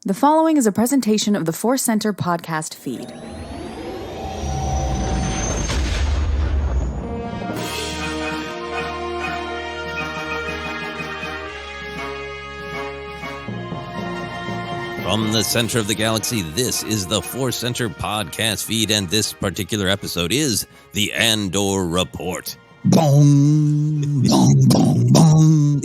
The following is a presentation of the Force Center podcast feed. From the center of the galaxy, this is the Force Center podcast feed, and this particular episode is the Andor Report. Boom, boom, boom, boom.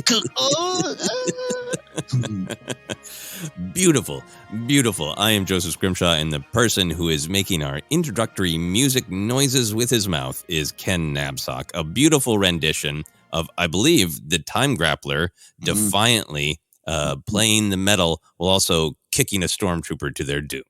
Beautiful, beautiful. I am Joseph Scrimshaw, and the person who is making our introductory music noises with his mouth is Ken Napzok. A beautiful rendition of, I believe, the Time Grappler defiantly playing the metal while also kicking a stormtrooper to their doom.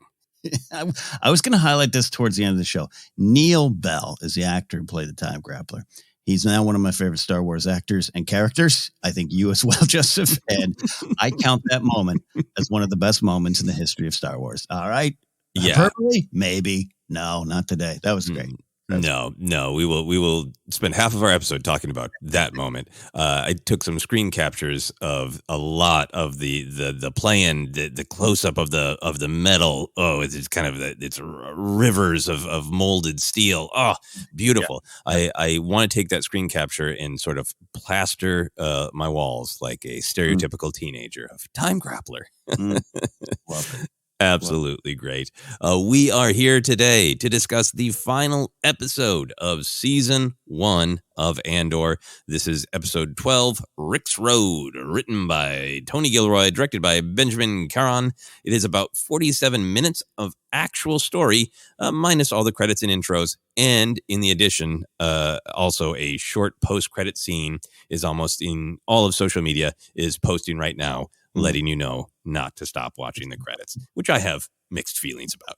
I was going to highlight this towards the end of the show. Neil Bell is the actor who played the Time Grappler. He's now one of my favorite Star Wars actors and characters. I think you as well, Joseph. And I count that moment as one of the best moments in the history of Star Wars. All right. Yeah. Hyperbole? Maybe. No, not today. That was great. No. We will spend half of our episode talking about that moment. I took some screen captures of a lot of the play-in, the close-up of the metal. Oh, it's kind of it's rivers of molded steel. Oh, beautiful. Yeah. I want to take that screen capture and sort of plaster my walls like a stereotypical teenager of Time Grappler. Love it. Absolutely great. We are here today to discuss the final episode of Season 1 of Andor. This is Episode 12, Rix Road, written by Tony Gilroy, directed by Benjamin Caron. It is about 47 minutes of actual story, minus all the credits and intros. And in the addition, also a short post-credit scene is almost in all of social media is posting right now, letting you know not to stop watching the credits, which I have mixed feelings about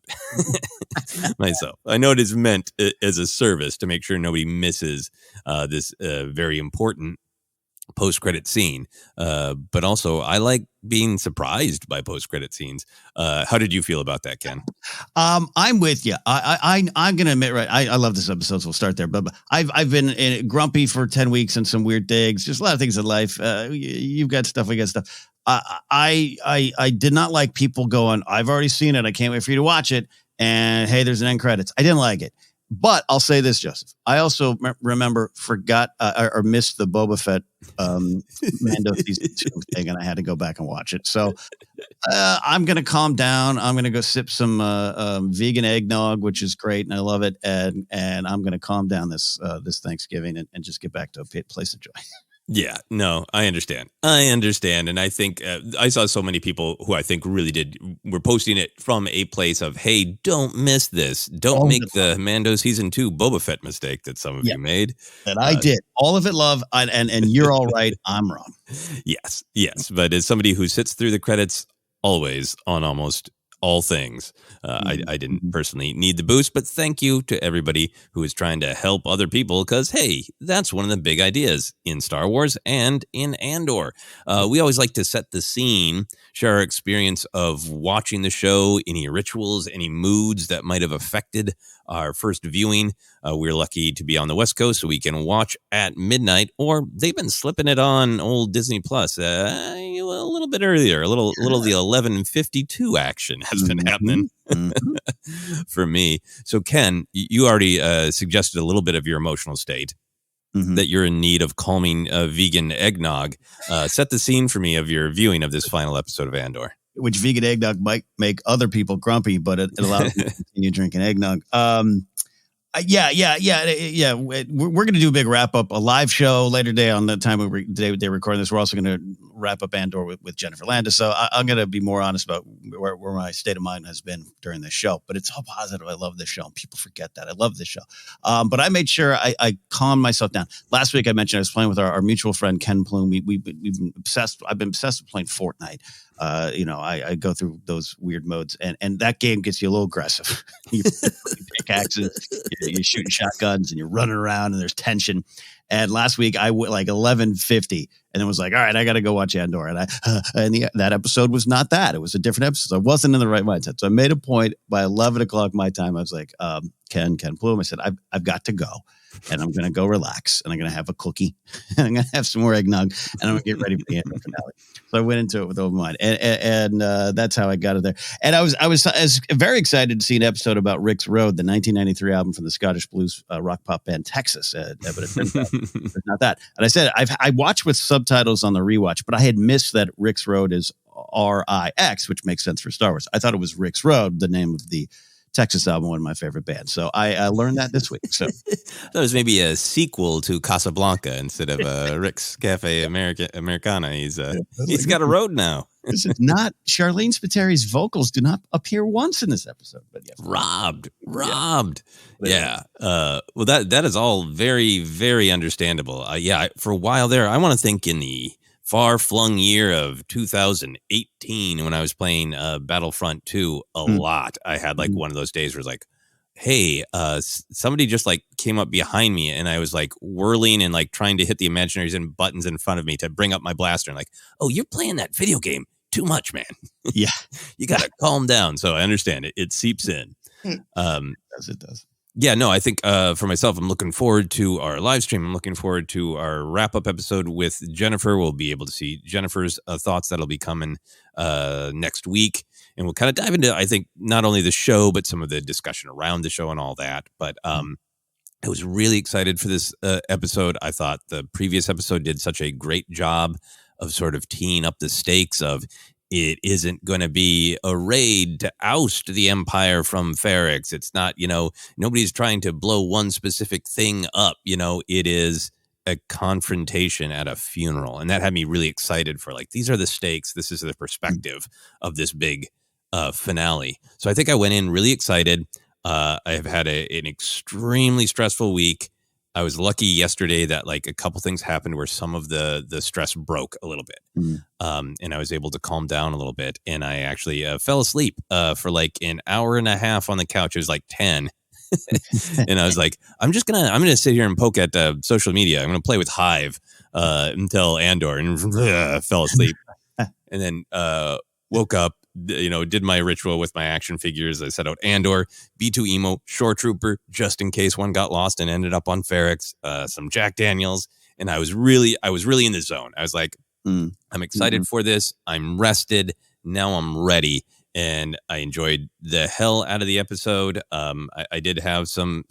myself. I know it is meant as a service to make sure nobody misses this very important post-credit scene. But also, I like being surprised by post-credit scenes. How did you feel about that, Ken? I'm with you. I'm going to admit, right? I love this episode, so we'll start there. But I've been grumpy for 10 weeks and some weird things. Just a lot of things in life. You've got stuff. We got stuff. I did not like people going, I've already seen it. I can't wait for you to watch it. And hey, there's an end credits. I didn't like it. But I'll say this, Joseph. I also forgot or missed the Boba Fett Mando season 2 thing, and I had to go back and watch it. So I'm going to calm down. I'm going to go sip some vegan eggnog, which is great, and I love it. And I'm going to calm down this Thanksgiving and just get back to a place of joy. Yeah, no, I understand. And I think I saw so many people who I think really were posting it from a place of, hey, don't miss this. Don't make the Mando season 2 Boba Fett mistake that some of you made. That I did. All of it, love. And you're all right. I'm wrong. Yes. But as somebody who sits through the credits always on almost all things, I didn't personally need the boost, but thank you to everybody who is trying to help other people, because, hey, that's one of the big ideas in Star Wars and in Andor. We always like to set the scene, share our experience of watching the show, any rituals, any moods that might have affected our first viewing. We're lucky to be on the West Coast, so we can watch at midnight, or they've been slipping it on old Disney Plus a little bit earlier, a little the 11:52 action has been happening for me. So, Ken, you already suggested a little bit of your emotional state, that you're in need of calming vegan eggnog. Set the scene for me of your viewing of this final episode of Andor. Which vegan eggnog might make other people grumpy, but it allows you to continue drinking eggnog. Yeah. We're going to do a big wrap up, a live show later today on the time they're recording this. We're also going to wrap up Andor with Jennifer Landis. So I'm going to be more honest about where my state of mind has been during this show. But it's all positive. I love this show. And people forget that. I love this show. But I made sure I calmed myself down. Last week I mentioned I was playing with our mutual friend Ken Plume. We've been obsessed. I've been obsessed with playing Fortnite. I go through those weird modes, and that game gets you a little aggressive. You pickaxes, you're shooting shotguns, and you're running around, and there's tension. And last week I went like 11:50, and then was like, all right, I got to go watch Andor. And that episode was not that. It was a different episode. I wasn't in the right mindset. So I made a point by 11 o'clock my time. I was like, Ken Plume. I said, I've got to go. and I'm going to go relax, and I'm going to have a cookie, and I'm going to have some more eggnog, and I'm going to get ready for the Andor finale. So I went into it with open mind, and that's how I got it there. And I was very excited to see an episode about Rix Road, the 1993 album from the Scottish blues rock pop band Texas. But it turns out it's not that. And I said I watched with subtitles on the rewatch, but I had missed that Rix Road is RIX, which makes sense for Star Wars. I thought it was Rix Road, the name of the Texas album, one of my favorite bands. So I learned that this week. So that was maybe a sequel to Casablanca instead of Rick's Cafe Americana. He's got a road now. This is not Charlene Spiteri's vocals do not appear once in this episode, but yes, robbed. Yeah. Well, that is all very, very understandable. For a while there, I want to think in the far-flung year of 2018 when I was playing Battlefront 2 a lot. I had like one of those days where it's like, hey, somebody just like came up behind me, and I was like whirling and like trying to hit the imaginaries and buttons in front of me to bring up my blaster, and like, oh, you're playing that video game too much, man. Yeah. You got to calm down. So I understand it. It seeps in. It does. Yeah, no, I think for myself, I'm looking forward to our live stream. I'm looking forward to our wrap-up episode with Jennifer. We'll be able to see Jennifer's thoughts. That'll be coming next week. And we'll kind of dive into, I think, not only the show, but some of the discussion around the show and all that. But I was really excited for this episode. I thought the previous episode did such a great job of sort of teeing up the stakes of it isn't going to be a raid to oust the Empire from Ferrix. It's not, nobody's trying to blow one specific thing up. It is a confrontation at a funeral. And that had me really excited for like, these are the stakes. This is the perspective of this big finale. So I think I went in really excited. I have had an extremely stressful week. I was lucky yesterday that like a couple things happened where some of the stress broke a little bit. And I was able to calm down a little bit. And I actually fell asleep for like an hour and a half on the couch. It was like 10. And I was like, I'm going to sit here and poke at social media. I'm going to play with Hive until Andor, and fell asleep. And then woke up, did my ritual with my action figures. I set out Andor, B2 Emo, Shore Trooper, just in case one got lost and ended up on Ferrix, some Jack Daniels. And I was really in the zone. I was like, I'm excited for this. I'm rested. Now I'm ready. And I enjoyed the hell out of the episode. I did have some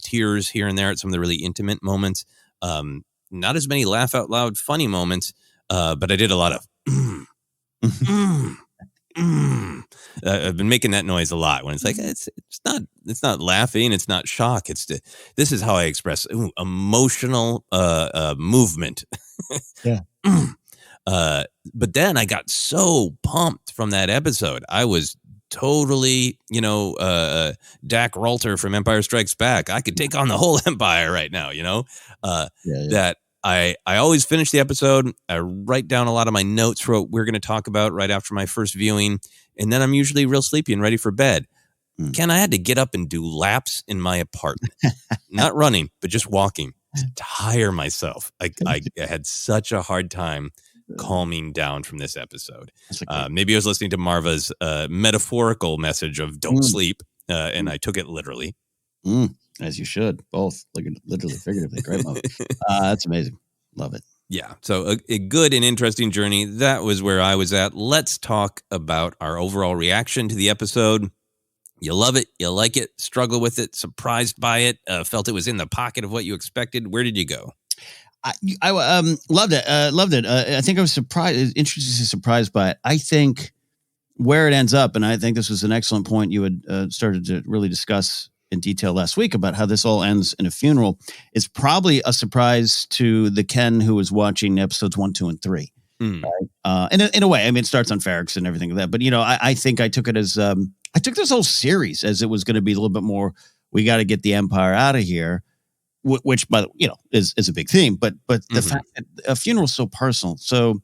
tears here and there at some of the really intimate moments. Not as many laugh out loud funny moments, but I did a lot of I've been making that noise a lot when it's like it's not laughing, it's not shock. This is how I express emotional movement. Yeah. But then I got so pumped from that episode. I was totally, Dak Ralter from Empire Strikes Back. I could take on the whole Empire right now, that I always finish the episode. I write down a lot of my notes for what we're going to talk about right after my first viewing. And then I'm usually real sleepy and ready for bed. Ken, I had to get up and do laps in my apartment, not running, but just walking to tire myself. I had such a hard time calming down from this episode. Maybe I was listening to Marva's metaphorical message of don't sleep, and I took it literally. As you should, both literally, figuratively. Great movie. That's amazing. Love it. Yeah. So a good and interesting journey. That was where I was at. Let's talk about our overall reaction to the episode. You love it. You like it. Struggle with it. Surprised by it. Felt it was in the pocket of what you expected. Where did you go? I loved it. Loved it. I think I was surprised by it. I think where it ends up, and I think this was an excellent point you had started to really discuss in detail last week about how this all ends in a funeral, is probably a surprise to the Ken who was watching episodes 1, 2, and 3. Right? And in a way, I mean, it starts on Ferrix and everything like that. But, I think I took it as I took this whole series as it was going to be a little bit more, we got to get the Empire out of here, which, by the way, is a big theme. But the fact that a funeral is so personal, so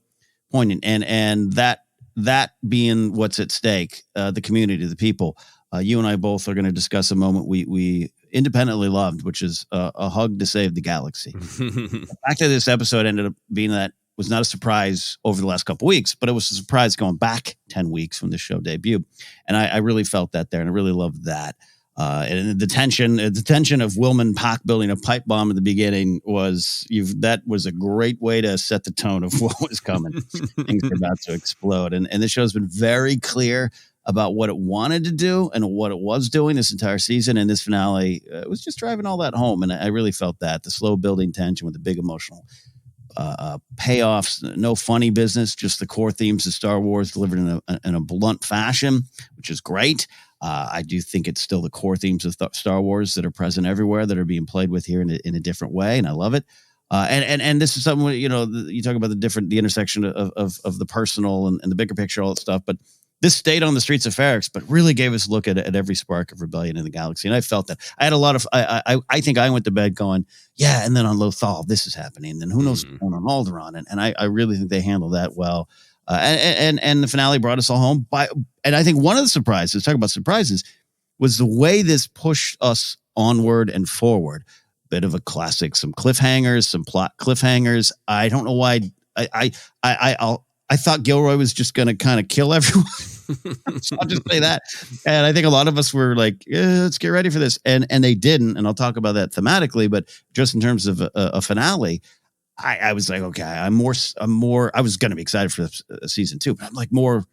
poignant, and that being what's at stake, the community, the people. You and I both are going to discuss a moment we independently loved, which is a hug to save the galaxy. The fact that this episode ended up being that was not a surprise over the last couple of weeks, but it was a surprise going back 10 weeks when the show debuted. And I really felt that there, and I really loved that. And the tension of Wilman Pak building a pipe bomb at the beginning that was a great way to set the tone of what was coming. Things were about to explode. And the show's been very clear about what it wanted to do and what it was doing this entire season. And this finale was just driving all that home. And I really felt that. The slow building tension with the big emotional payoffs, no funny business, just the core themes of Star Wars delivered in a blunt fashion, which is great. I do think it's still the core themes of Star Wars that are present everywhere that are being played with here in a different way, and I love it. And this is something, you talk about the intersection of the personal and the bigger picture, all that stuff. But this stayed on the streets of Ferrix, but really gave us a look at every spark of rebellion in the galaxy. And I felt that. I had a lot of, I think I went to bed going, yeah, and then on Lothal, this is happening. And then who knows what's going on Alderaan. And I really think they handled that well. And the finale brought us all home. And I think one of the surprises, talk about surprises, was the way this pushed us onward and forward. Bit of a classic, some cliffhangers, some plot cliffhangers. I don't know why. I thought Gilroy was just going to kind of kill everyone. So I'll just say that. And I think a lot of us were like, let's get ready for this. And they didn't. And I'll talk about that thematically, but just in terms of a finale, I was like, okay, I was going to be excited for season 2, but I'm like more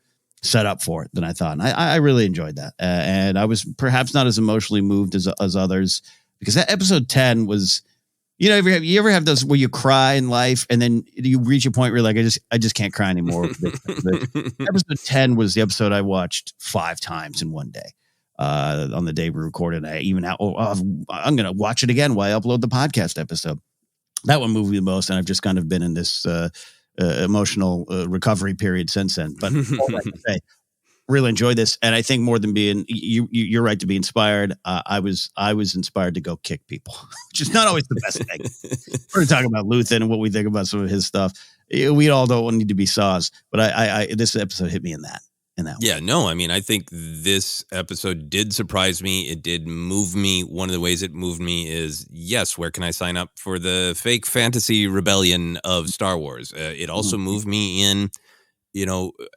set up for it than I thought. And I really enjoyed that. And I was perhaps not as emotionally moved as others, because that episode 10 was, you ever have those where you cry in life and then you reach a point where you're like, I just can't cry anymore. Episode 10 was the episode I watched 5 times in one day. On the day we recorded, I'm going to watch it again while I upload the podcast episode. That one moved me the most, and I've just kind of been in this emotional recovery period since then. But all that to say, really enjoyed this, and I think more than being you're right to be inspired. I was inspired to go kick people, which is not always the best thing. We're talking about Luthen and what we think about some of his stuff. We all don't need to be saws, but I this episode hit me in that. Yeah, no, I mean, I think this episode did surprise me. It did move me. One of the ways it moved me is, yes, where can I sign up for the fake fantasy rebellion of Star Wars? It also moved me in,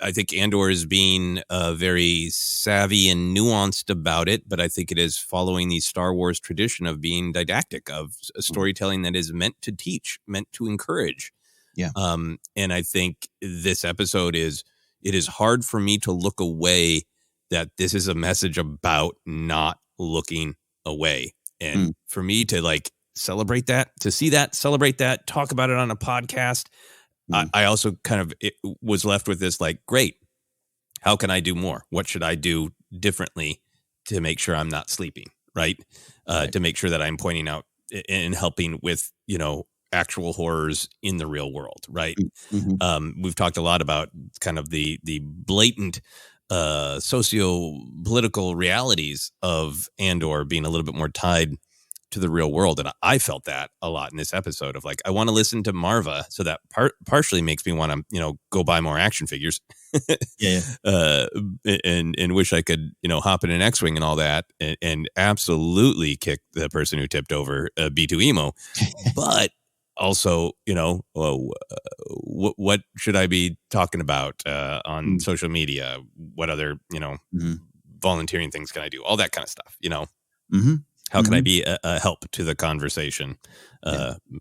I think Andor is being very savvy and nuanced about it, but I think it is following the Star Wars tradition of being didactic, of storytelling that is meant to teach, meant to encourage. Yeah. And I think this episode it is hard for me to look away that this is a message about not looking away. And for me to celebrate that, to see that, celebrate that, talk about it on a podcast, I also kind of was left with this great, how can I do more? What should I do differently to make sure I'm not sleeping, right? To make sure that I'm pointing out and helping with, actual horrors in the real world, right? We've talked a lot about kind of the blatant socio-political realities of Andor being a little bit more tied to the real world, and I felt that a lot in this episode of I want to listen to Marva, so that partially makes me want to go buy more action figures. And wish I could hop in an X-wing and all that, and absolutely kick the person who tipped over B2 Emo, but also, what should I be talking about on social media? What other, volunteering things can I do? All that kind of stuff, How can I be a help to the conversation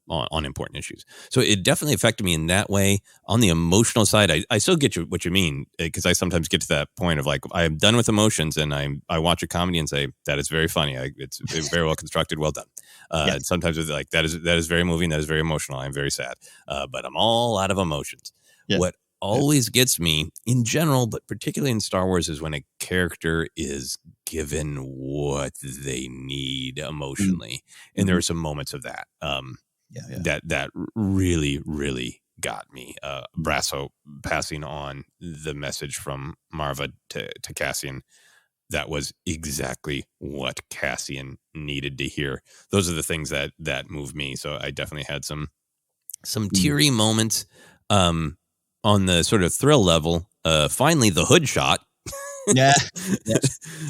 on important issues? So it definitely affected me in that way. On the emotional side, I still get what you mean, because I sometimes get to that point of I'm done with emotions, and I watch a comedy and say, that is very funny. It's very well constructed. Well done. And sometimes it's that is very moving. That is very emotional. I'm very sad, but I'm all out of emotions. Yeah. What always gets me in general, but particularly in Star Wars, is when a character is given what they need emotionally. And there are some moments of that that really, really got me. Brasso passing on the message from Marva to Cassian, that was exactly what Cassian needed to hear. Those are the things that moved me. So I definitely had some teary moments. On the sort of thrill level, finally the hood shot.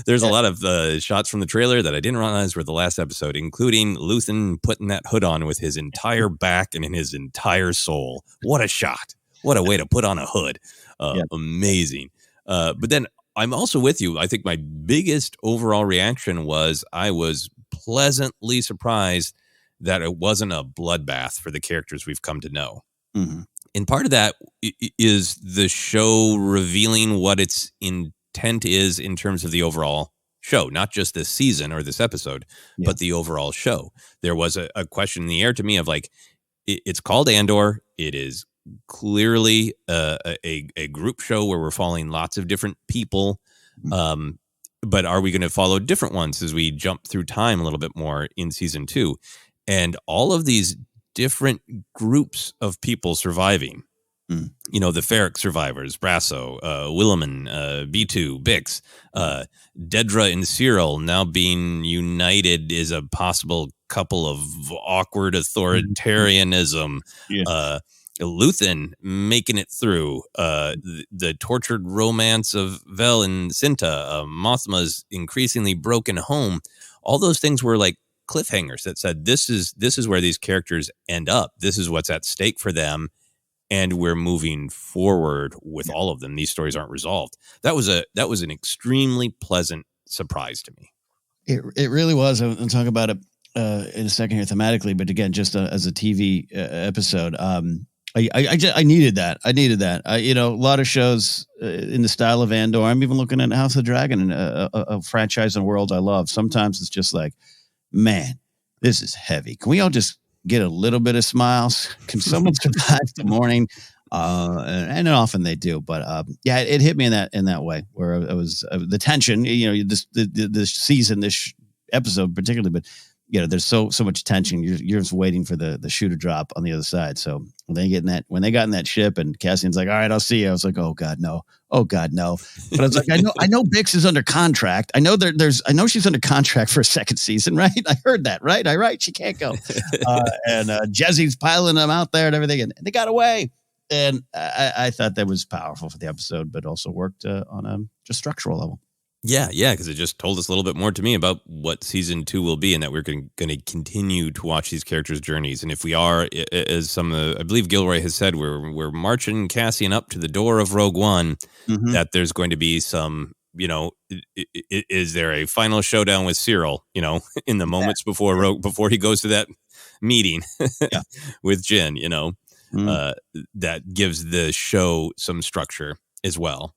There's a lot of shots from the trailer that I didn't realize were the last episode, including Luthen putting that hood on with his entire back and in his entire soul. What a shot. What a way to put on a hood. Amazing. But then I'm also with you. I think my biggest overall reaction was I was pleasantly surprised that it wasn't a bloodbath for the characters we've come to know. Mm-hmm. And part of that is the show revealing what its intent is in terms of the overall show, not just this season or this episode, but the overall show. There was a question in the air to me of like, it's called Andor. It is clearly a group show where we're following lots of different people. But are we going to follow different ones as we jump through time a little bit more in season 2? And all of these different groups of people surviving, you know, the Ferrix survivors, Brasso, Williman, B2, Bix, Dedra and Syril now being united is a possible couple of awkward authoritarianism. Luthen making it through, the tortured romance of Vel and Cinta, Mothma's increasingly broken home. All those things were like cliffhangers that said this is where these characters end up. This is what's at stake for them, and we're moving forward with all of them. These stories aren't resolved. That was an extremely pleasant surprise to me. It really was. I'll talk about it in a second here thematically, but again, just as a TV episode, I needed that. You know, a lot of shows in the style of Andor. I'm even looking at House of the Dragon, a franchise and world I love. Sometimes it's just like, man, this is heavy. Can we all just get a little bit of smiles? Can someone survive the morning? And often they do, but yeah, it hit me in that way where it was the tension. You know, this season, this episode particularly, but you know, there's so much tension. You're just waiting for the shoe to drop on the other side. So when they got in that ship and Cassian's like, all right, I'll see you. I was like, oh God, no. But I was like, I know Bix is under contract. I know I know she's under contract for a second season, right? I heard that, right? All right, she can't go. And Jesse's piling them out there and everything, and they got away. And I thought that was powerful for the episode, but also worked on a just structural level. Yeah, because it just told us a little bit more to me about what season 2 will be, and that we're going to continue to watch these characters' journeys. And if we are, as I believe Gilroy has said, we're marching Cassian up to the door of Rogue One, that there's going to be some, you know, is there a final showdown with Syril, you know, in the moments before he goes to that meeting with Jyn, you know, that gives the show some structure as well.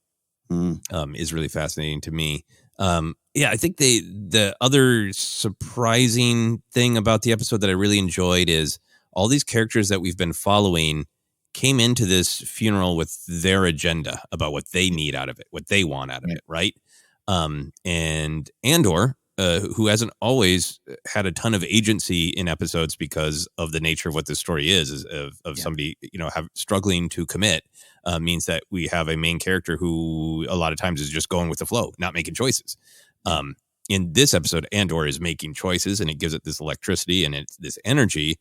Is really fascinating to me. I think the other surprising thing about the episode that I really enjoyed is all these characters that we've been following came into this funeral with their agenda about what they need out of it, what they want out of it, right? And Andor, who hasn't always had a ton of agency in episodes because of the nature of what this story is of somebody, you know, struggling to commit, means that we have a main character who a lot of times is just going with the flow, not making choices. In this episode, Andor is making choices, and it gives it this electricity and it's this energy.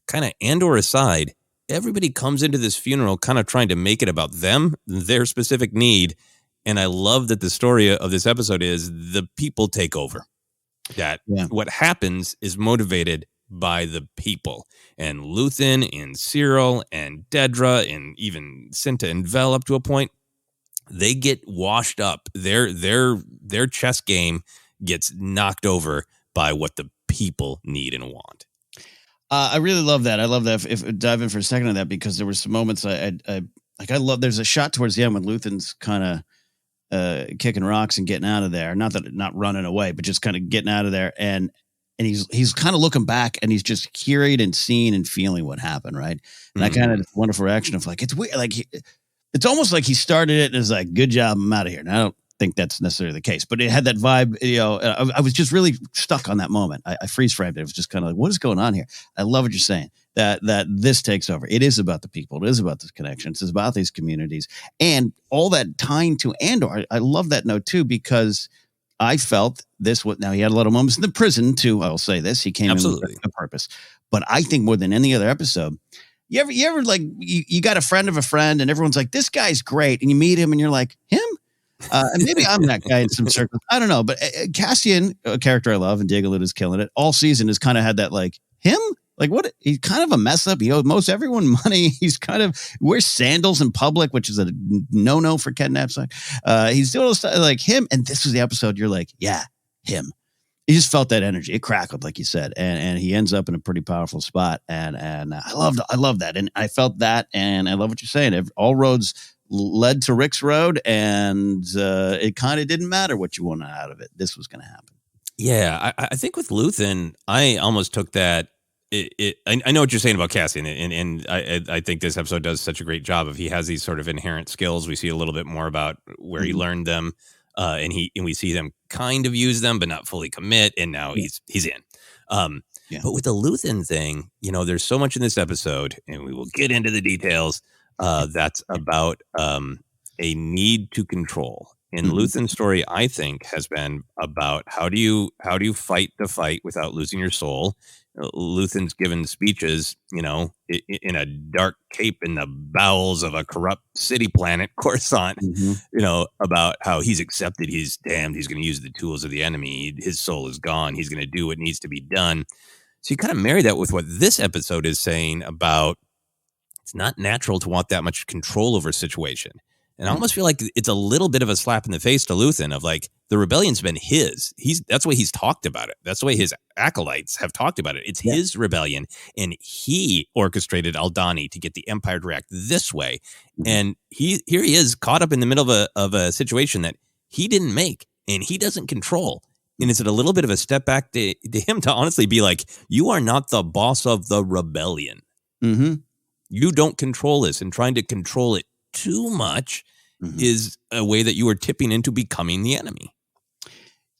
Kind of Andor aside, everybody comes into this funeral kind of trying to make it about them, their specific need. And I love that the story of this episode is the people take over. That what happens is motivated by the people, and Luthen and Syril and Dedra and even Cinta and Vel up to a point, they get washed up. Their chess game gets knocked over by what the people need and want. I really love that. I love that. If dive in for a second on that, because there were some moments I love. There's a shot towards the end when Luthen's kind of kicking rocks and getting out of there. Not running away, but just kind of getting out of there. And he's kind of looking back, and he's just hearing and seeing and feeling what happened, right? And I kind of wonderful reaction of like, it's weird, like it's almost like he started it and is like, good job, I'm out of here. And I don't think that's necessarily the case, but it had that vibe. You know, I was just really stuck on that moment. I freeze framed it. It was just kind of like, what is going on here? I love what you're saying. That this takes over. It is about the people. It is about this connection. It's about these communities and all that tying to Andor. I love that note too, because I felt this. Now he had a lot of moments in the prison too. I'll say this. He came in with a purpose, but I think more than any other episode, you ever like you got a friend of a friend, and everyone's like, this guy's great, and you meet him, and you're like, him. And maybe I'm that guy in some circles. I don't know, but Cassian, a character I love, and Diego Luna's killing it all season, has kind of had that like him. Like what? He's kind of a mess up. He owes most everyone money. He's kind of wears sandals in public, which is a no for Ken Napzok. He's doing all this stuff like him. And this was the episode. You're like, yeah, him. You just felt that energy. It crackled, like you said, and he ends up in a pretty powerful spot. And I love that, and I felt that, and I love what you're saying. All roads led to Rix Road, and it kind of didn't matter what you wanted out of it. This was going to happen. Yeah, I think with Luthen, I almost took that. I know what you're saying about Cassian, and I think this episode does such a great job of he has these sort of inherent skills. We see a little bit more about where he learned them, and we see them kind of use them, but not fully commit. And now he's in. But with the Luthen thing, there's so much in this episode, and we will get into the details. That's about a need to control. And Luthen's story, I think, has been about how do you fight the fight without losing your soul. Luthen's given speeches, in a dark cape in the bowels of a corrupt city planet, Coruscant, about how he's accepted, he's damned, he's going to use the tools of the enemy, his soul is gone, he's going to do what needs to be done. So you kind of marry that with what this episode is saying about it's not natural to want that much control over a situation. And I almost feel like it's a little bit of a slap in the face to Luthen of like, the rebellion's been his. That's the way he's talked about it. That's the way his acolytes have talked about it. It's his rebellion, and he orchestrated Aldhani to get the Empire to react this way. And here he is caught up in the middle of a situation that he didn't make and he doesn't control. And is it a little bit of a step back to him to honestly be like, you are not the boss of the rebellion. You don't control this, and trying to control it too much is a way that you are tipping into becoming the enemy.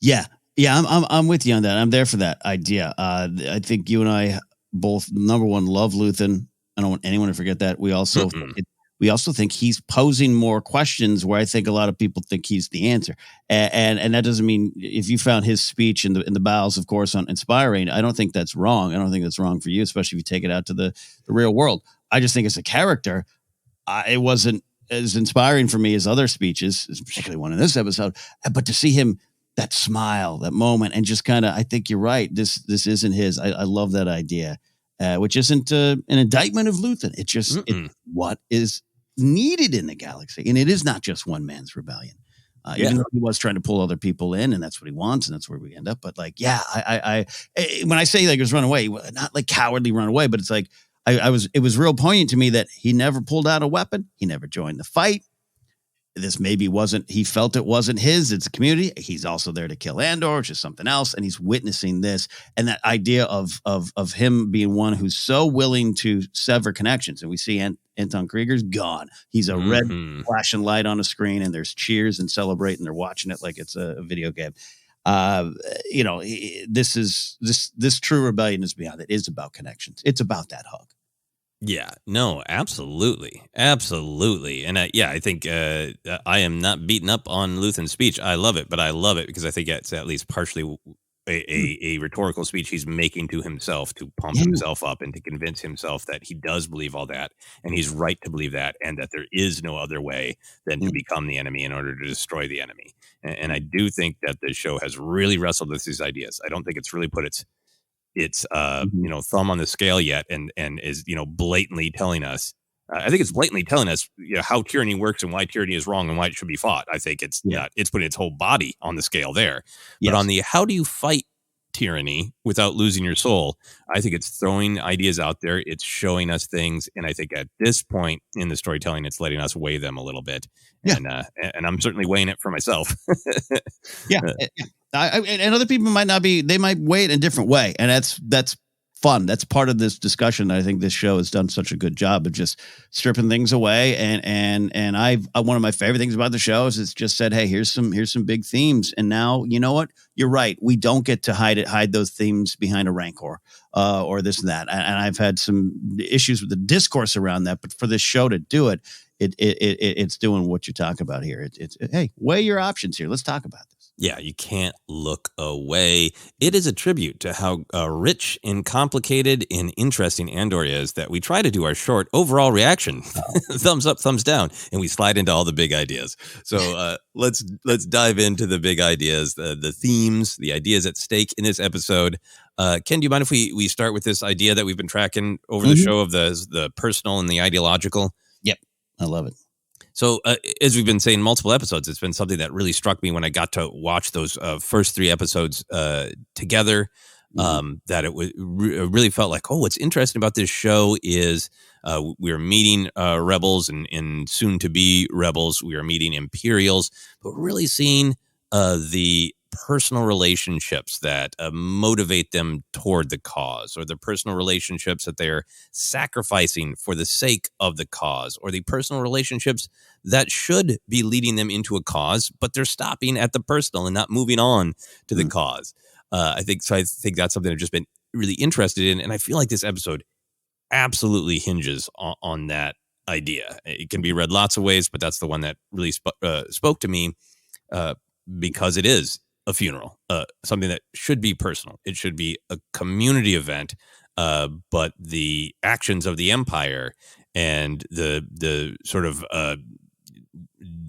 Yeah, I'm with you on that. I'm there for that idea. I think you and I both, number one, love Luthen. I don't want anyone to forget that. We also think he's posing more questions where I think a lot of people think he's the answer. And that doesn't mean if you found his speech in the bowels, of course, on inspiring. I don't think that's wrong. I don't think that's wrong for you, especially if you take it out to the real world. I just think as a character, it wasn't as inspiring for me as other speeches, particularly one in this episode. But to see him, that smile, that moment, and just kind of, I think you're right. This isn't his. I love that idea, which isn't an indictment of Luthen. It's just it's what is needed in the galaxy, and it is not just one man's rebellion. Even though he was trying to pull other people in, and that's what he wants, and that's where we end up. But like, I when I say like it was run away, not like cowardly run away, but it's like it was real poignant to me that he never pulled out a weapon, he never joined the fight. This maybe wasn't, he felt it wasn't his, it's a community. He's also there to kill Andor, which is something else. And he's witnessing this. And that idea of him being one who's so willing to sever connections. And we see Anton Krieger's gone. He's a red flashing light on a screen, and there's cheers and celebrating. They're watching it like it's a video game. This true rebellion is beyond it. It is about connections. It's about that hug. Yeah, no, absolutely. And I think I am not beaten up on Luthen's speech. I love it, but I love it because I think it's at least partially a rhetorical speech he's making to himself to pump himself up and to convince himself that he does believe all that, and he's right to believe that, and that there is no other way than to become the enemy in order to destroy the enemy. And I do think that the show has really wrestled with these ideas. I don't think it's really put its thumb on the scale yet, and is blatantly telling us. I think it's blatantly telling us how tyranny works and why tyranny is wrong and why it should be fought. I think it's putting its whole body on the scale there. But on the how do you fight tyranny without losing your soul, I think it's throwing ideas out there. It's showing us things, and I think at this point in the storytelling, it's letting us weigh them a little bit. And I'm certainly weighing it for myself. And other people might not be. They might weigh it in a different way, and that's fun. That's part of this discussion. I think this show has done such a good job of just stripping things away. And one of my favorite things about the show is it's just said, hey, here's some big themes, and now you know what? You're right. We don't get to hide those themes behind a rancor or this and that. And I've had some issues with the discourse around that, but for this show to do it, it's doing what you talk about here. It's hey, weigh your options here. Let's talk about this. Yeah, you can't look away. It is a tribute to how rich and complicated and interesting Andor is that we try to do our short overall reaction, thumbs up, thumbs down, and we slide into all the big ideas. So let's dive into the big ideas, the themes, the ideas at stake in this episode. Ken, do you mind if we start with this idea that we've been tracking over the show of the personal and the ideological? Yep. I love it. So as we've been saying multiple episodes, it's been something that really struck me when I got to watch those first 3 episodes together. That it was really felt like, what's interesting about this show is we're meeting rebels and soon to be rebels. We are meeting Imperials, but really seeing the personal relationships that motivate them toward the cause, or the personal relationships that they're sacrificing for the sake of the cause, or the personal relationships that should be leading them into a cause, but they're stopping at the personal and not moving on to the cause. I think that's something I've just been really interested in. And I feel like this episode absolutely hinges on that idea. It can be read lots of ways, but that's the one that really spoke to me because it is a funeral, something that should be personal. It should be a community event, but the actions of the Empire and the sort of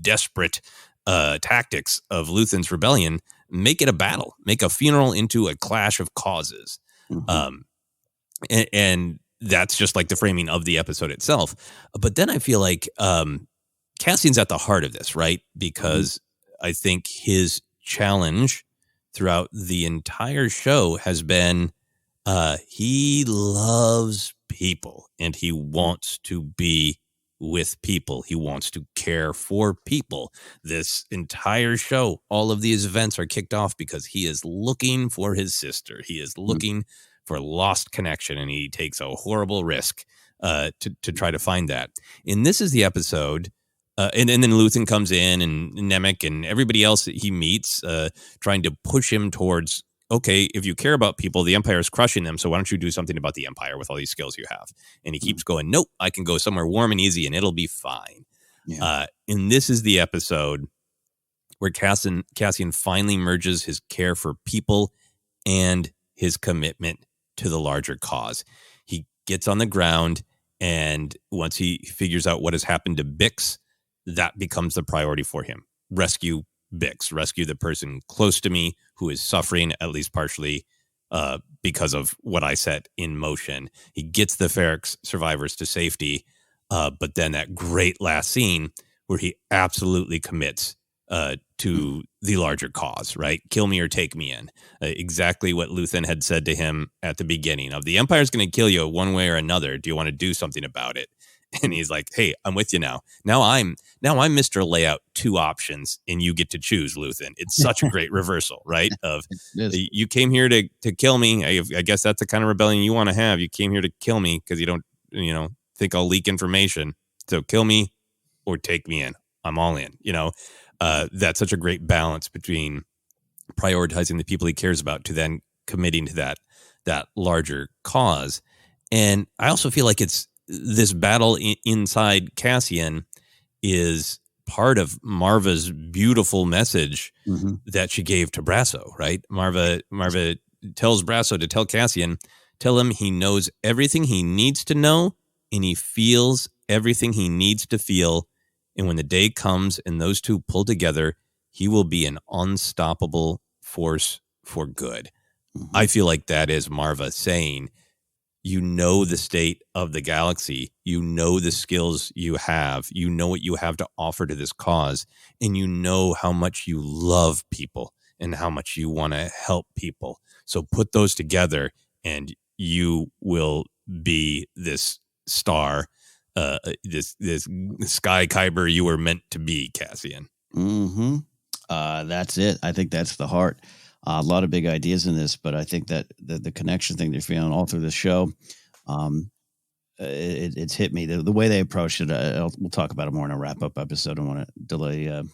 desperate tactics of Luthen's rebellion make it a battle, make a funeral into a clash of causes. And that's just like the framing of the episode itself. But then I feel like Cassian's at the heart of this, right? Because I think his challenge throughout the entire show has been he loves people and he wants to be with people. He wants to care for people. This entire show, all of these events are kicked off because he is looking for his sister. He is looking for lost connection, and he takes a horrible risk to try to find that. And this is the episode. And then Luthen comes in, and Nemik and everybody else that he meets trying to push him towards, okay, if you care about people, the Empire is crushing them, so why don't you do something about the Empire with all these skills you have? And he keeps going, nope, I can go somewhere warm and easy, and it'll be fine. Yeah. And this is the episode where Cassian finally merges his care for people and his commitment to the larger cause. He gets on the ground, and once he figures out what has happened to Bix, that becomes the priority for him. Rescue Bix, rescue the person close to me who is suffering, at least partially, because of what I set in motion. He gets the Ferrix survivors to safety, but then that great last scene where he absolutely commits to the larger cause, right? Kill me or take me in. Exactly what Luthen had said to him at the beginning of, the Empire's going to kill you one way or another. Do you want to do something about it? And he's like, hey, I'm with you now. Now I'm Mr. Layout 2 options, and you get to choose, Luthen. It's such a great reversal, right? Of you came here to kill me. I guess that's the kind of rebellion you want to have. You came here to kill me because you don't, think I'll leak information. So kill me or take me in. I'm all in. That's such a great balance between prioritizing the people he cares about to then committing to that larger cause. And I also feel like it's this battle inside Cassian is part of Marva's beautiful message that she gave to Brasso, right? Marva tells Brasso to tell Cassian, tell him he knows everything he needs to know and he feels everything he needs to feel. And when the day comes and those two pull together, he will be an unstoppable force for good. I feel like that is Marva saying, the state of the galaxy, the skills you have, what you have to offer to this cause, and how much you love people and how much you want to help people. So put those together and you will be this star, this sky kyber you were meant to be, Cassian. That's it. I think that's the heart. A lot of big ideas in this, but I think that the connection thing they're feeling all through the show, it's hit me. The way they approached it, we'll talk about it more in a wrap-up episode. I don't want to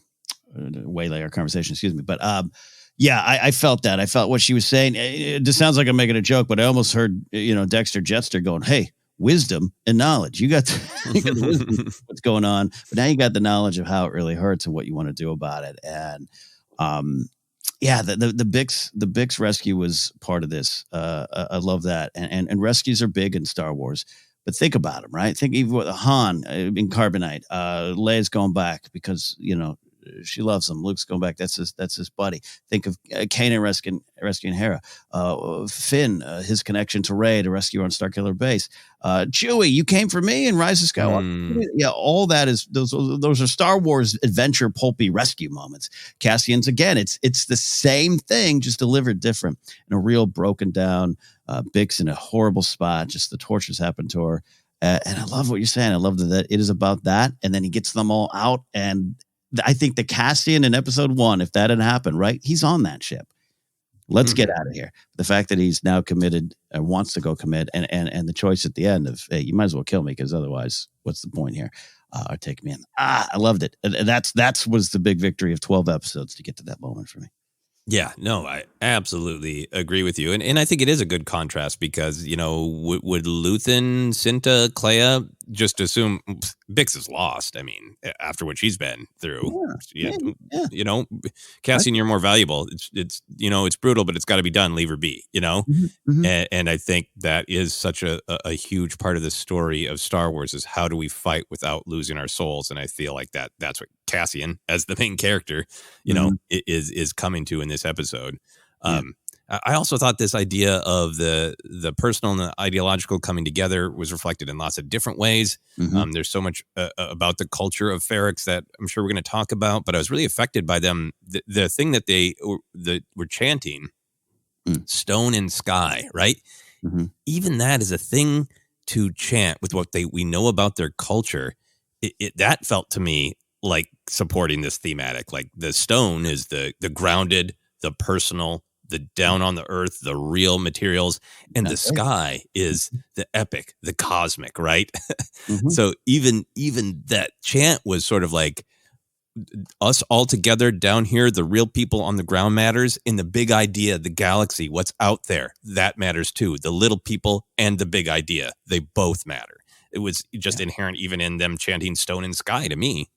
waylay our conversation, excuse me. But I felt that. I felt what she was saying. It just sounds like I'm making a joke, but I almost heard, Dexter Jetster going, hey, wisdom and knowledge. You got the wisdom, what's going on, but now you got the knowledge of how it really hurts and what you want to do about it. And the Bix rescue was part of this. I love that. And rescues are big in Star Wars, but think about them, right? Think even with Han in Carbonite, Leia's going back because, she loves him. Luke's going back. That's his buddy. Think of Kanan rescuing Hera. Finn, his connection to Rey to rescue her on Starkiller Base. Chewie, you came for me in Rise of Skywalker. Yeah, all that is those are Star Wars adventure pulpy rescue moments. Cassian's again, it's the same thing, just delivered different. And a real broken down Bix in a horrible spot. Just the tortures happened to her. And I love what you're saying. I love that it is about that. And then he gets them all out. And I think the Cassian in episode 1, if that had happened, right, he's on that ship. Let's get out of here. The fact that he's now committed and wants to go commit and the choice at the end of, hey, you might as well kill me because otherwise what's the point here? Or take me in. I loved it. And that's was the big victory of 12 episodes to get to that moment for me. Yeah, no, I absolutely agree with you. And I think it is a good contrast because, would Luthen, Cinta, Clea just assume Bix is lost? I mean, after what she's been through, Cassian, you're more valuable. It's brutal, but it's got to be done. Leave her be, And I think that is such a huge part of the story of Star Wars is how do we fight without losing our souls? And I feel like that's what Cassian, as the main character, is coming to in this episode. I also thought this idea of the personal and the ideological coming together was reflected in lots of different ways. There's so much about the culture of Ferrix that I'm sure we're going to talk about, but I was really affected by them. The thing that they were chanting, stone and sky, right? Even that is a thing to chant with what we know about their culture. That felt to me like supporting this thematic. Like the stone is the grounded, the personal, the down on the earth, the real materials, and the sky is the epic, the cosmic, right? So even that chant was sort of like us all together down here, the real people on the ground matters, in the big idea, the galaxy, what's out there, that matters too. The little people and the big idea, they both matter. It was just inherent even in them chanting stone and sky to me.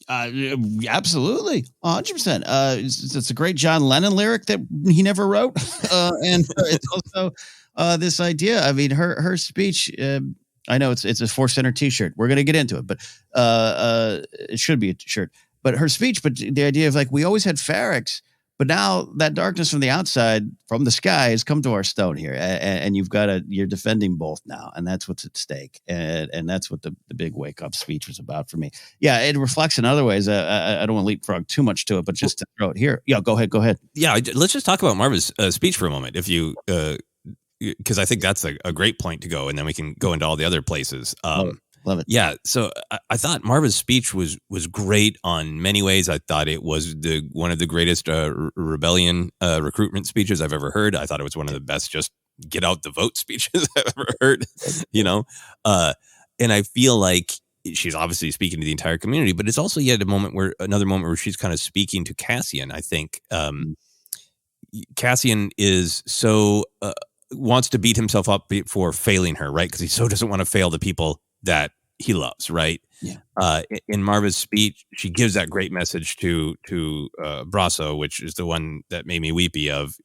Absolutely, 100%. It's a great John Lennon lyric that he never wrote, and it's also this idea. I mean, her speech. I know it's a Force Center T-shirt. We're gonna get into it, but it should be a shirt. But her speech, but the idea of like we always had Ferrix, but now that darkness from the outside, from the sky, has come to our stone here, and you're defending both now, and that's what's at stake, and that's what the big wake up speech was about for me. Yeah, it reflects in other ways. I don't want to leapfrog too much to it, but just to throw it here. Yeah, go ahead. Yeah, let's just talk about Marva's speech for a moment, if you, because I think that's a great point to go, and then we can go into all the other places. Love it. Yeah. So I thought Marva's speech was great on many ways. I thought it was one of the greatest rebellion recruitment speeches I've ever heard. I thought it was one of the best just get out the vote speeches I've ever heard, and I feel like she's obviously speaking to the entire community, but it's also yet another moment where she's kind of speaking to Cassian. I think Cassian is so wants to beat himself up for failing her, right? Because he so doesn't want to fail the people that he loves, right? Yeah. In Marva's speech, she gives that great message to Brasso, which is the one that made me weepy of,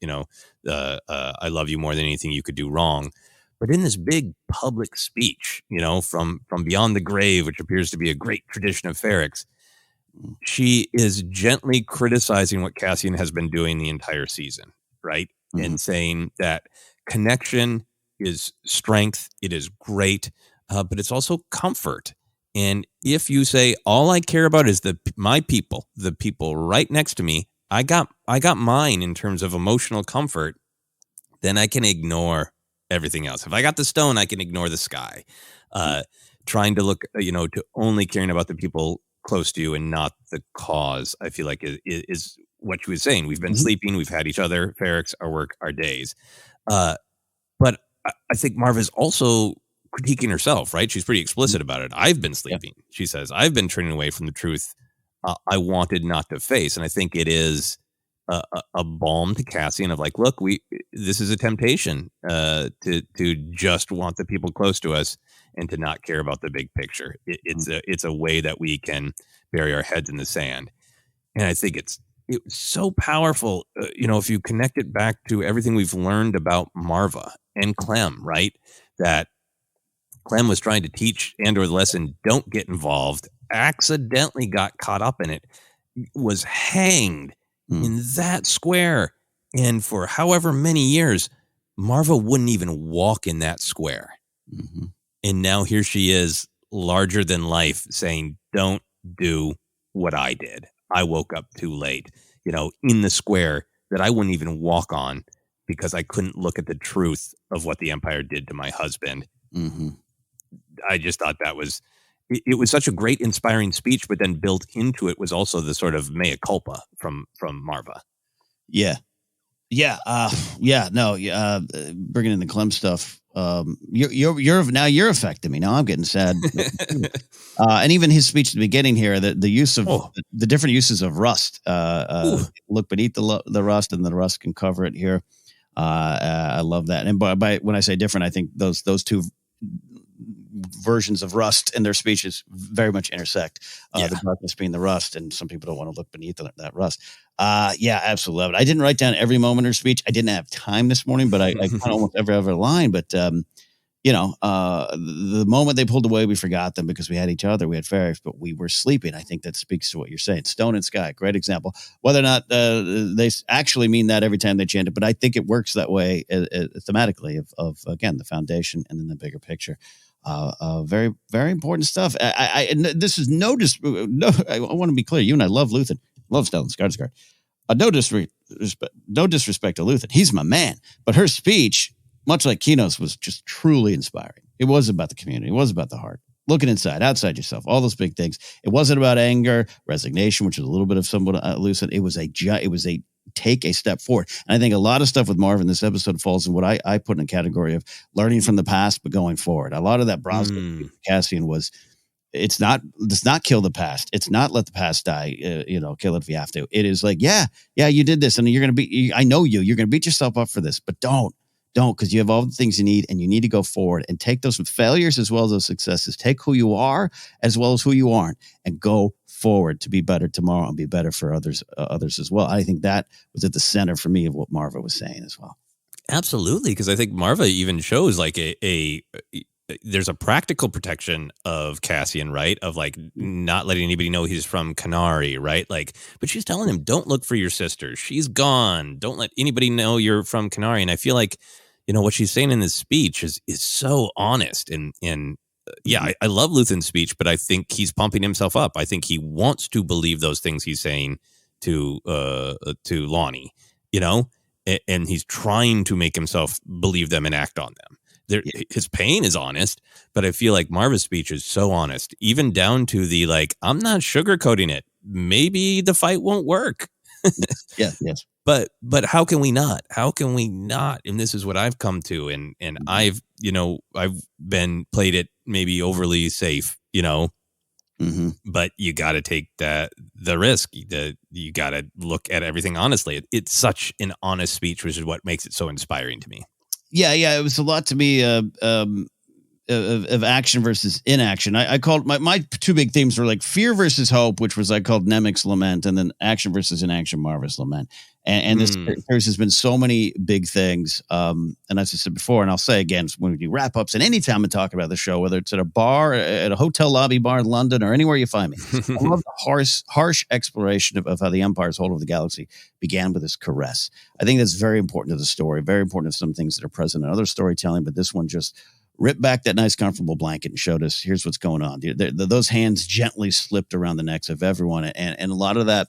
I love you more than anything you could do wrong. But in this big public speech, from beyond the grave, which appears to be a great tradition of Ferrix, she is gently criticizing what Cassian has been doing the entire season, right? And saying that connection is strength. It is great. But it's also comfort. And if you say, all I care about is my people, the people right next to me, I got mine in terms of emotional comfort, then I can ignore everything else. If I got the stone, I can ignore the sky. Trying to look, to only caring about the people close to you and not the cause, I feel like is what she was saying. We've been sleeping. We've had each other, Ferrix, our work, our days. But I think Marva's also critiquing herself, right? She's pretty explicit about it. I've been sleeping. Yeah. She says, I've been turning away from the truth I wanted not to face. And I think it is a balm to Cassian of like, look, this is a temptation to just want the people close to us and to not care about the big picture. It's a way that we can bury our heads in the sand. And I think it was so powerful, if you connect it back to everything we've learned about Marva and Clem, right? That Clem was trying to teach Andor the lesson, don't get involved, accidentally got caught up in it. was hanged in that square. And for however many years, Marva wouldn't even walk in that square. Mm-hmm. And now here she is, larger than life, saying, don't do what I did. I woke up too late, in the square that I wouldn't even walk on because I couldn't look at the truth of what the Empire did to my husband. Mm-hmm. I just thought that was, it was such a great, inspiring speech, but then built into it was also the sort of mea culpa from Marva. Yeah. Yeah. Bringing in the Clem stuff. You're affecting me. Now I'm getting sad. And even his speech at the beginning here, the use of the different uses of rust, look beneath the rust and the rust can cover it here. I love that. And by when I say different, I think those two versions of rust in their speeches very much intersect. The darkness being the rust, and some people don't want to look beneath that rust. Absolutely love it. I didn't write down every moment of her speech. I didn't have time this morning, but I caught almost every other line. But the moment they pulled away, we forgot them because we had each other. We had Ferrix, but we were sleeping. I think that speaks to what you're saying. Stone and sky, great example. Whether or not they actually mean that every time they chant it, but I think it works that way thematically of again, the foundation and then the bigger picture. Very, very important stuff. This is no. I want to be clear. You and I love Luthen, love Stellan Skarsgård. No disrespect to Luthen. He's my man. But her speech, much like Kino's, was just truly inspiring. It was about the community. It was about the heart. Looking inside, outside yourself, all those big things. It wasn't about anger, resignation, which is a little bit of somewhat Luthen. It was a take a step forward. And I think a lot of stuff with Marva in this episode falls in what I put in a category of learning from the past, but going forward. A lot of that Brosco Cassian was, let's not kill the past. It's not let the past die, kill it if you have to. It is like, you did this and you're going to be, I know you're going to beat yourself up for this, but don't, because you have all the things you need and you need to go forward and take those failures as well as those successes. Take who you are as well as who you aren't and go forward to be better tomorrow and be better for others as well. I think that was at the center for me of what Marva was saying as well. Absolutely, because I think Marva even shows like there's a practical protection of Cassian, right? Of like not letting anybody know he's from Canary, right? Like, but she's telling him, don't look for your sister. She's gone. Don't let anybody know you're from Canary. And I feel like, what she's saying in this speech is so honest. And I love Luthen's speech, but I think he's pumping himself up. I think he wants to believe those things he's saying to Lonnie, and he's trying to make himself believe them and act on them. His pain is honest, but I feel like Marva's speech is so honest, even down to the like, I'm not sugarcoating it. Maybe the fight won't work. Yes. But how can we not? How can we not? And this is what I've come to, and I've been played it maybe overly safe, but you got to take the risk. You got to look at everything honestly. It's such an honest speech, which is what makes it so inspiring to me. Yeah. It was a lot to me of action versus inaction. I called my two big themes were like fear versus hope, which was I called Nemik's lament, and then action versus inaction, Marva's lament. And this has been so many big things. And as I said before, and I'll say again, when we do wrap ups and anytime I talk about the show, whether it's at a bar, at a hotel lobby bar in London, or anywhere you find me, I love the harsh exploration of how the Empire's hold of the galaxy began with this caress. I think that's very important to the story, very important to some things that are present in other storytelling, but this one just ripped back that nice, comfortable blanket and showed us, here's what's going on. Those hands gently slipped around the necks of everyone. And a lot of that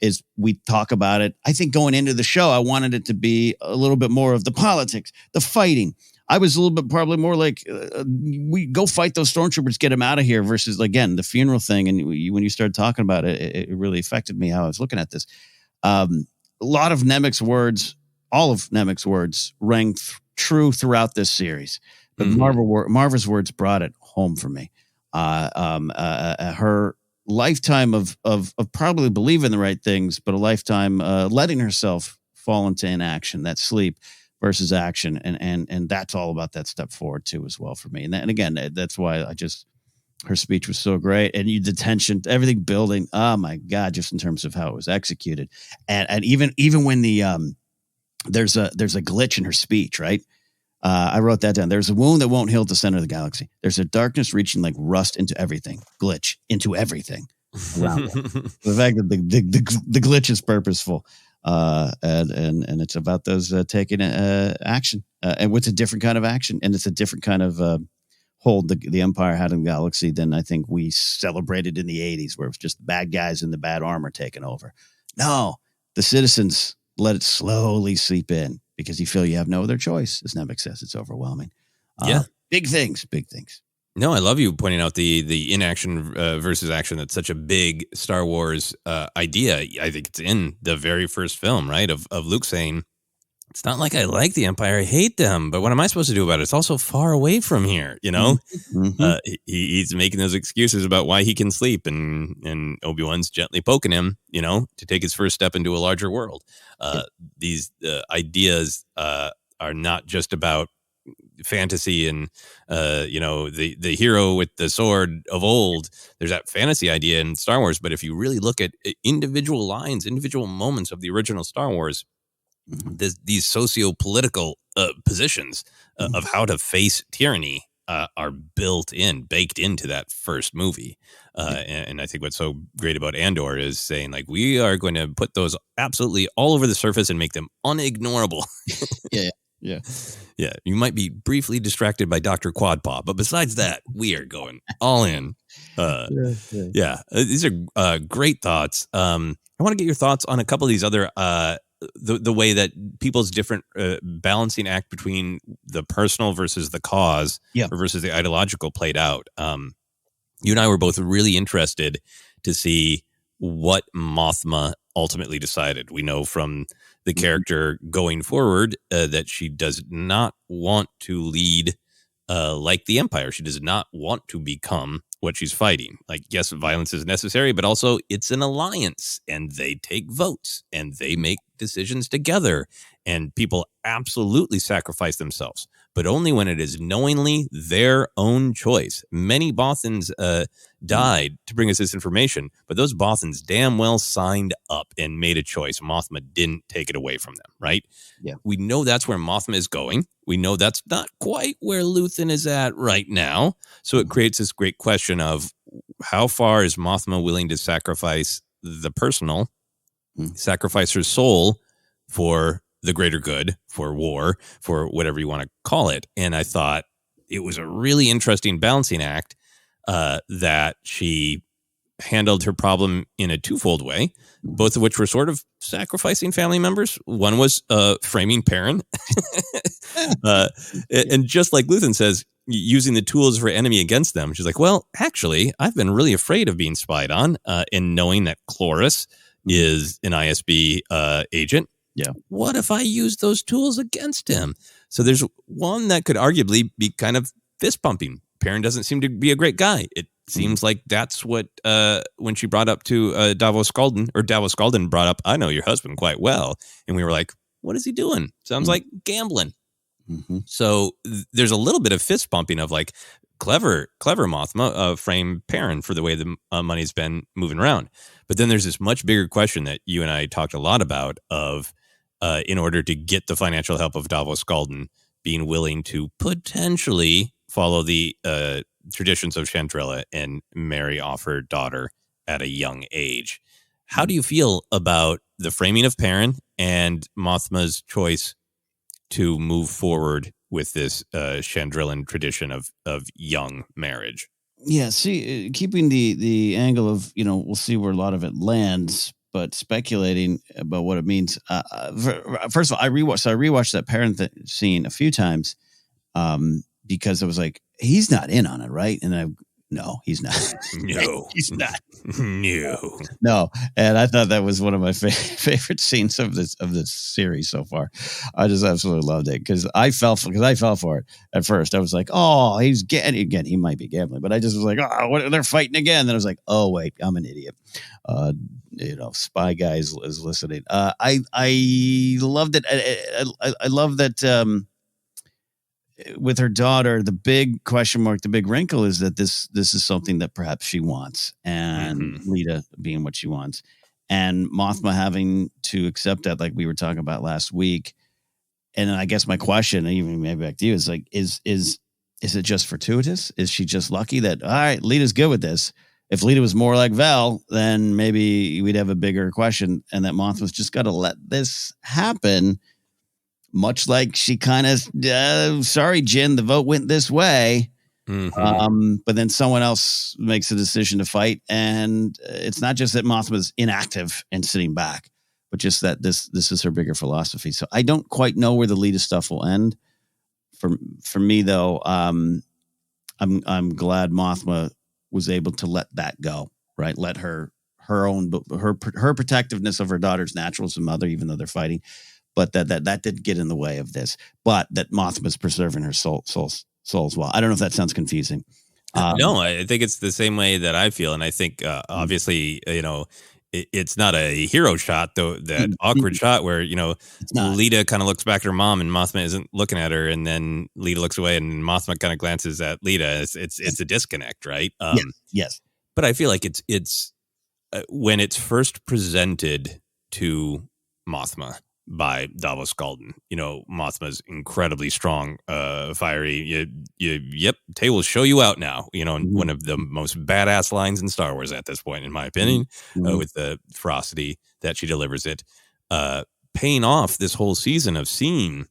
is we talk about it. I think going into the show, I wanted it to be a little bit more of the politics, the fighting. I was a little bit probably more like, we go fight those stormtroopers, get them out of here versus, again, the funeral thing. And when you started talking about it, it really affected me how I was looking at this. A lot of Nemik's words, all of Nemik's words rang true throughout this series. But Marva's words brought it home for me. Her lifetime of probably believing the right things, but a lifetime letting herself fall into inaction, that sleep versus action, and that's all about that step forward too as well for me. And again, that's why her speech was so great, and the tension, everything building. Oh my God, just in terms of how it was executed, and even when there's a glitch in her speech, right? I wrote that down. There's a wound that won't heal at the center of the galaxy. There's a darkness reaching like rust into everything, glitch into everything. around it. The fact that the glitch is purposeful, and it's about those taking action, and what's a different kind of action, and it's a different kind of hold the Empire had in the galaxy than I think we celebrated in the 80s, where it was just bad guys in the bad armor taking over. No, the citizens let it slowly seep in because you feel you have no other choice. As Nemik says, it's overwhelming. Yeah. Big things. No, I love you pointing out the inaction versus action. That's such a big Star Wars idea. I think it's in the very first film, right? Of Luke saying, it's not like I like the Empire, I hate them, but what am I supposed to do about it? It's also far away from here, you know? Mm-hmm. He's making those excuses about why he can sleep, and Obi-Wan's gently poking him, you know, to take his first step into a larger world. These ideas are not just about fantasy and the hero with the sword of old. There's that fantasy idea in Star Wars, but if you really look at individual lines, individual moments of the original Star Wars, these socio-political positions of how to face tyranny are baked into that first movie. And I think what's so great about Andor is saying, like, we are going to put those absolutely all over the surface and make them unignorable. Yeah. You might be briefly distracted by Dr. Quadpaw, but besides that, we are going all in. These are great thoughts. I want to get your thoughts on a couple of these other the way that people's different balancing act between the personal versus the cause or versus the ideological played out. You and I were both really interested to see what Mothma ultimately decided. We know from the character going forward that she does not want to lead like the Empire. She does not want to become what she's fighting. Like, yes, violence is necessary, but also it's an alliance, and they take votes and they make decisions together, and people absolutely sacrifice themselves, but only when it is knowingly their own choice. Many Bothans died to bring us this information, but those Bothans damn well signed up and made a choice. Mothma didn't take it away from them, right? Yeah. We know that's where Mothma is going. We know that's not quite where Luthen is at right now. So it creates this great question of how far is Mothma willing to sacrifice the personal, sacrifice her soul for the greater good, for war, for whatever you want to call it. And I thought it was a really interesting balancing act that she handled her problem in a twofold way, both of which were sort of sacrificing family members. One was framing Perrin. And just like Luthen says, using the tools of her enemy against them. She's like, well, actually, I've been really afraid of being spied on and knowing that Cloris is an ISB agent. Yeah. What if I use those tools against him? So there's one that could arguably be kind of fist pumping. Perrin doesn't seem to be a great guy. It seems like that's what, when she brought up to Davos Skalden brought up, I know your husband quite well. And we were like, what is he doing? Sounds like gambling. So there's a little bit of fist pumping of like, clever Mothma frame Perrin for the way the money's been moving around. But then there's this much bigger question that you and I talked a lot about of, in order to get the financial help of Davos Skalden, being willing to potentially follow the traditions of Chandrilla and marry off her daughter at a young age. How do you feel about the framing of Perrin and Mothma's choice to move forward with this Chandrillan tradition of young marriage? Yeah, see, keeping the angle of, we'll see where a lot of it lands, but speculating about what it means. First of all, I rewatched that Perrin scene a few times because I was like, he's not in on it, right? And no, he's not. No, he's not. No. And I thought that was one of my favorite scenes of this series so far. I just absolutely loved it because I fell for it at first. I was like, oh, he's getting again. He might be gambling, but I just was like, oh, they're fighting again. Then I was like, oh wait, I'm an idiot. Spy guy is listening. I loved it. I love that. With her daughter, the big question mark, the big wrinkle is that this is something that perhaps she wants, and Lita being what she wants, and Mothma having to accept that, like we were talking about last week. And I guess my question, even maybe back to you, is like, is it just fortuitous? Is she just lucky that, all right, Lita's good with this, If Lita was more like Vel, then maybe we'd have a bigger question, and that Mothma's just got to let this happen. Much like she kind of, sorry, Jin, the vote went this way. Mm-hmm. But then someone else makes a decision to fight, and it's not just that Mothma's inactive and sitting back, but just that this is her bigger philosophy. So I don't quite know where the Lita stuff will end. For me though, I'm glad Mothma was able to let that go, right? Let her protectiveness of her daughter's natural as a mother, even though they're fighting, but that didn't get in the way of this. But that Mothma's preserving her soul as well. I don't know if that sounds confusing. No, I think it's the same way that I feel, and I think obviously, it's not a hero shot though. That awkward shot where Lita kind of looks back at her mom and Mothma isn't looking at her, and then Lita looks away and Mothma kind of glances at Lita. It's a disconnect, right? Yes. But I feel like it's when it's first presented to Mothma by Davos Skalden, Mothma's incredibly strong, fiery. Yep, Tay will show you out now. One of the most badass lines in Star Wars at this point, in my opinion, with the ferocity that she delivers it, paying off this whole season of seeing,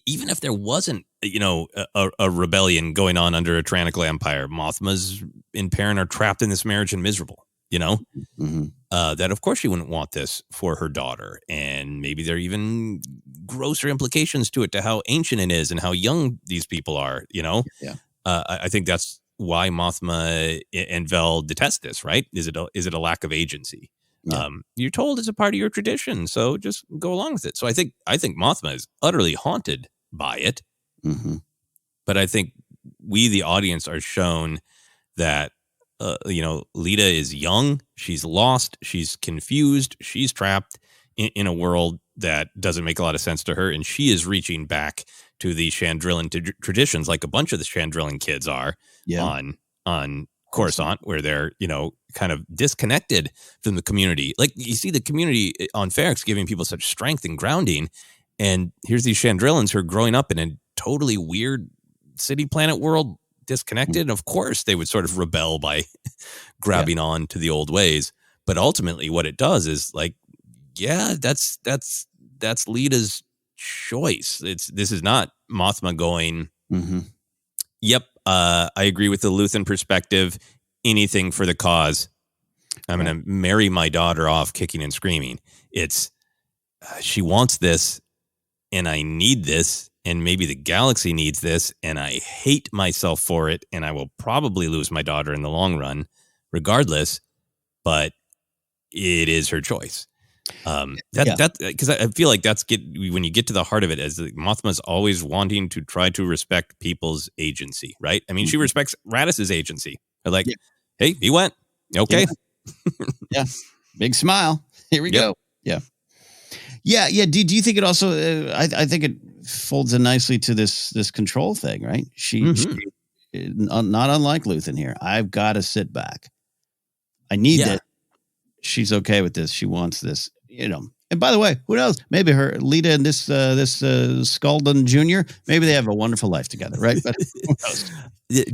even if there wasn't, a rebellion going on under a tyrannical empire, Mothma's and Perrin are trapped in this marriage and miserable. That of course she wouldn't want this for her daughter, and maybe there are even grosser implications to it, to how ancient it is and how young these people are. I think that's why Mothma and Vel detest this. Right? Is it a lack of agency? Yeah. You're told it's a part of your tradition, so just go along with it. So I think Mothma is utterly haunted by it, but I think we, the audience, are shown that. Lita is young, she's lost, she's confused, she's trapped in a world that doesn't make a lot of sense to her, and she is reaching back to the Chandrillan traditions, like a bunch of the Chandrillan kids are on Coruscant, where they're, kind of disconnected from the community. Like, you see the community on Ferrix giving people such strength and grounding, and here's these Chandrillans who are growing up in a totally weird city planet world, disconnected. Of course they would sort of rebel by grabbing on to the old ways, but ultimately what it does is that's Lita's choice. This is not Mothma going, yep, I agree with the Luthen perspective, anything for the cause, I'm going to marry my daughter off kicking and screaming. It's she wants this and I need this, and maybe the galaxy needs this, and I hate myself for it, and I will probably lose my daughter in the long run, regardless, but it is her choice. That because I feel like when you get to the heart of it, as Mothma's always wanting to try to respect people's agency, right? I mean, she respects Radiss's agency. They're like, hey, he went. Okay. Yeah. Big smile. Here we go. Yeah. Yeah. Do you think it also, I think it folds in nicely to this control thing, right? She not unlike Luthen here. I've got to sit back. I need this. She's okay with this. She wants this, And by the way, who knows? Maybe her Lita and this Skalden Jr., maybe they have a wonderful life together, right? But who knows?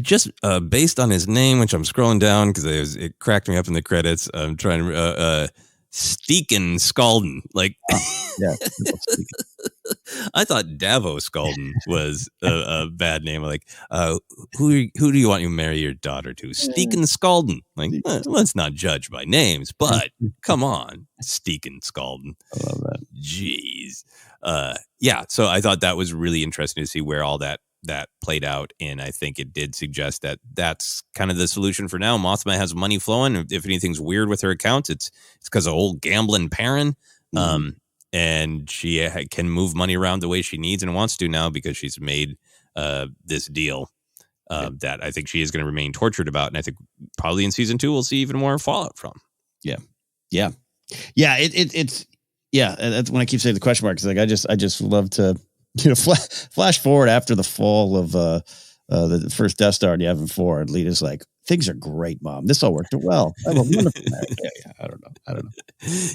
Just based on his name, which I'm scrolling down because it cracked me up in the credits. I'm trying to Steeken Skalden, I thought Davos Skalden was a bad name. Like, who do you want to marry your daughter to? Steeken Skalden. Like, let's not judge by names, but come on, Steeken Skalden. I love that. Jeez. So I thought that was really interesting to see where all that played out, and I think it did suggest that that's kind of the solution for now. Mothma has money flowing. If anything's weird with her accounts, it's because of old gambling Perrin. And she can move money around the way she needs and wants to now because she's made this deal that I think she is going to remain tortured about. And I think probably in season 2, we'll see even more fallout from. Yeah. It's that's when I keep saying the question marks. Like, I just love to, flash forward after the fall of the first Death Star in Yavin 4, and Lita's like, things are great, Mom. This all worked well. I have a wonderful marriage. Yeah. I don't know.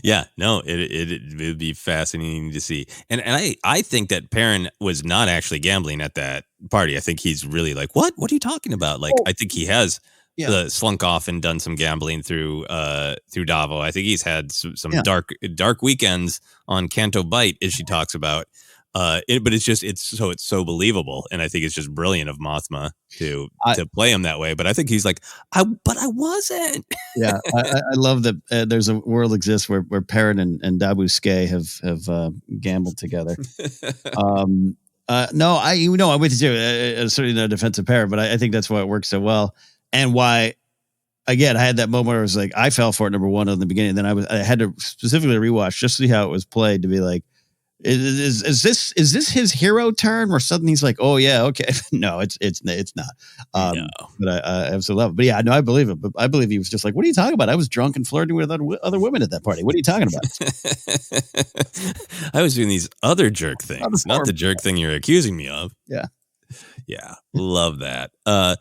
Yeah, no, it would be fascinating to see. And I think that Perrin was not actually gambling at that party. I think he's really like, what are you talking about? Like, I think he has slunk off and done some gambling through Davo. I think he's had some dark weekends on Canto Bight, as she talks about. But it's so believable, and I think it's just brilliant of Mothma to play him that way. But I think he's like, I wasn't. Yeah, I love that. There's a world exists where Perrin and Dabu Skay have gambled together. I'm with you too. Certainly no defense of Perrin, but I think that's why it works so well, and why. Again, I had that moment where I was like, I fell for it, number one, in the beginning. Then I had to specifically rewatch just to see how it was played to be like, is this his hero turn where suddenly he's like, oh yeah, okay. No, it's not. No. But I absolutely love it. But yeah, no, I believe it. But I believe he was just like, what are you talking about? I was drunk and flirting with other women at that party. What are you talking about? I was doing these other jerk things, not the jerk thing you're accusing me of. Yeah. Yeah, love that. A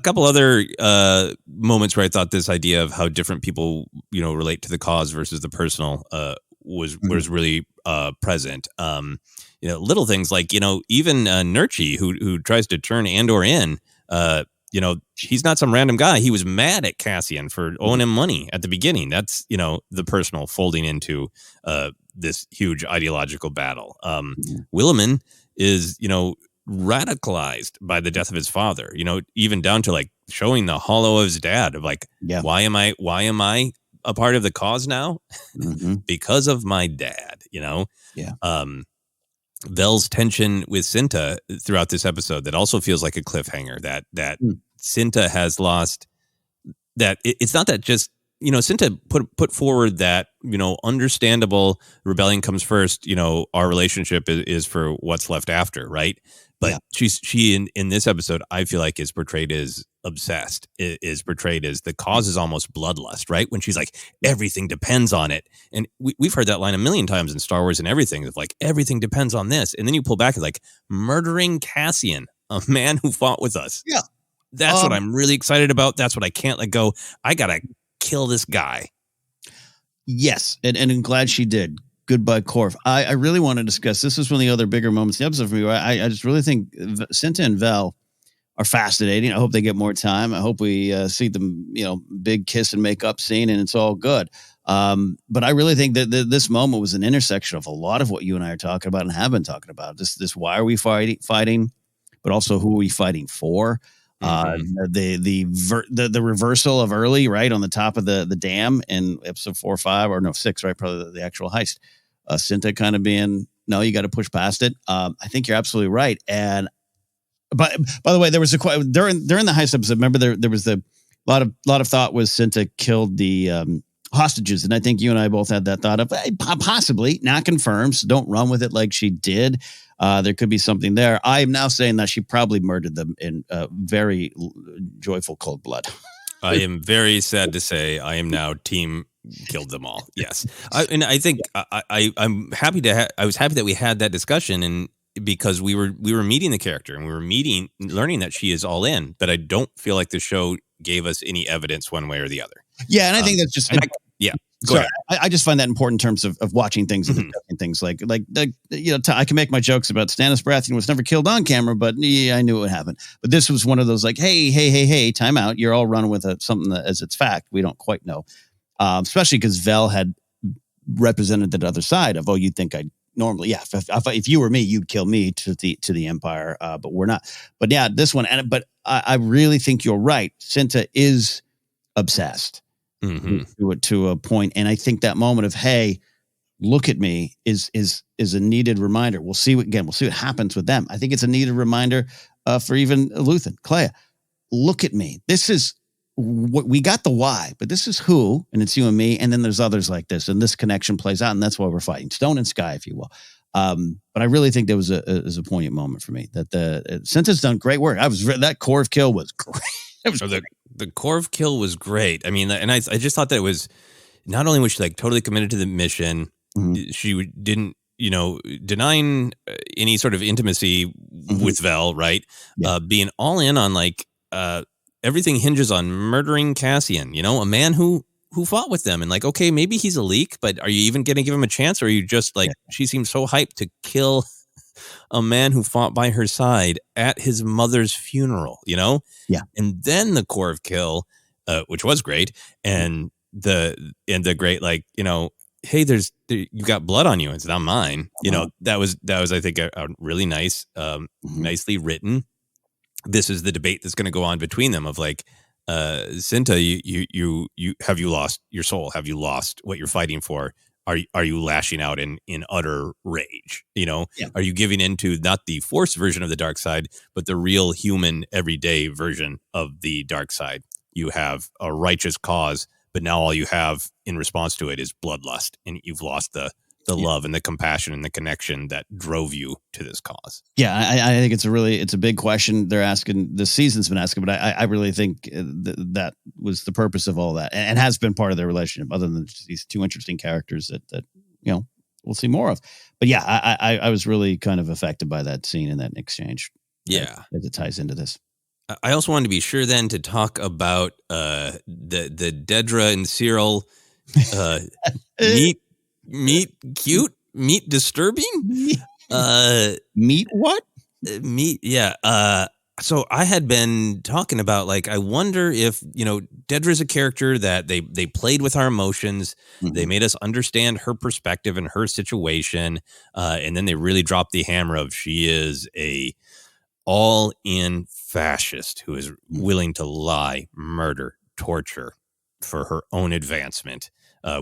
couple other moments where I thought this idea of how different people, relate to the cause versus the personal was really present. Little things like, even Nurchi, who tries to turn Andor in, he's not some random guy. He was mad at Cassian for owing him money at the beginning. That's, the personal folding into this huge ideological battle. Williman is, radicalized by the death of his father, even down to like showing the hollow of his dad of like, why am I a part of the cause now? Because of my dad, Vel's tension with Cinta throughout this episode that also feels like a cliffhanger that Cinta has lost, that it's not that just, Cinta put forward that, understandable rebellion comes first, our relationship is for what's left after. Right. But she in this episode, I feel like is portrayed as obsessed, is portrayed as the cause is almost bloodlust, right? When she's like, everything depends on it. And we've heard that line a million times in Star Wars and everything, of like, everything depends on this. And then you pull back and like, murdering Cassian, a man who fought with us. Yeah. That's what I'm really excited about. That's what I can't let go. I got to kill this guy. Yes. And I'm glad she did. Goodbye, Corf. I really want to discuss, this is one of the other bigger moments in the episode for me. I just really think Cinta and Vel are fascinating. I hope they get more time. I hope we see them, big kiss and make up scene, and it's all good. But I really think that this moment was an intersection of a lot of what you and I are talking about and have been talking about. This why are we fighting, but also who are we fighting for? The reversal of early, right, on the top of the dam in episode 4 or 5 or no 6, right, probably the actual heist. Cinta kind of being, no, you got to push past it. I think you're absolutely right. And but by the way, there was a during the heist episode. Remember, there was a lot of thought was Cinta killed the hostages, and I think you and I both had that thought of possibly, not confirmed. So don't run with it like she did. There could be something there. I am now saying that she probably murdered them in very joyful cold blood. I am very sad to say I am now team killed them all. Yes. I think I'm happy I was happy that we had that discussion, and because we were meeting the character and we were learning that she is all in, but I don't feel like the show gave us any evidence one way or the other. Yeah. And I think that's just, Go ahead. I just find that important in terms of watching things and discussing things like I can make my jokes about Stannis Baratheon was never killed on camera, but I knew it would happen. But this was one of those like, hey, time out. You're all running with something that as its fact. We don't quite know. Especially because Vel had represented that other side of, you'd think I'd normally, if you were me, you'd kill me to the Empire, but we're not. But yeah, this one, but I really think you're right. Cinta is obsessed. To a point, and I think that moment of hey, look at me is a needed reminder. We'll see what happens with them. I think it's a needed reminder for even Luthen, Clea. Look at me. This is what we got, the why, but this is who, and it's you and me, and then there's others like this, and this connection plays out, and that's why we're fighting Stone and Sky, if you will. But I really think there was a poignant moment for me that Cinta's done great work. That Corv kill was great. The Corv kill was great. I mean, and I just thought that it was, not only was she like totally committed to the mission, she didn't, denying any sort of intimacy with Vel, right? Yeah. Being all in on like everything hinges on murdering Cassian, a man who fought with them, and like, okay, maybe he's a leak, but are you even going to give him a chance, or are you just like, she seems so hyped to kill a man who fought by her side at his mother's funeral, you know? Yeah. And then the core of kill, which was great. And the great, like, you know, hey, you got blood on you. It's not mine. You know, that was, I think, a really nice, nicely written. This is the debate that's going to go on between them of like, Cinta, you have you lost your soul? Have you lost what you're fighting for? Are you lashing out in utter rage? You know, are you giving into not the force version of the dark side, but the real human everyday version of the dark side? You have a righteous cause, but now all you have in response to it is bloodlust, and you've lost the love and the compassion and the connection that drove you to this cause. Yeah, I think it's a big question they're asking. The season's been asking, but I really think that was the purpose of all that, and has been part of their relationship. Other than just these two interesting characters that you know we'll see more of. But yeah, I was really kind of affected by that scene and that exchange. Yeah, as it ties into this. I also wanted to be sure then to talk about the Dedra and Syril meet cute, meet disturbing. Meet what? Meet, yeah. So I had been talking about, like, I wonder if, you know, Dedra's a character that they played with our emotions. Mm-hmm. They made us understand her perspective and her situation. And then they really dropped the hammer of she is a all-in fascist who is willing to lie, murder, torture for her own advancement.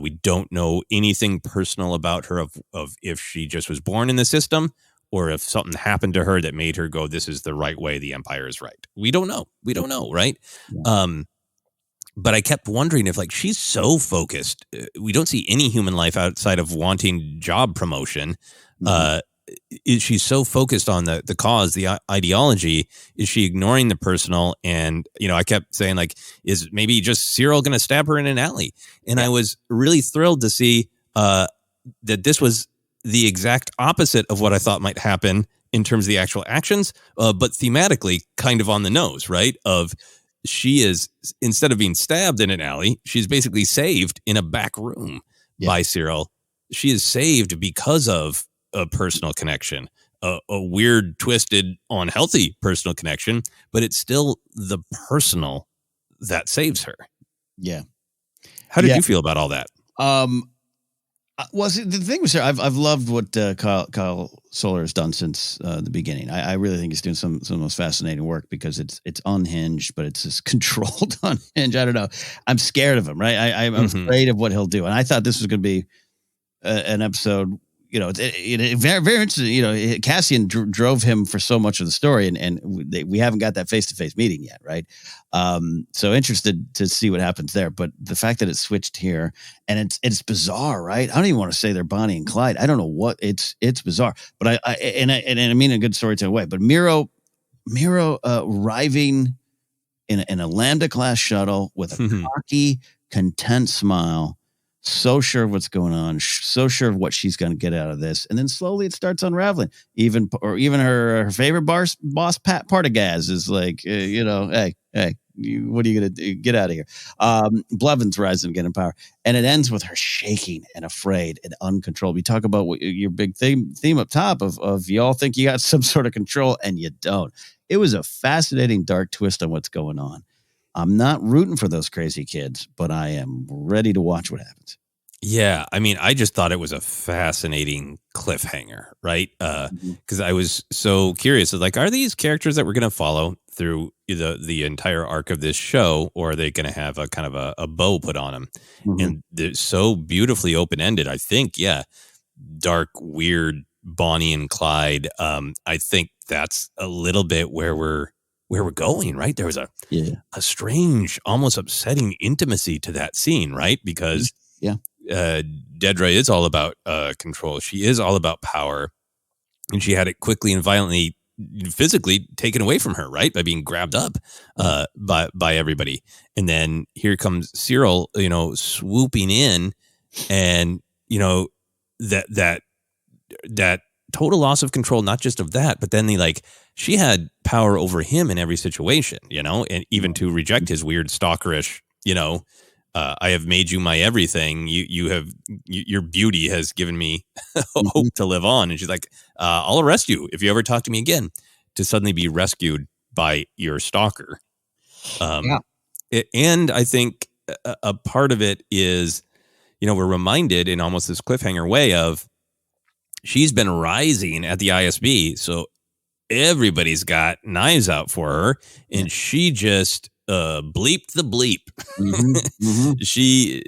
We don't know anything personal about her of if she just was born in the system or if something happened to her that made her go, this is the right way. The Empire is right. We don't know. Right. Yeah. But I kept wondering if, like, she's so focused. We don't see any human life outside of wanting job promotion. Mm-hmm. Is she so focused on the cause, the ideology? Is she ignoring the personal? And, you know, I kept saying, like, is maybe just Syril going to stab her in an alley? And I was really thrilled to see that this was the exact opposite of what I thought might happen in terms of the actual actions, but thematically kind of on the nose, right? Of she is, instead of being stabbed in an alley, she's basically saved in a back room by Syril. She is saved because of a personal connection, a weird, twisted, unhealthy personal connection, but it's still the personal that saves her. Yeah. How did you feel about all that? Well, see, the thing was, I've loved what Kyle Soller has done since the beginning. I really think he's doing some of the most fascinating work because it's unhinged, but it's just controlled unhinged. I don't know. I'm scared of him, right? I'm afraid of what he'll do. And I thought this was going to be an episode, you know, very, very interesting. You know, Cassian drove him for so much of the story, and we haven't got that face-to-face meeting yet, right? So interested to see what happens there. But the fact that it switched here, and it's bizarre, right? I don't even want to say they're Bonnie and Clyde. I don't know what it's bizarre, but I mean a good storytelling way. But Miro arriving in a Lambda class shuttle with a cocky, content smile. So sure of what's going on, so sure of what she's going to get out of this, and then slowly it starts unraveling. Even her favorite boss, Pat Partagaz, is like, you know, hey, what are you going to do? Get out of here. Blevins rising again in power, and it ends with her shaking and afraid and uncontrolled. We talk about your big theme up top of you all think you got some sort of control, and you don't. It was a fascinating dark twist on what's going on. I'm not rooting for those crazy kids, but I am ready to watch what happens. Yeah, I mean, I just thought it was a fascinating cliffhanger, right? Because I was so curious. Like, are these characters that we're going to follow through the entire arc of this show, or are they going to have a kind of a bow put on them? Mm-hmm. And they're so beautifully open-ended. I think, dark, weird Bonnie and Clyde. I think that's a little bit where we're going, right? There was a strange, almost upsetting intimacy to that scene, right? Because Dedra is all about control. She is all about power, and she had it quickly and violently, physically taken away from her, right? By being grabbed up by everybody. And then here comes Syril, you know, swooping in, and you know that total loss of control, not just of that, but then she had power over him in every situation, you know, and even to reject his weird stalkerish, you know, I have made you my everything. Your beauty has given me hope to live on. And she's like, I'll arrest you if you ever talk to me again. To suddenly be rescued by your stalker. And I think a part of it is, we're reminded in almost this cliffhanger way of she's been rising at the ISB. So everybody's got knives out for her, and she just bleeped the bleep. She,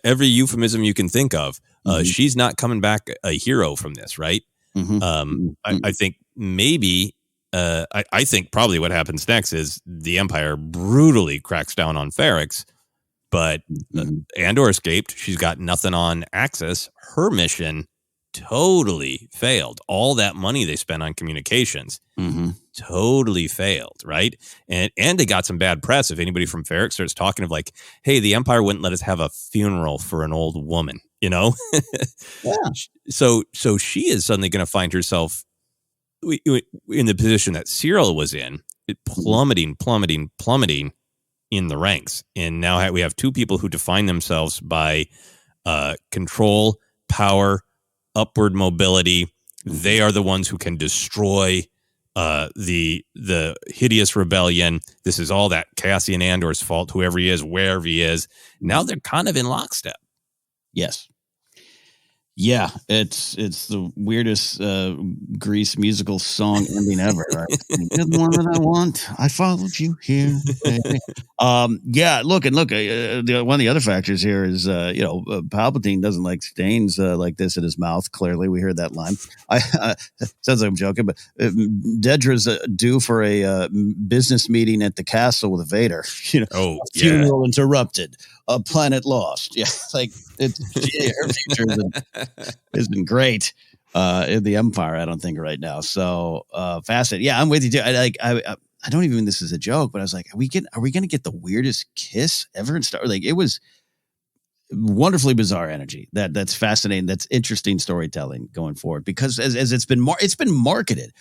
every euphemism you can think of, she's not coming back a hero from this, right? I think maybe, I think probably what happens next is the Empire brutally cracks down on Ferrix, but Andor escaped. She's got nothing on Axis. Her mission totally failed. All that money they spent on communications totally failed, right? And they got some bad press. If anybody from Ferrix starts talking of like, hey, the Empire wouldn't let us have a funeral for an old woman, So she is suddenly going to find herself in the position that Syril was in, plummeting in the ranks. And now we have two people who define themselves by control, power, upward mobility. They are the ones who can destroy the hideous rebellion. This is all that Cassian Andor's fault, whoever he is, wherever he is. Now they're kind of in lockstep. Yes. Yeah, it's the weirdest Grease musical song ending ever. Right? You're the one that I want. I followed you here. Yeah, look. One of the other factors here is, Palpatine doesn't like stains like this in his mouth. Clearly, we heard that line. Sounds like I'm joking, but Dedra's due for a business meeting at the castle with Vader. Funeral interrupted. A planet lost. Yeah, like her future isn't great in the Empire. I don't think right now. So fascinating. Yeah, I'm with you too. I don't even think this is a joke, but I was like, are we going to get the weirdest kiss ever in Star Wars? Like, it was wonderfully bizarre energy. That's fascinating. That's interesting storytelling going forward, because as it's been marketed.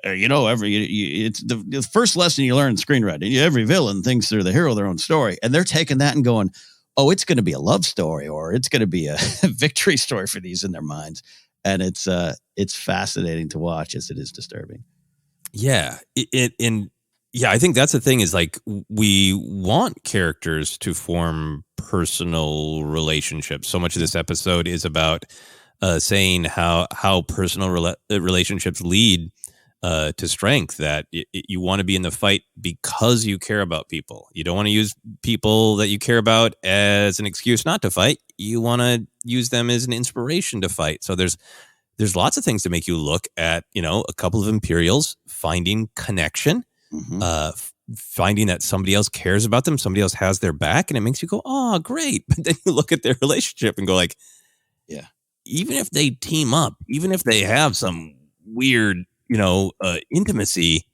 It's the first lesson you learn in screenwriting. Every villain thinks they're the hero of their own story, and they're taking that and going, "Oh, it's going to be a love story, or it's going to be a victory story for these in their minds." And it's fascinating to watch, as it is disturbing. Yeah, I think that's the thing is, like, we want characters to form personal relationships. So much of this episode is about saying how personal relationships lead to strength, that you want to be in the fight because you care about people. You don't want to use people that you care about as an excuse not to fight. You want to use them as an inspiration to fight. So there's lots of things to make you look at, a couple of Imperials finding connection, finding that somebody else cares about them, somebody else has their back, and it makes you go, oh, great. But then you look at their relationship and go like, yeah, even if they team up, even if they have some weird intimacy,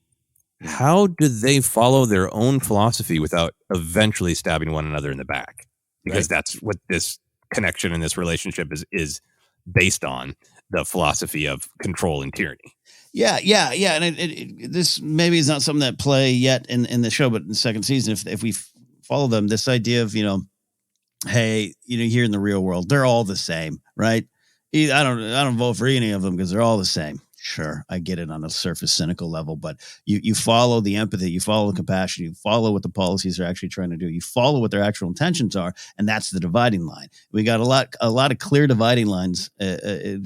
how do they follow their own philosophy without eventually stabbing one another in the back? Because that's what this connection in this relationship is based on, the philosophy of control and tyranny. Yeah. And this maybe is not something that play yet in the show, but in the second season, if we follow them, this idea of, hey, here in the real world, they're all the same, right? I don't vote for any of them because they're all the same. Sure, I get it on a surface cynical level, but you follow the empathy, you follow the compassion, you follow what the policies are actually trying to do, you follow what their actual intentions are, and that's the dividing line. We got a lot of clear dividing lines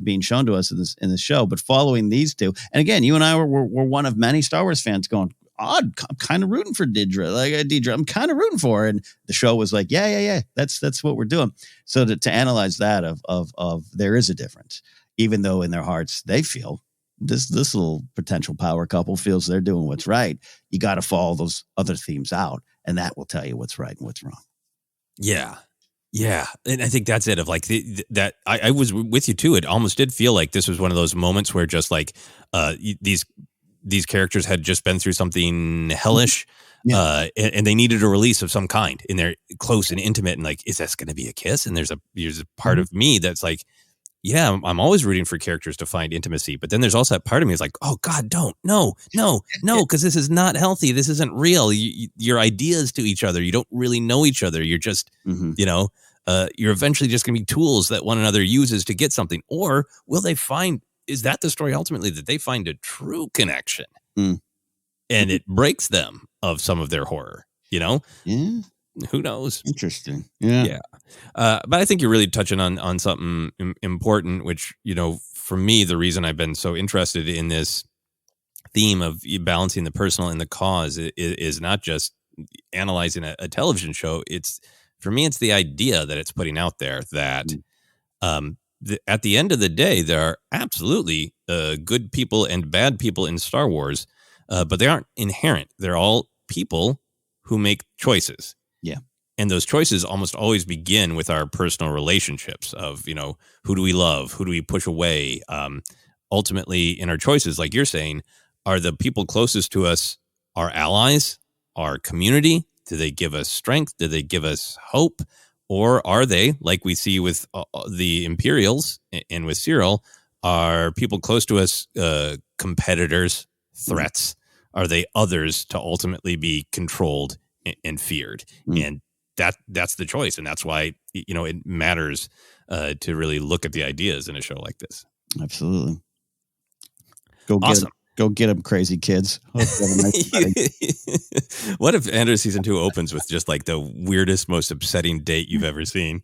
being shown to us in this show, but following these two, and again, you and I were one of many Star Wars fans going, I'm kind of rooting for Dedra. I'm kind of rooting for her, and the show was like, yeah, that's what we're doing. So to analyze that of there is a difference, even though in their hearts they feel. This little potential power couple feels they're doing what's right. You got to follow those other themes out, and that will tell you what's right and what's wrong. Yeah. And I think that's it. Of like that, I was with you too. It almost did feel like this was one of those moments where just like these characters had just been through something hellish, and they needed a release of some kind, and they're close and intimate, and like, is this going to be a kiss? And there's a part of me that's like, yeah, I'm always rooting for characters to find intimacy, but then there's also that part of me is like, oh God, don't, no, because this is not healthy. This isn't real. Your ideas to each other, you don't really know each other. You're just, you're eventually just going to be tools that one another uses to get something. Or will they find? Is that the story ultimately, that they find a true connection, and it breaks them of some of their horror? Yeah. Who knows? Interesting. Yeah. But I think you're really touching on something important, which, for me, the reason I've been so interested in this theme of balancing the personal and the cause is not just analyzing a television show. For me, it's the idea that it's putting out there that at the end of the day, there are absolutely good people and bad people in Star Wars, but they aren't inherent. They're all people who make choices. Yeah. And those choices almost always begin with our personal relationships of, who do we love? Who do we push away? Ultimately, in our choices, like you're saying, are the people closest to us our allies, our community? Do they give us strength? Do they give us hope? Or are they, like we see with the Imperials and with Syril, are people close to us competitors, threats? Are they others to ultimately be controlled and feared? And that's the choice, and that's why it matters to really look at the ideas in a show like this. Absolutely. Go get them, crazy kids. What if Andor season 2 opens with just like the weirdest, most upsetting date you've ever seen?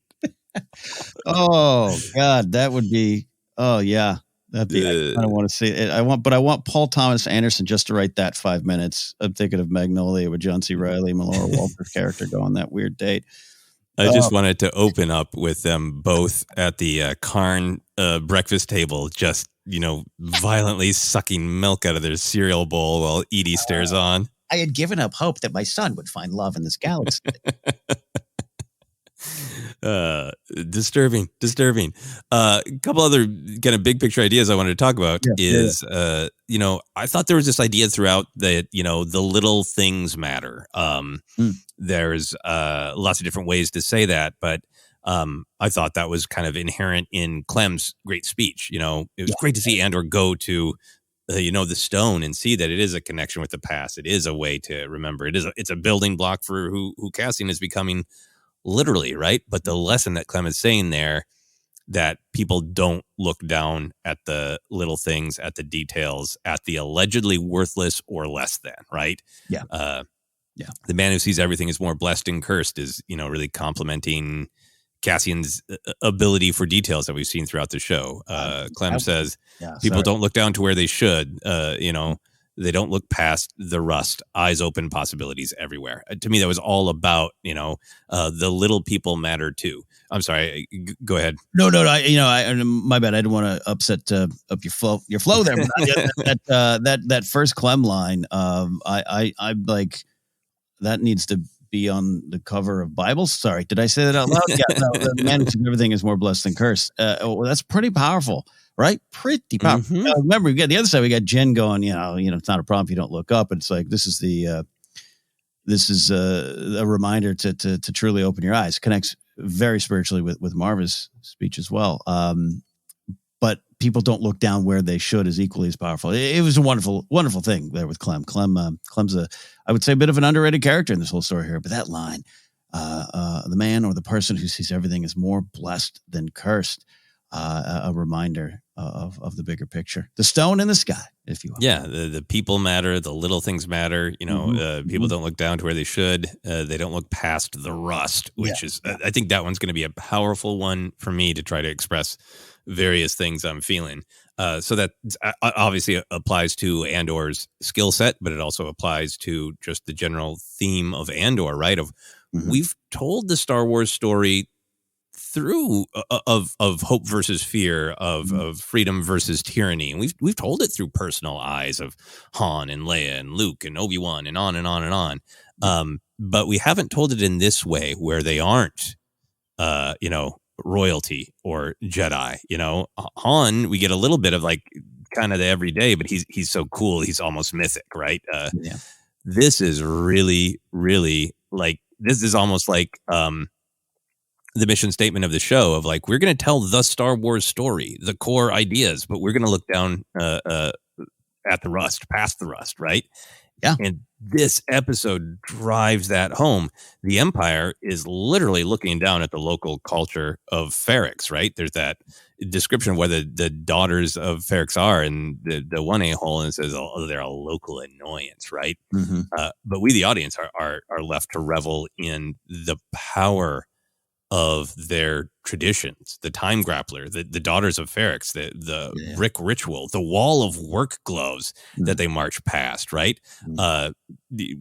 Oh God, that would be. Oh yeah, that'd be. I don't want to see it. I want Paul Thomas Anderson just to write that 5 minutes. I'm thinking of Magnolia with John C. Reilly, Melora Walter's character go on that weird date. I just wanted to open up with them both at the Karn breakfast table, just violently sucking milk out of their cereal bowl while Edie stares on. I had given up hope that my son would find love in this galaxy. Disturbing. A couple other kind of big picture ideas I wanted to talk about is, I thought there was this idea throughout that, the little things matter. There's lots of different ways to say that, but I thought that was kind of inherent in Clem's great speech. It was great to see Andor go to, the stone and see that it is a connection with the past. It is a way to remember. It's a building block for who Cassian is becoming, literally, right? But the lesson that Clem is saying there, that people don't look down at the little things, at the details, at the allegedly worthless or less than, right? Yeah. The man who sees everything as more blessed and cursed is, really complimenting Cassian's ability for details that we've seen throughout the show. Clem says people don't look down to where they should. They don't look past the rust. Eyes open, possibilities everywhere. To me, that was all about the little people matter too. I'm sorry. Go ahead. No. My bad. I didn't want to upset up your flow there. But that first Clem line. I like that needs to be on the cover of Bibles. Sorry, did I say that out loud? Yeah, no, the man who sees everything is more blessed than cursed. Well, that's pretty powerful, right? Pretty powerful. Remember, we got the other side. We got Jen going. It's not a problem if you don't look up. It's like this is a reminder to truly open your eyes. Connects very spiritually with Marva's speech as well. But people don't look down where they should is equally as powerful. It was a wonderful, wonderful thing there with Clem. Clem's I would say, a bit of an underrated character in this whole story here. But that line, the man or the person who sees everything is more blessed than cursed, a reminder of the bigger picture. The stone in the sky, if you will. Yeah, the people matter. The little things matter. People don't look down to where they should. They don't look past the rust, which is, I think that one's going to be a powerful one for me to try to express various things I'm feeling. So that obviously applies to Andor's skill set, but it also applies to just the general theme of Andor, right? We've told the Star Wars story through of hope versus fear, of freedom versus tyranny, and we've told it through personal eyes of Han and Leia and Luke and Obi-Wan and on and on and on. But we haven't told it in this way where they aren't, royalty or Jedi. Han, we get a little bit of like kind of the everyday, but he's so cool, he's almost mythic, right? This is really, really like, this is almost like the mission statement of the show of like, we're going to tell the Star Wars story, the core ideas, but we're going to look down at the rust, past the rust, right? Yeah. And this episode drives that home. The Empire is literally looking down at the local culture of Ferrix, right? There's that description of where the daughters of Ferrix are, and the one a-hole and says, oh, they're a local annoyance, right? Mm-hmm. But we, the audience, are left to revel in the power of their traditions, the time grappler, the daughters of Ferrix, the brick ritual, the wall of work gloves that they march past, right?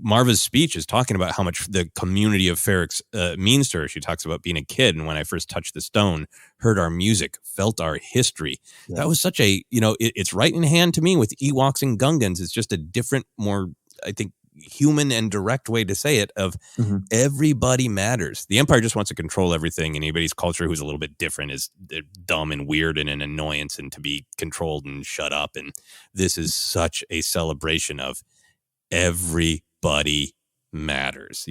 Marva's speech is talking about how much the community of Ferrix means to her. She talks about being a kid, and when I first touched the stone, heard our music, felt our history. Yeah. That was such a, it's right in hand to me with Ewoks and Gungans. It's just a different, more, I think, human and direct way to say it of everybody matters. The Empire just wants to control everything, and anybody's culture who's a little bit different is dumb and weird and an annoyance and to be controlled and shut up. And this is such a celebration of everybody matters,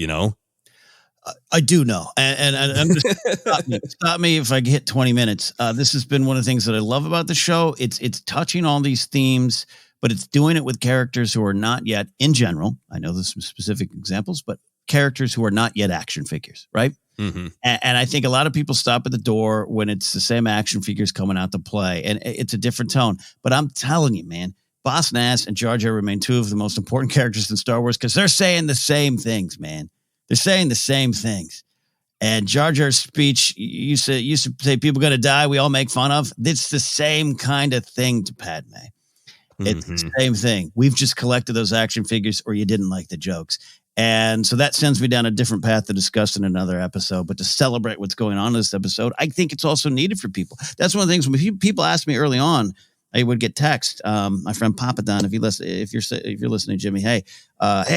I do know. And I'm just stop me if I hit 20 minutes. This has been one of the things that I love about the show. It's touching all these themes, but it's doing it with characters who are not yet, in general, I know there's some specific examples, but characters who are not yet action figures, right? Mm-hmm. And I think a lot of people stop at the door when it's the same action figures coming out to play, and it's a different tone. But I'm telling you, man, Boss Nass and Jar Jar remain two of the most important characters in Star Wars because they're saying the same things, man. They're saying the same things. And Jar Jar's speech, you used to say people going to die, we all make fun of. It's the same kind of thing to Padme. It's the same thing. We've just collected those action figures, or you didn't like the jokes. And so that sends me down a different path to discuss in another episode. But to celebrate what's going on in this episode, I think it's also needed for people. That's one of the things when people ask me early on, I would get text. My friend Papa Don, if you're listening, Jimmy, hey,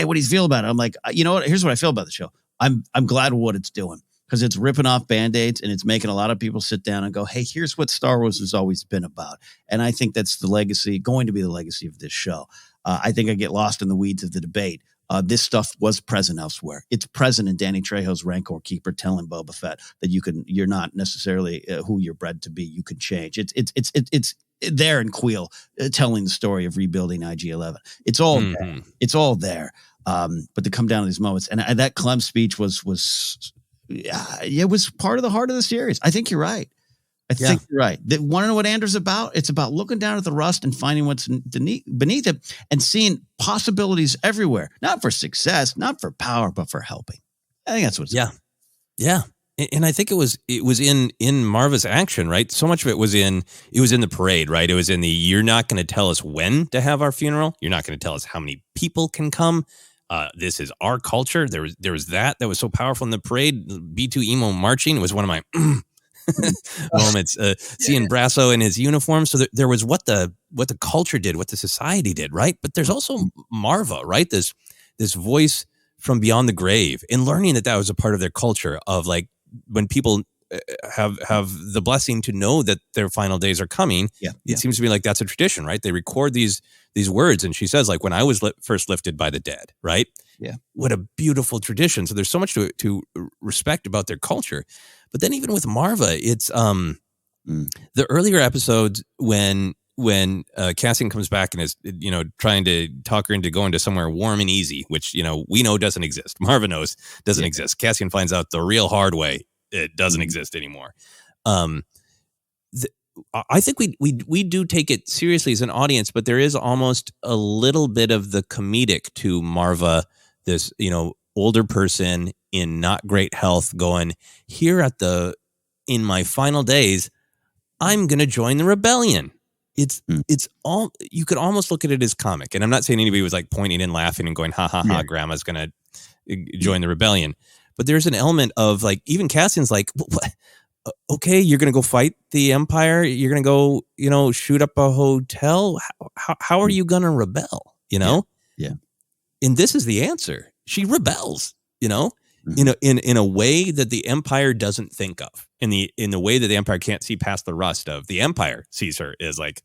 what do you feel about it? I'm like, you know what? Here's what I feel about the show. I'm glad with what it's doing, because it's ripping off Band-Aids and it's making a lot of people sit down and go, hey, here's what Star Wars has always been about. And I think that's going to be the legacy of this show. I think I get lost in the weeds of the debate. This stuff was present elsewhere. It's present in Danny Trejo's Rancor Keeper telling Boba Fett that you're not necessarily who you're bred to be. You can change. It's there in Queel telling the story of rebuilding IG-11. It's all there. It's all there. But to come down to these moments, and that Clem speech was it was part of the heart of the series. I think you're right. I think you're right. Want to know what Andor's about? It's about looking down at the rust and finding what's beneath it and seeing possibilities everywhere. Not for success, not for power, but for helping. I think that's what's about. Yeah. And I think it was in Marva's action, right? So much of it was in the parade, right? It was in the, you're not going to tell us when to have our funeral. You're not going to tell us how many people can come. This is our culture. There was that was so powerful in the parade. B2 Emo marching was one of my moments. Seeing Brasso in his uniform. So there was what the culture did, what the society did, right? But there's also Marva, right? This voice from beyond the grave, and learning that was a part of their culture of like when people have the blessing to know that their final days are coming. It seems to me like that's a tradition, right? They record these words, and she says, like, when I was first lifted by the dead, right? Yeah. What a beautiful tradition. So there's so much to respect about their culture. But then even with Marva, it's the earlier episodes when Cassian comes back and is, trying to talk her into going to somewhere warm and easy, which, we know doesn't exist. Marva knows doesn't exist. Cassian finds out the real hard way. It doesn't exist anymore. I think we do take it seriously as an audience, but there is almost a little bit of the comedic to Marva, this, older person in not great health going, here in my final days, I'm going to join the rebellion. It's all, you could almost look at it as comic. And I'm not saying anybody was like pointing and laughing and going, ha, grandma's going to join the rebellion. But there's an element of like, even Cassian's like, what? Okay, you're going to go fight the Empire. You're going to go, shoot up a hotel. How are you going to rebel? Yeah. And this is the answer. She rebels, in a way that the Empire doesn't think of, in the way that the Empire can't see past the rust of. The Empire sees her as like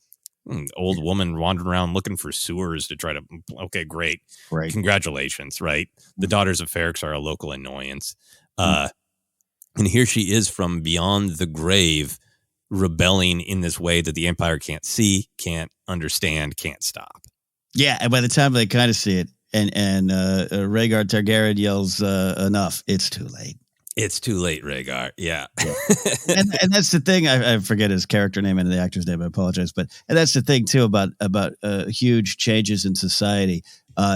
old woman wandering around looking for sewers to try to. Okay, great. Congratulations, right? The daughters of Ferrix are a local annoyance. And here she is from beyond the grave, rebelling in this way that the Empire can't see, can't understand, can't stop. Yeah, and by the time they kind of see it, and Rhaegar Targaryen yells, "Enough! It's too late." It's too late, Rhaegar. Yeah. and that's the thing. I forget his character name and the actor's name. I apologize, and that's the thing too about huge changes in society.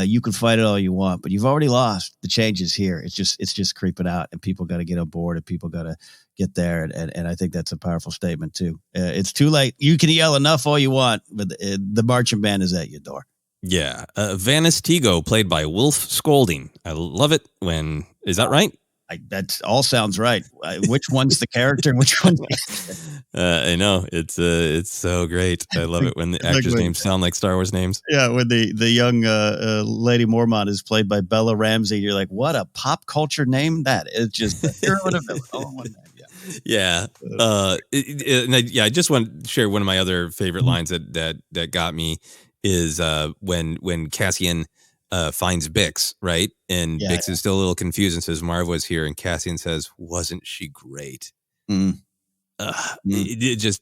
You can fight it all you want, but you've already lost. The change is here. It's just creeping out, and people got to get on board, and people got to get there. And I think that's a powerful statement too. It's too late. You can yell enough all you want, but the marching band is at your door. Yeah. Vanis Tigo, played by Wolf Scolding. I love it when, is that right? That all sounds right. Which one's the character and which one's I know. It's so great. I love it when the actors' names sound like Star Wars names. Yeah, when the young Lady Mormont is played by Bella Ramsey, you're like, what a pop culture name that is. Just a hero and a villain all in one name. Yeah. I just want to share one of my other favorite lines that got me is when Cassian finds Bix, right? And Bix is still a little confused and says, Marva was here. And Cassian says, wasn't she great? It just,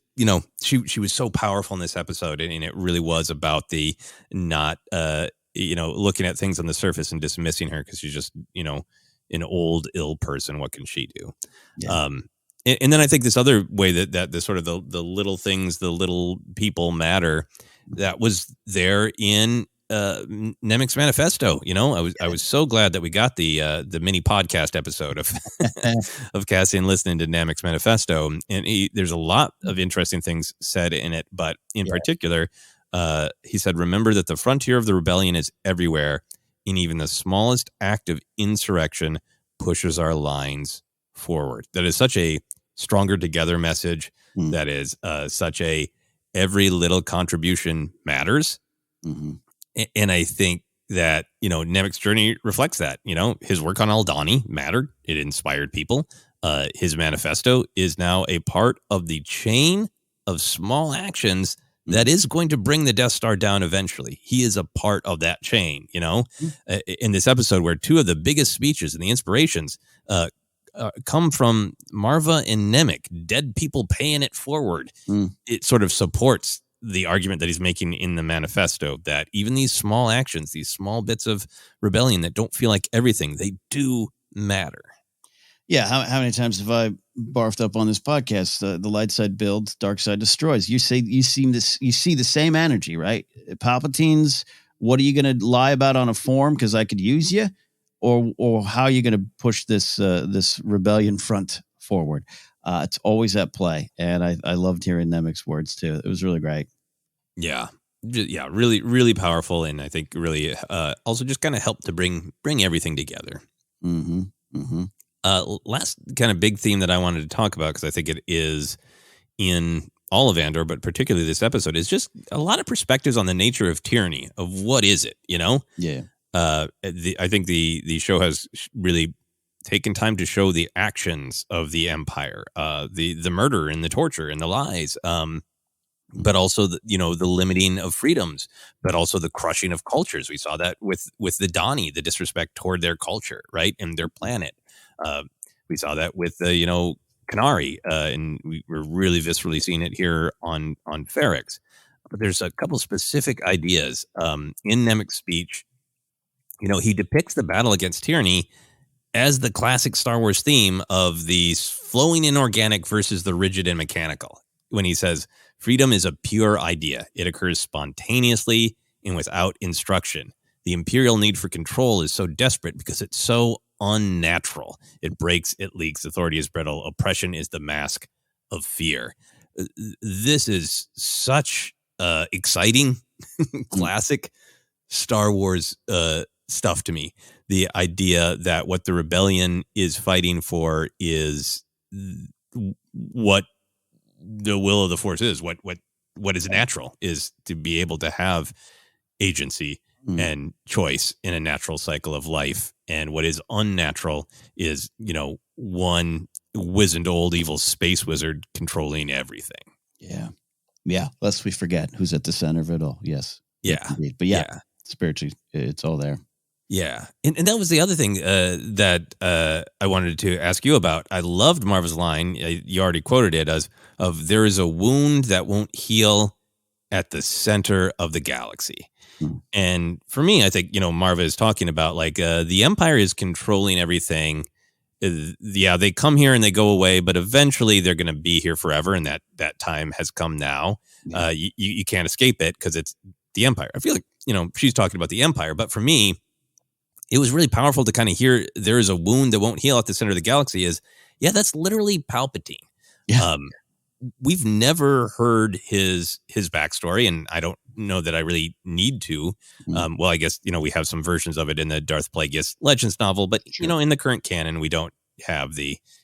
she was so powerful in this episode. And it really was about the not, looking at things on the surface and dismissing her because she's just, an old, ill person. What can she do? Yeah. And then I think this other way that the sort of the little things, the little people matter, that was there in Nemik's manifesto. I was so glad that we got the mini podcast episode of Cassian listening to Nemik's manifesto, and there's a lot of interesting things said in it, but in particular, he said, "Remember that the frontier of the rebellion is everywhere, and even the smallest act of insurrection pushes our lines forward." That is such a stronger together message. That is such a every little contribution matters. Mm-hmm. And I think that, Nemik's journey reflects that. His work on Aldhani mattered. It inspired people. His manifesto is now a part of the chain of small actions that is going to bring the Death Star down eventually. He is a part of that chain, in this episode where two of the biggest speeches and the inspirations come from Marva and Nemik, dead people paying it forward. It sort of supports the argument that he's making in the manifesto that even these small actions, these small bits of rebellion that don't feel like everything, they do matter. Yeah. How many times have I barfed up on this podcast? The light side builds, dark side destroys. You see the same energy, right? Palpatine's, what are you going to lie about on a forum because I could use you? Or how are you going to push this rebellion front forward? It's always at play, and I loved hearing Nemik's words too. It was really great. Yeah, really, really powerful, and I think really also just kind of helped to bring everything together. Mm-hmm. Mm-hmm. Last kind of big theme that I wanted to talk about, because I think it is in all of Andor, but particularly this episode, is just a lot of perspectives on the nature of tyranny, of what is it, Yeah. I think the show has really taken time to show the actions of the Empire, the murder and the torture and the lies, but also the limiting of freedoms, but also the crushing of cultures. We saw that with the Dani, the disrespect toward their culture, right, and their planet. We saw that with the Canary, and we're really viscerally seeing it here on Ferrix. But there's a couple specific ideas in Nemik's speech. He depicts the battle against tyranny as the classic Star Wars theme of the flowing and organic versus the rigid and mechanical. When he says, freedom is a pure idea. It occurs spontaneously and without instruction. The imperial need for control is so desperate because it's so unnatural. It breaks, it leaks. Authority is brittle. Oppression is the mask of fear. This is such exciting, classic Star Wars stuff to me. The idea that what the rebellion is fighting for is what the will of the Force is, what is natural, is to be able to have agency and choice in a natural cycle of life. And what is unnatural is, one wizened old evil space wizard controlling everything. Yeah. Yeah. Lest we forget who's at the center of it all. Yes. Yeah. But spiritually, it's all there. Yeah. And that was the other thing that I wanted to ask you about. I loved Marva's line. You already quoted it as of there is a wound that won't heal at the center of the galaxy. Hmm. And for me, I think, Marva is talking about like the Empire is controlling everything. Yeah, they come here and they go away, but eventually they're going to be here forever. And that time has come now. Yeah. You can't escape it because it's the Empire. I feel like, she's talking about the Empire. But for me, it was really powerful to kind of hear there is a wound that won't heal at the center of the galaxy that's literally Palpatine. Yeah. We've never heard his backstory, and I don't know that I really need to. Well, I guess, we have some versions of it in the Darth Plagueis Legends novel, but, Sure. In the current canon, we don't have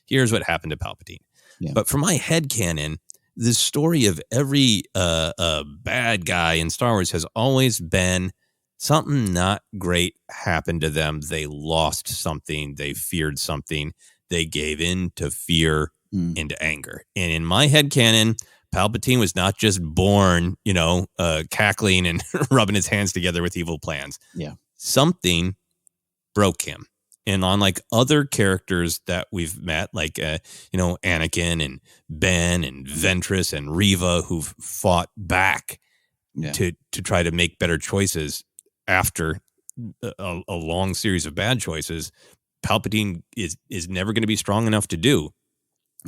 here's what happened to Palpatine. Yeah. But for my head canon, the story of every bad guy in Star Wars has always been something not great happened to them. They lost something. They feared something. They gave in to fear and to anger. And in my headcanon, Palpatine was not just born, cackling and rubbing his hands together with evil plans. Yeah. Something broke him. And unlike other characters that we've met, like, Anakin and Ben and Ventress and Reva, who've fought back to try to make better choices after a long series of bad choices, Palpatine is never going to be strong enough to do.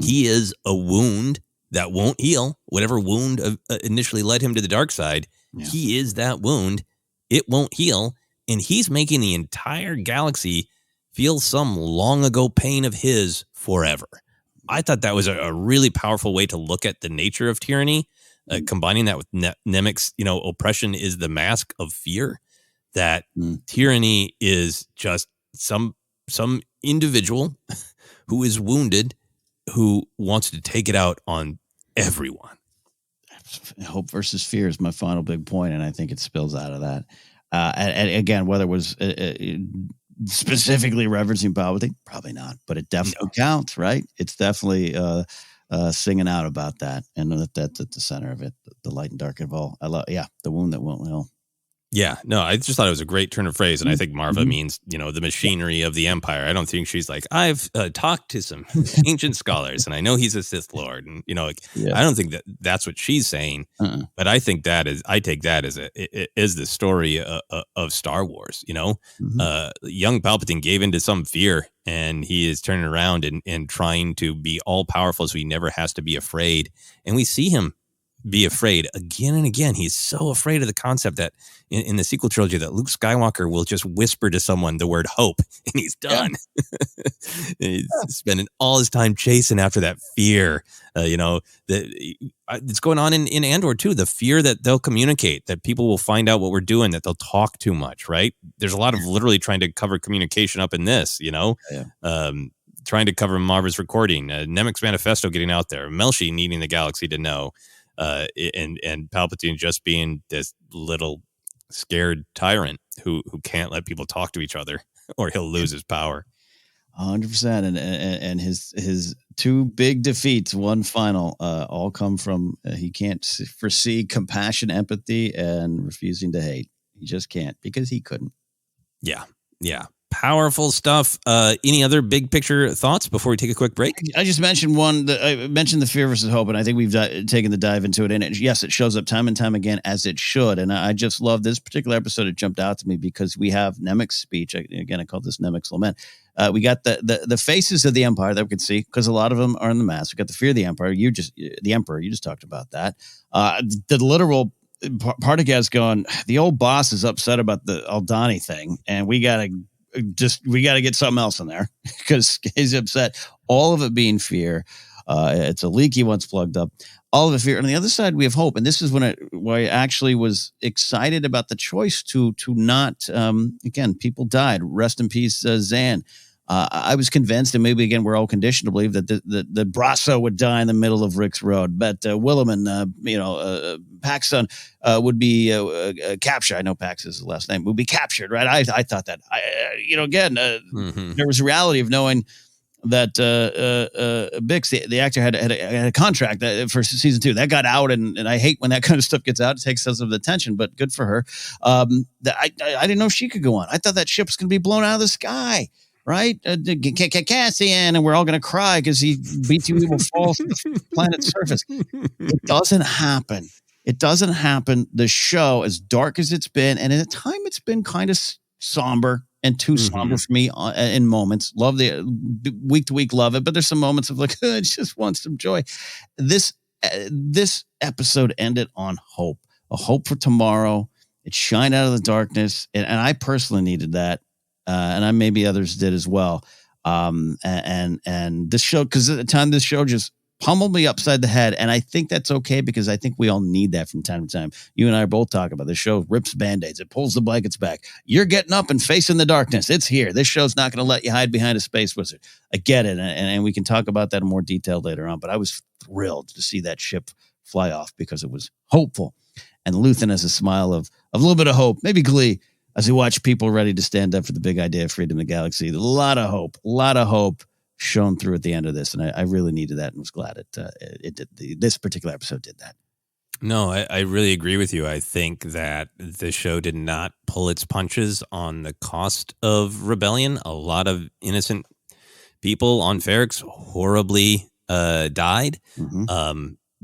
He is a wound that won't heal. Whatever wound initially led him to the dark side, he is that wound. It won't heal. And he's making the entire galaxy feel some long ago pain of his forever. I thought that was a really powerful way to look at the nature of tyranny, combining that with Nemik's, oppression is the mask of fear. That tyranny is just some individual who is wounded, who wants to take it out on everyone. Hope versus fear is my final big point, and I think it spills out of that. And again, whether it was specifically referencing Palpatine, probably not, but it definitely counts, right? It's definitely singing out about that, and that's at the center of it, the light and dark of all. I love, the wound that won't heal. Yeah, no, I just thought it was a great turn of phrase. And I think Marva means, the machinery of the Empire. I don't think she's like, I've talked to some ancient scholars and I know he's a Sith Lord. And, I don't think that's what she's saying. But I think I take that as is the story of Star Wars. Young Palpatine gave into some fear and he is turning around and trying to be all powerful so he never has to be afraid. And we see him be afraid again and again. He's so afraid of the concept that in the sequel trilogy that Luke Skywalker will just whisper to someone the word hope and he's done. He's spending all his time chasing after that fear. It's going on in Andor too. The fear that they'll communicate, that people will find out what we're doing, that they'll talk too much, right? There's a lot of literally trying to cover communication up in this, trying to cover Marva's recording, Nemik's manifesto getting out there, Melshi needing the galaxy to know. And Palpatine just being this little scared tyrant who can't let people talk to each other or he'll lose his power. 100%. And his two big defeats, one final, all come from he can't foresee compassion, empathy, and refusing to hate. He just can't because he couldn't. Yeah. Powerful stuff. Any other big picture thoughts before we take a quick break? I just mentioned one. I mentioned the fear versus hope, and I think we've taken the dive into it. And it shows up time and time again as it should. And I just love this particular episode. It jumped out to me because we have Nemik's speech. Again, I call this Nemik's lament. We got the faces of the Empire that we can see because a lot of them are in the mask. We got the fear of the Empire. The Emperor. You just talked about that. The literal Partagas going. The old boss is upset about the Aldani thing, and we got to get something else in there because he's upset. All of it being fear. It's a leak he wants plugged up. All of it fear. On the other side, we have hope. And this is why I actually was excited about the choice to not, again, people died. Rest in peace, Zan. I was convinced, and maybe again we're all conditioned to believe that the Brasso would die in the middle of Rix Road, but Williman, Paxson would be captured. I know Pax is his last name. Would be captured, right? I thought that. There was a reality of knowing Bix, the actor, had a contract for season 2 that got out, and I hate when that kind of stuff gets out. It takes us of the attention, but good for her. I didn't know she could go on. I thought that ship was going to be blown out of the sky. Right? Cassian, and we're all going to cry because he beats you evil falls to the planet's surface. It doesn't happen. It doesn't happen. The show, as dark as it's been, and at a time it's been kind of somber and too somber for me in moments. Love the week to week, love it, but there's some moments of like, I just want some joy. This episode ended on hope, a hope for tomorrow. It shined out of the darkness, and I personally needed that. And maybe others did as well. And this show, because at the time this show just pummeled me upside the head. And I think that's okay, because I think we all need that from time to time. You and I are both talking about this show rips Band-Aids. It pulls the blankets back. You're getting up and facing the darkness. It's here. This show's not going to let you hide behind a space wizard. I get it. And we can talk about that in more detail later on. But I was thrilled to see that ship fly off because it was hopeful. And Luthen has a smile of a little bit of hope, maybe glee, as we watch people ready to stand up for the big idea of freedom in the galaxy. A lot of hope shone through at the end of this. And I really needed that and was glad it did. This particular episode did that. No, I really agree with you. I think that the show did not pull its punches on the cost of rebellion. A lot of innocent people on Ferrix horribly died.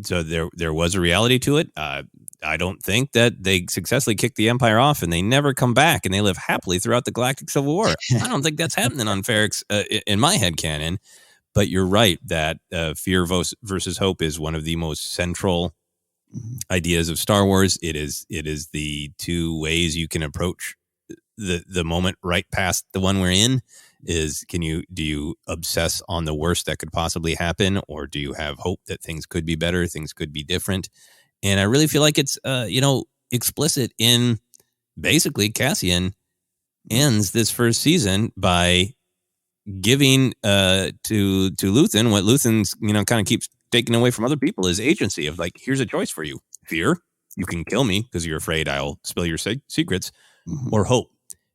So there was a reality to it. I don't think that they successfully kicked the Empire off and they never come back and they live happily throughout the Galactic Civil War. I don't think that's happening on Ferrix in my head canon. But you're right that fear versus hope is one of the most central ideas of Star Wars. It is the two ways you can approach the moment right past the one we're in. Do you obsess on the worst that could possibly happen, or do you have hope that things could be better, things could be different? And I really feel like it's, explicit in basically Cassian ends this first season by giving to Luthen what Luthen's, kind of keeps taking away from other people, is agency of like, here's a choice for you. Fear, you can kill me because you're afraid I'll spill your secrets, or hope.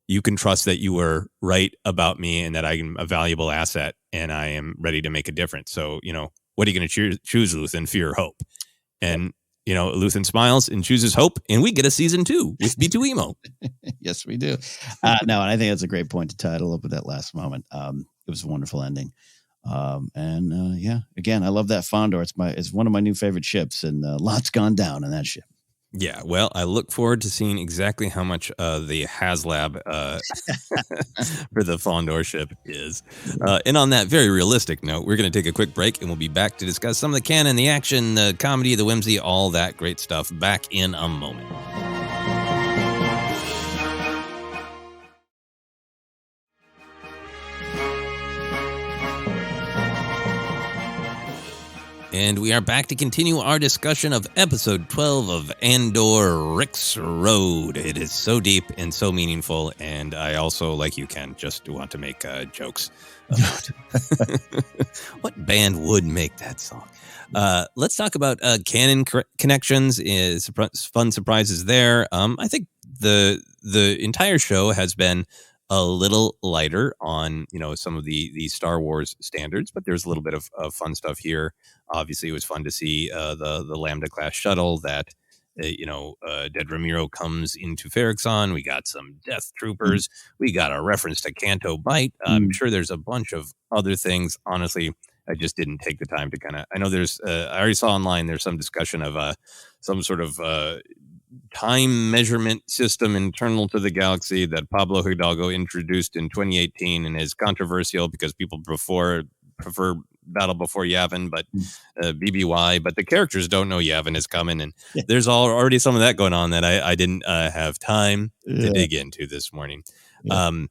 You can trust that you were right about me and that I am a valuable asset and I am ready to make a difference. So, what are you going to choose, Luthen? Fear or hope? And Luthen smiles and chooses hope, and we get a season 2 with B2EMO. Yes, we do. And I think that's a great point to title up with that last moment. It was a wonderful ending. Again, I love that Fondor. It's one of my new favorite ships, and lots gone down on that ship. Yeah, well, I look forward to seeing exactly how much the HasLab for the Fondor ship is. And on that very realistic note, we're going to take a quick break, and we'll be back to discuss some of the canon, the action, the comedy, the whimsy, all that great stuff back in a moment. And we are back to continue our discussion of episode 12 of Andor Rix Road. It is so deep and so meaningful, and I also, like you, Ken, just want to make jokes about what band would make that song. Let's talk about canon connections. Fun surprises there. I think the entire show has been a little lighter on, some of the Star Wars standards, but there's a little bit of fun stuff here. Obviously, it was fun to see the Lambda class shuttle that, Dedra Ramiro comes into Ferrix on. We got some Death Troopers. We got a reference to Canto Bight. I'm sure there's a bunch of other things. Honestly, I just didn't take the time to I know there's, I already saw online, there's some discussion of some sort of time measurement system internal to the galaxy that Pablo Hidalgo introduced in 2018 and is controversial because people prefer Battle Before Yavin, but BBY, but the characters don't know Yavin is coming, and there's already some of that going on that I didn't have time to dig into this morning. I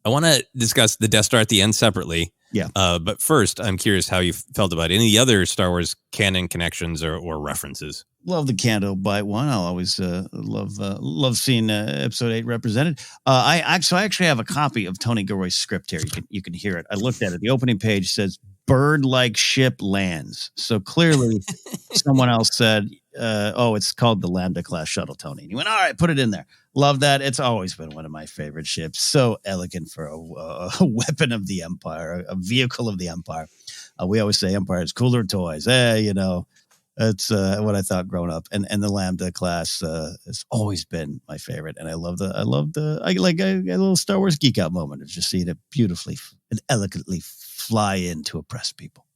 want to discuss the Death Star at the end separately. But first, I'm curious how you felt about any other Star Wars canon connections or references. Love the Canto Bight one. I'll always love seeing episode 8 represented. I actually have a copy of Tony Gilroy's script here. You can hear it. I looked at it. The opening page says bird-like ship lands. So clearly someone else said, it's called the Lambda class shuttle, Tony. And he went, all right, put it in there. Love that. It's always been one of my favorite ships. So elegant for a weapon of the Empire, a vehicle of the Empire. We always say Empire is cooler toys. That's what I thought growing up. And the Lambda class has always been my favorite. And I like a little Star Wars geek out moment of just seeing it beautifully and elegantly fly in to oppress people.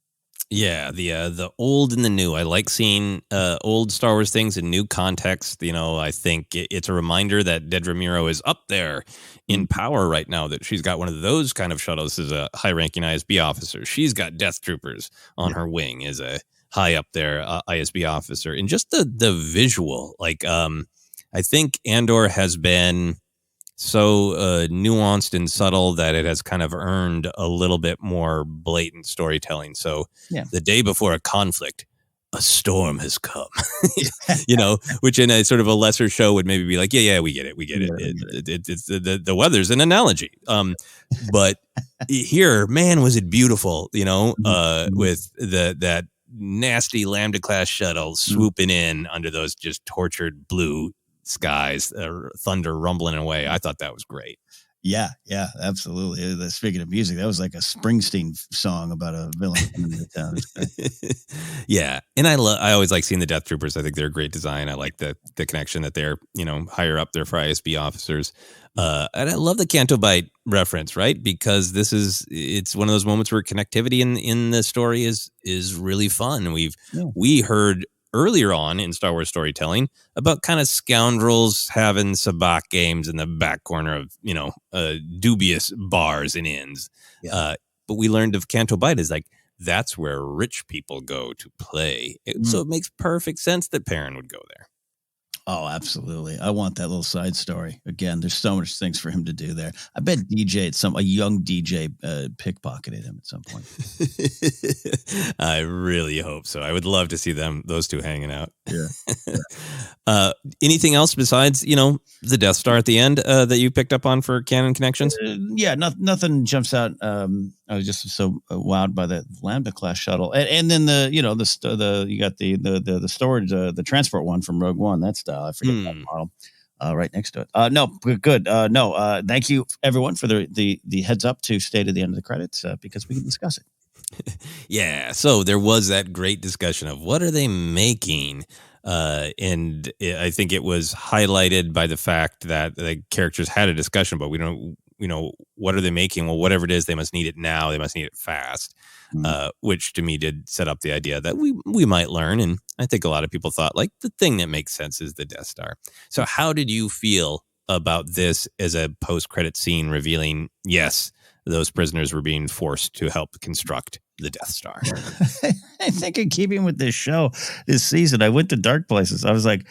Yeah, the old and the new. I like seeing old Star Wars things in new context. I think it's a reminder that Dedra Meero is up there in power right now, that she's got one of those kind of shuttles as a high-ranking ISB officer. She's got Death Troopers on her wing as a high up there ISB officer. And just the visual, I think Andor has been so nuanced and subtle that it has kind of earned a little bit more blatant storytelling. So the day before a conflict, a storm has come, which in a sort of a lesser show would maybe be like, yeah, we get it. It's the weather's an analogy. But here, man, was it beautiful, with that nasty Lambda class shuttle swooping in under those just tortured blue skies, thunder rumbling away. I thought that was great. Yeah, absolutely. Speaking of music, that was like a Springsteen song about a villain coming into town. Yeah, and I always like seeing the Death Troopers. I think they're a great design. I like the connection that they're higher up there for ISB officers. And I love the Canto Bight reference, right? Because it's one of those moments where connectivity in the story is really fun. We heard earlier on in Star Wars storytelling about kind of scoundrels having sabacc games in the back corner of, dubious bars and inns. Yeah. But we learned of Canto Bight is like, that's where rich people go to play. So it makes perfect sense that Perrin would go there. Oh, absolutely. I want that little side story. Again, there's so much things for him to do there. I bet a young DJ pickpocketed him at some point. I really hope so. I would love to see those two hanging out. Yeah. Anything else besides, the Death Star at the end that you picked up on for canon connections? Nothing jumps out. I was just so wowed by the Lambda class shuttle, and then you got the storage, the transport one from Rogue One. That style, I forget that model. Right next to it. No, good. Thank you everyone for the heads up to stay to the end of the credits because we can discuss it. Yeah. So there was that great discussion of what are they making. And I think it was highlighted by the fact that the characters had a discussion, but we don't, what are they making? Well, whatever it is, they must need it now. They must need it fast, which to me did set up the idea that we might learn. And I think a lot of people thought like the thing that makes sense is the Death Star. So how did you feel about this as a post-credit scene revealing, yes, those prisoners were being forced to help construct the Death Star? I think in keeping with this show, this season, I went to dark places. I was like,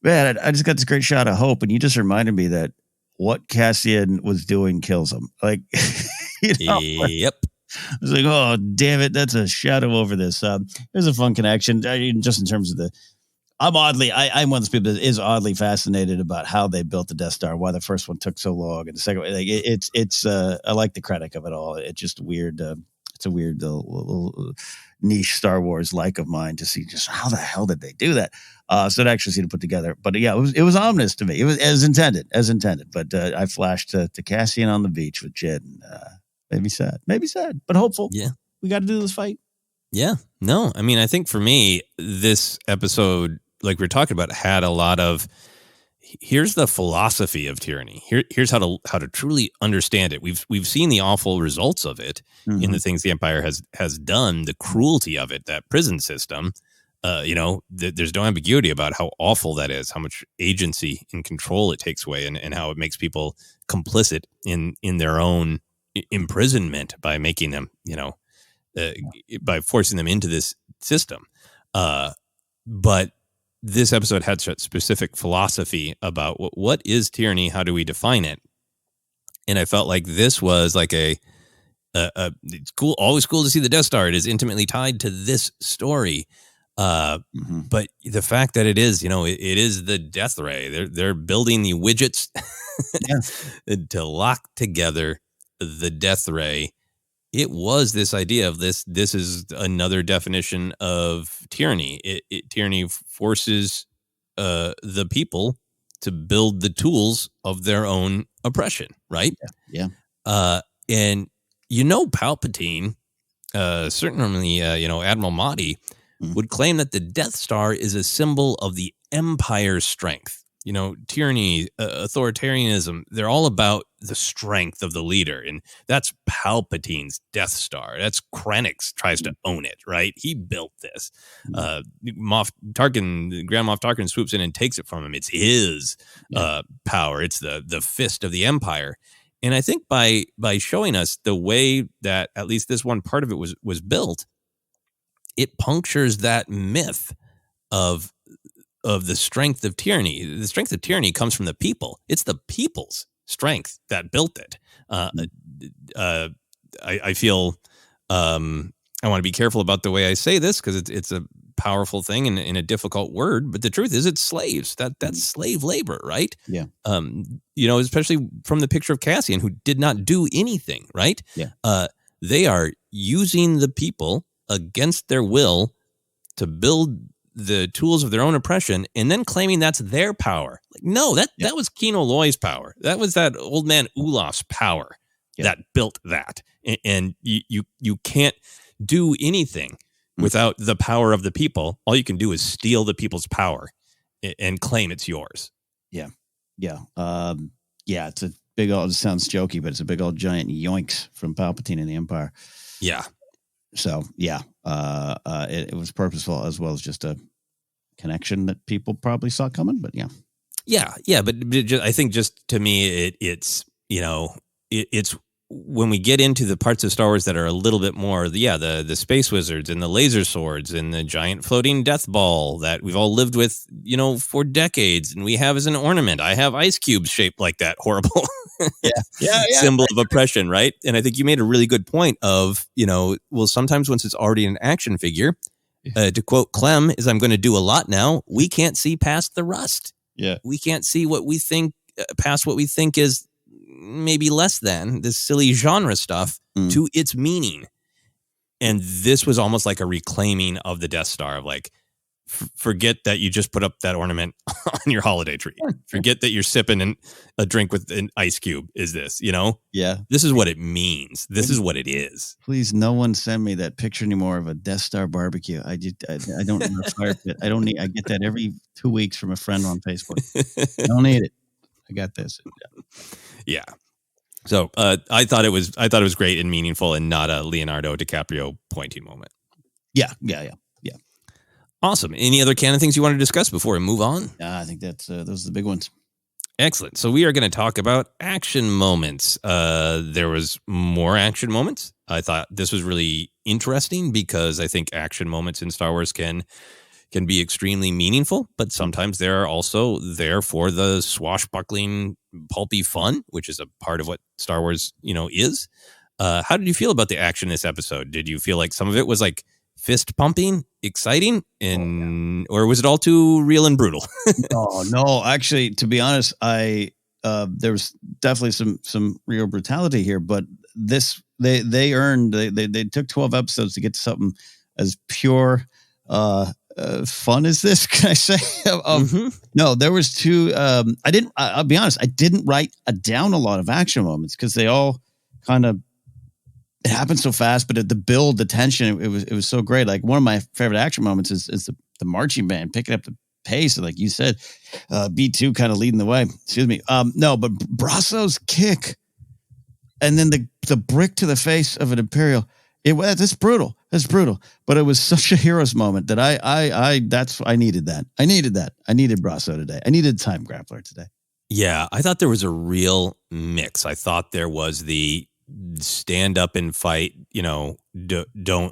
man, I just got this great shot of hope. And you just reminded me that what Cassian was doing kills him. Like, Yep. I was like, oh, damn it. That's a shadow over this. There's a fun connection. Just in terms of I'm one of those people that is oddly fascinated about how they built the Death Star, why the first one took so long, and the second one, like it's I like the critic of it all. It's just weird. It's a weird little niche Star Wars like of mine to see just how the hell did they do that. So to actually see it put together, but yeah, it was ominous to me. It was as intended. But I flashed to Cassian on the beach with Jed, and maybe sad, but hopeful. Yeah, we got to do this fight. Yeah, no, I mean, I think for me, this episode, like we were talking about, had a lot of, here's the philosophy of tyranny. Here's how to truly understand it. We've seen the awful results of it in the things the Empire has done, the cruelty of it, that prison system. There's no ambiguity about how awful that is, how much agency and control it takes away, and how it makes people complicit in their own imprisonment by making them, by forcing them into this system. But this episode had such specific philosophy about what is tyranny, how do we define it, and I felt like this was like it's cool, always cool to see the Death Star. It is intimately tied to this story. But the fact that it is, it is the Death Ray. They're building the widgets to lock together the Death Ray it was this idea of this is another definition of tyranny. Tyranny forces the people to build the tools of their own oppression, right? Yeah. And Palpatine, certainly Admiral Mahdi would claim that the Death Star is a symbol of the Empire's strength. Tyranny, authoritarianism, they're all about the strength of the leader. And that's Palpatine's Death Star. That's Krennic's tries to own it, right? He built this. Grand Moff Tarkin swoops in and takes it from him. It's his power. It's the fist of the Empire. And I think by showing us the way that at least this one part of it was built, it punctures that myth of the strength of tyranny. The strength of tyranny comes from the people. It's the people's strength that built it. I feel I want to be careful about the way I say this because it's a powerful thing and in a difficult word. But the truth is, it's slaves. That's slave labor, right? Yeah. Especially from the picture of Cassian, who did not do anything, right? Yeah. They are using the people against their will to build the tools of their own oppression and then claiming that's their power. Like, no, that was Kino Loy's power. That was that old man Ulaf's power that built that. And you can't do anything without the power of the people. All you can do is steal the people's power and claim it's yours. Yeah. Yeah. It's a big old, it sounds jokey, but it's a big old giant yoinks from Palpatine and the Empire. Yeah. So, it was purposeful as well as just a connection that people probably saw coming, but yeah. Yeah. But I think just to me, it's when we get into the parts of Star Wars that are a little bit more, the space wizards and the laser swords and the giant floating death ball that we've all lived with, for decades and we have as an ornament. I have ice cubes shaped like that horrible symbol of oppression, right? And I think you made a really good point of, sometimes once it's already an action figure, to quote Clem, is I'm going to do a lot now. We can't see past the rust. Yeah. We can't see what we think past what we think is maybe less than this silly genre stuff to its meaning. And this was almost like a reclaiming of the Death Star of like, forget that you just put up that ornament on your holiday tree. Forget that you're sipping a drink with an ice cube. Is this, Yeah. This is what it means. This is what it is. Please, no one send me that picture anymore of a Death Star barbecue. I don't need a fire pit. I get that every 2 weeks from a friend on Facebook. I don't need it. I got this. Yeah. So I thought it was great and meaningful and not a Leonardo DiCaprio pointing moment. Yeah. Awesome. Any other canon things you want to discuss before we move on? I think that's those are the big ones. Excellent. So we are going to talk about action moments. There was more action moments. I thought this was really interesting because I think action moments in Star Wars can be extremely meaningful, but sometimes they're also there for the swashbuckling, pulpy fun, which is a part of what Star Wars, is. How did you feel about the action in this episode? Did you feel like some of it was like fist pumping, exciting, or was it all too real and brutal? No. Actually, to be honest, there was definitely some real brutality here, but this they took 12 episodes to get to something as pure fun as this. Can I say? No, there was two. I'll be honest. I didn't write down a lot of action moments because they all kind of. It happened so fast, but the build, the tension, it was so great. Like one of my favorite action moments is the marching band picking up the pace, like you said, B2 kind of leading the way. Excuse me. No, but Brasso's kick, and then the brick to the face of an Imperial. That's brutal. That's brutal. But it was such a hero's moment that I needed that. I needed that. I needed Brasso today. I needed Time Grappler today. Yeah, I thought there was a real mix. I thought there was the stand up and fight, don't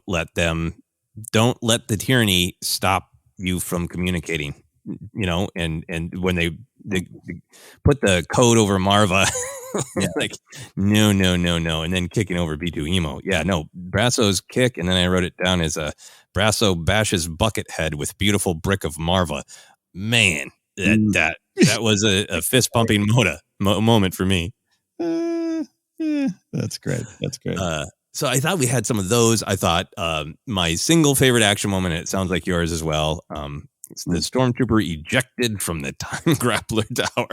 let the tyranny stop you from communicating, and when they put the code over Marva, like, no. And then kicking over B2 Emo. Yeah, no, Brasso's kick. And then I wrote it down as a Brasso bashes bucket head with beautiful brick of Marva. Man, that was a fist pumping moment for me. That's great. So I thought we had some of those. I thought my single favorite action moment, and it sounds like yours as well, it's the stormtrooper ejected from the time grappler tower.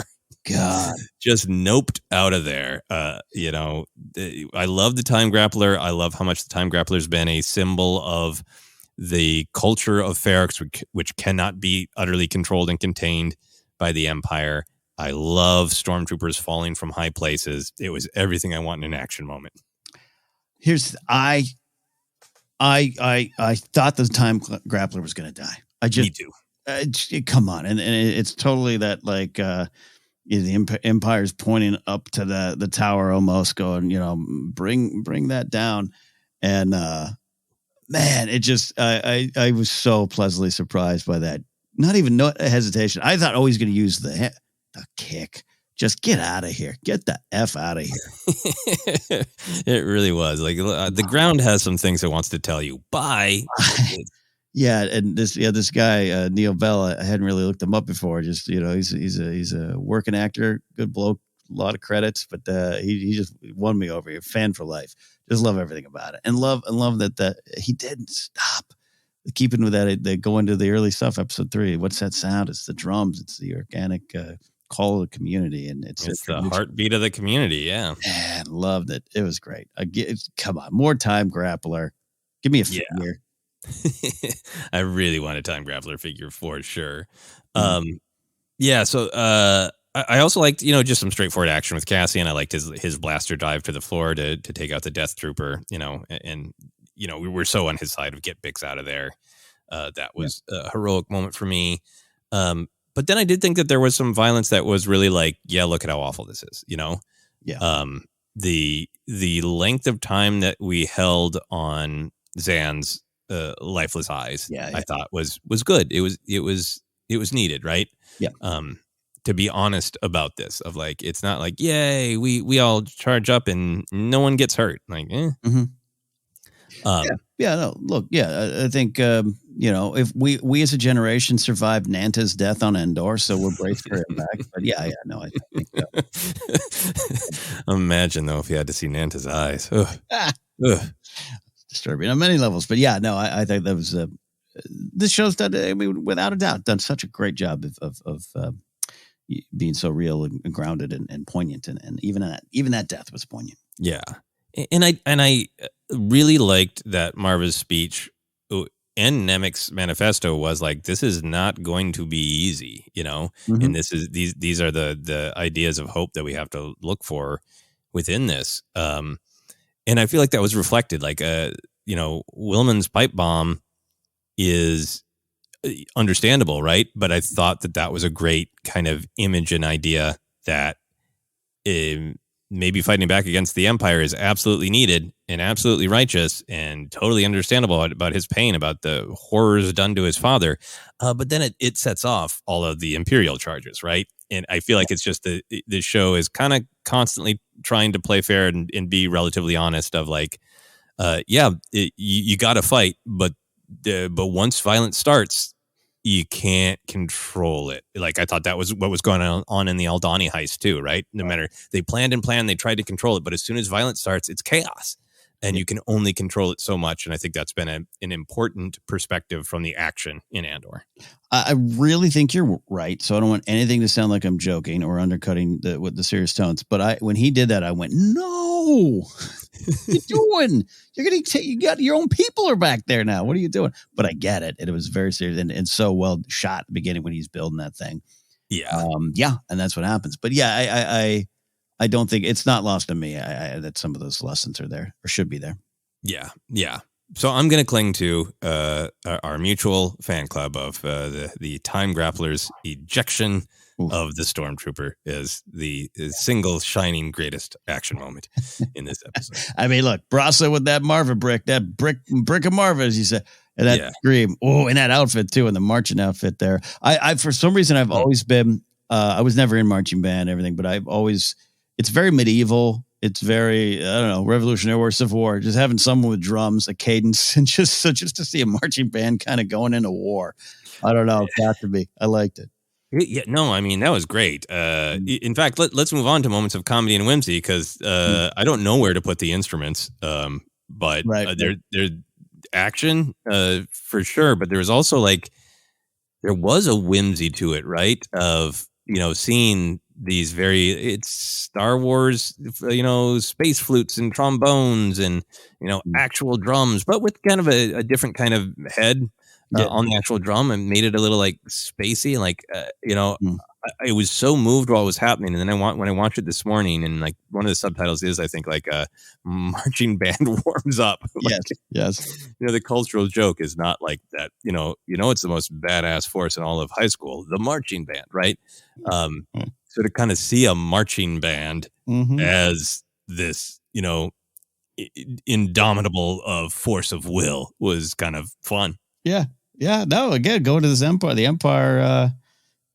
God, just noped out of there. I love the time grappler. I love how much the time grappler's been a symbol of the culture of Ferrix, which cannot be utterly controlled and contained by the Empire. I love stormtroopers falling from high places. It was everything I want in an action moment. Here's I thought the time grappler was going to die. Me too. Come on, and it's totally that like the Empire's pointing up to the tower, almost going, bring that down, and man, it just I was so pleasantly surprised by that. Not even no hesitation. I thought, he's going to use the kick. Just get out of here. Get the F out of here. It really was. Like the ground has some things it wants to tell you. Bye. Yeah, and this guy Neil Bell, I hadn't really looked him up before. Just he's a working actor, good bloke, a lot of credits, but he just won me over. You're a fan for life. Just love everything about it, and love that he didn't stop. Keeping with that, they go into the early stuff. Episode 3. What's that sound? It's the drums. It's the organic call of the community, and it's the heartbeat of the community. Yeah, man, loved it. It was great. Come on, more time grappler. Give me a figure. I really want a time grappler figure for sure. So I also liked, just some straightforward action with Cassian. I liked his blaster dive to the floor to take out the Death Trooper, and we were so on his side of get Bix out of there. That was a heroic moment for me. But then I did think that there was some violence that was really like, yeah, look at how awful this is, Yeah. The length of time that we held on Zan's lifeless eyes, I thought was good. It was needed, right? Yeah. To be honest about this, of like, it's not like, yay, we all charge up and no one gets hurt. Like, Mm-hmm. I think if we as a generation survived Nanta's death on Andor, so we're braced for him back. But I think imagine though if you had to see Nanta's eyes. Disturbing on many levels. But I think that was this show's done, without a doubt, done such a great job of being so real and grounded and poignant, and even that death was poignant. Yeah. And I really liked that Marva's speech and Nemik's manifesto was like, this is not going to be easy, Mm-hmm. and these are the ideas of hope that we have to look for within this. And I feel like that was reflected, like, Wilman's pipe bomb is understandable, right? But I thought that was a great kind of image and idea that maybe fighting back against the Empire is absolutely needed and absolutely righteous and totally understandable about his pain, about the horrors done to his father. But then it sets off all of the Imperial charges, right? And I feel like it's just the show is kind of constantly trying to play fair and be relatively honest of like, you got to fight, but once violence starts, you can't control it. Like, I thought that was what was going on in the Aldani heist too, right? No matter, they planned, they tried to control it, but as soon as violence starts, it's chaos, and you can only control it so much. And I think that's been an important perspective from the action in Andor. I really think you're right. So I don't want anything to sound like I'm joking or undercutting with the serious tones. But when he did that, I went, no, what are you doing? You got your own people are back there now. What are you doing? But I get it. And it was very serious and so well shot at the beginning when he's building that thing. Yeah. And that's what happens. But I don't think it's not lost on me that some of those lessons are there or should be there. Yeah. Yeah. So I'm going to cling to our mutual fan club of the Time Grappler's ejection of the Stormtrooper is the single shining greatest action moment in this episode. I mean, look, Brasa with that Marva brick of Marva, as you said, and that scream. Oh, and that outfit too, and the marching outfit there. I for some reason, I've always been, I was never in marching band, everything, but it's very medieval. It's very, I don't know, Revolutionary War, Civil War, just having someone with drums, a cadence, and just to see a marching band kind of going into war. I don't know. It got to be. I liked it. Yeah, no, I mean, that was great. In fact, let's move on to moments of comedy and whimsy, because I don't know where to put the instruments. but Right. There action for sure. But there was also like there was a whimsy to it, right? Of seeing these it's Star Wars, space flutes and trombones and actual drums, but with kind of a different kind of head on the actual drum, and made it a little like spacey, like I was so moved while it was happening, and then when I watched it this morning, and like one of the subtitles is, I think, like a marching band warms up. Like, yes. The cultural joke is not like that. It's the most badass force in all of high school, the marching band, right? So to kind of see a marching band as this, indomitable force of will was kind of fun. Yeah. No, again, going to this empire. The empire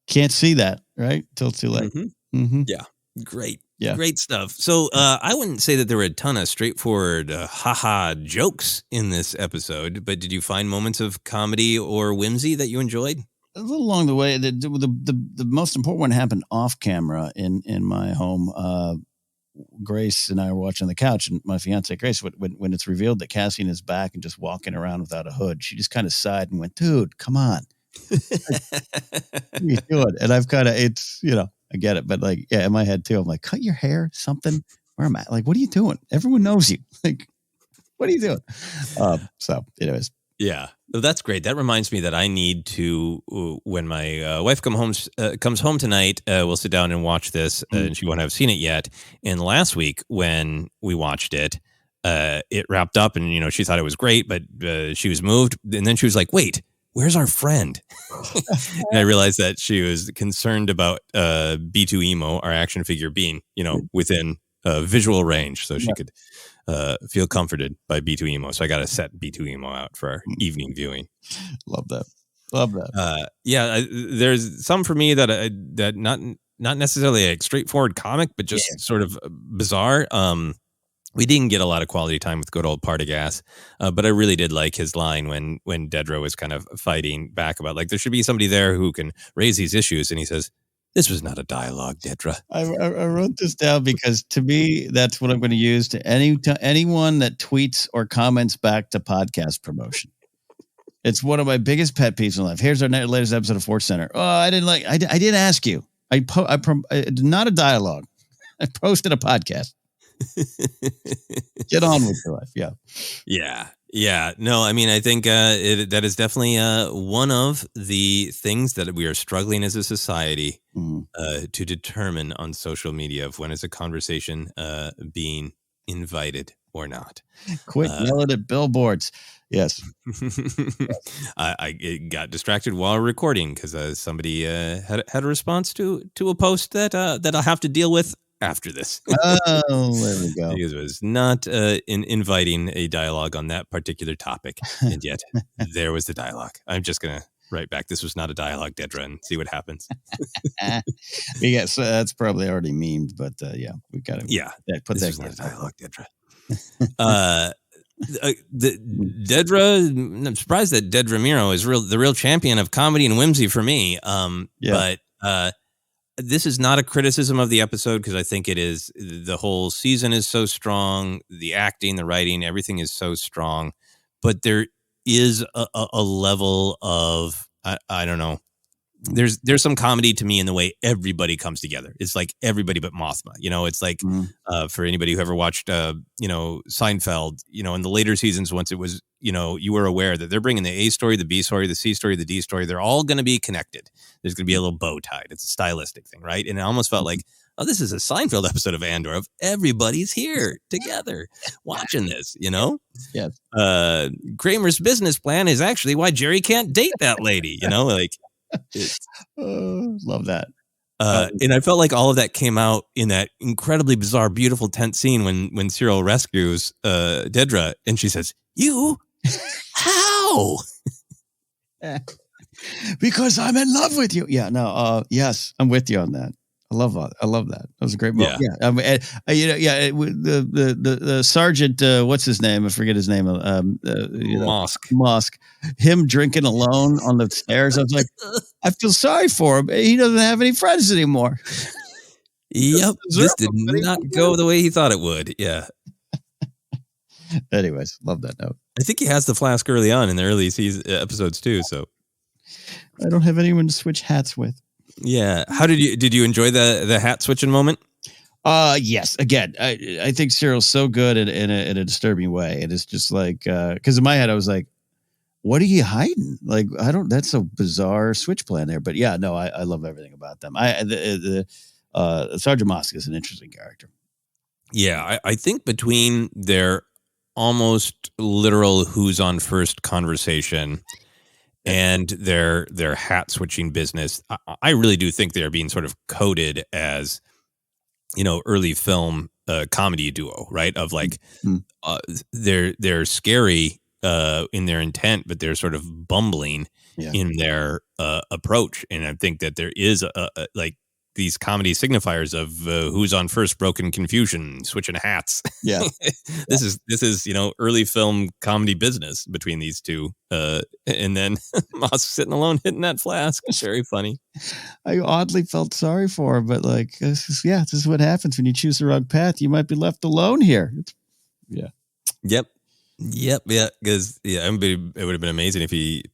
can't see that, right? Till too late. Yeah. Great. Yeah. Great stuff. So I wouldn't say that there were a ton of straightforward haha jokes in this episode, but did you find moments of comedy or whimsy that you enjoyed? A little along the way. The most important one happened off camera in my home. Grace and I were watching on the couch, and my fiance Grace, when it's revealed that Cassian is back and just walking around without a hood, she just kind of sighed and went, "Dude, come on, what are you doing?" And I've kind of, I get it, but like, in my head too, I'm like, cut your hair, something. Where am I? Like, what are you doing? Everyone knows you. Like, what are you doing? So, anyways. Yeah, that's great. That reminds me that I need to, when my wife comes home tonight, we'll sit down and watch this, and she won't have seen it yet. And last week when we watched it, it wrapped up, and she thought it was great, but she was moved, and then she was like, "Wait, where's our friend?" And I realized that she was concerned about B2 Emo, our action figure, being within visual range, so she could feel comforted by B2 Emo. So I got to set B2 Emo out for our evening viewing. Love that. There's some for me that not necessarily a straightforward comic, but just sort of bizarre. We didn't get a lot of quality time with good old Partagas, but I really did like his line when Dedra was kind of fighting back about, like, there should be somebody there who can raise these issues, and he says, "This was not a dialogue, Dedra." I wrote this down because to me, that's what I'm going to use to anyone that tweets or comments back to podcast promotion. It's one of my biggest pet peeves in life. Here's our latest episode of Force Center. Oh, I didn't ask you. Not a dialogue. I posted a podcast. Get on with your life. Yeah. No, I mean, I think that is definitely one of the things that we are struggling as a society to determine on social media, of when is a conversation being invited or not. Quit yelling at billboards. Yes. I got distracted while recording because somebody had a response to a post that I'll have to deal with after this. Oh, there we go. Because it was not inviting a dialogue on that particular topic, and yet there was the dialogue. I'm just going to write back, "This was not a dialogue, Dedra," and see what happens. So that's probably already memed, but we got to put this that was not a dialogue, Dedra. Dedra, I'm surprised that Dedra Miro is the real champion of comedy and whimsy for me. But this is not a criticism of the episode, because I think it is. The whole season is so strong. The acting, the writing, everything is so strong. But there is a level of, I don't know. There's some comedy to me in the way everybody comes together. It's like everybody but Mothma. It's like for anybody who ever watched Seinfeld, in the later seasons, once it was, you were aware that they're bringing the A story, the B story, the C story, the D story. They're all going to be connected. There's going to be a little bow tied. It's a stylistic thing, right? And it almost felt like, oh, this is a Seinfeld episode of Andor, of everybody's here together watching this, Yes. Kramer's business plan is actually why Jerry can't date that lady, like. Love that. And I felt like all of that came out in that incredibly bizarre, beautiful, tense scene when Syril rescues Dedra, and she says, "You? How?" Because I'm in love with you. Yeah, no, yes, I'm with you on that. I love that. That was a great moment. Yeah. The sergeant, what's his name? I forget his name. Mosk. Him drinking alone on the stairs. I was like, I feel sorry for him. He doesn't have any friends anymore. Yep. This did not go the way he thought it would. Yeah. Anyways, love that note. I think he has the flask early on in the early episodes too. So I don't have anyone to switch hats with. Yeah. How did you enjoy the hat switching moment? Yes. Again, I think Syril's so good in a disturbing way. And it's just like, because in my head, I was like, what are you hiding? Like, that's a bizarre switch plan there. But yeah, no, I love everything about them. Sergeant Mosk is an interesting character. Yeah. I think between their almost literal who's on first conversation and their hat switching business, I really do think they're being sort of coded as, early film comedy duo, right? Of like, they're scary in their intent, but they're sort of bumbling in their approach. And I think that there is like these comedy signifiers of who's on first, broken confusion, switching hats. Yeah. This is early film comedy business between these two. And then Moss sitting alone hitting that flask. Very funny. I oddly felt sorry for him, but like, this is what happens when you choose the wrong path. You might be left alone here. Yep. Yeah. Because it would have been amazing if he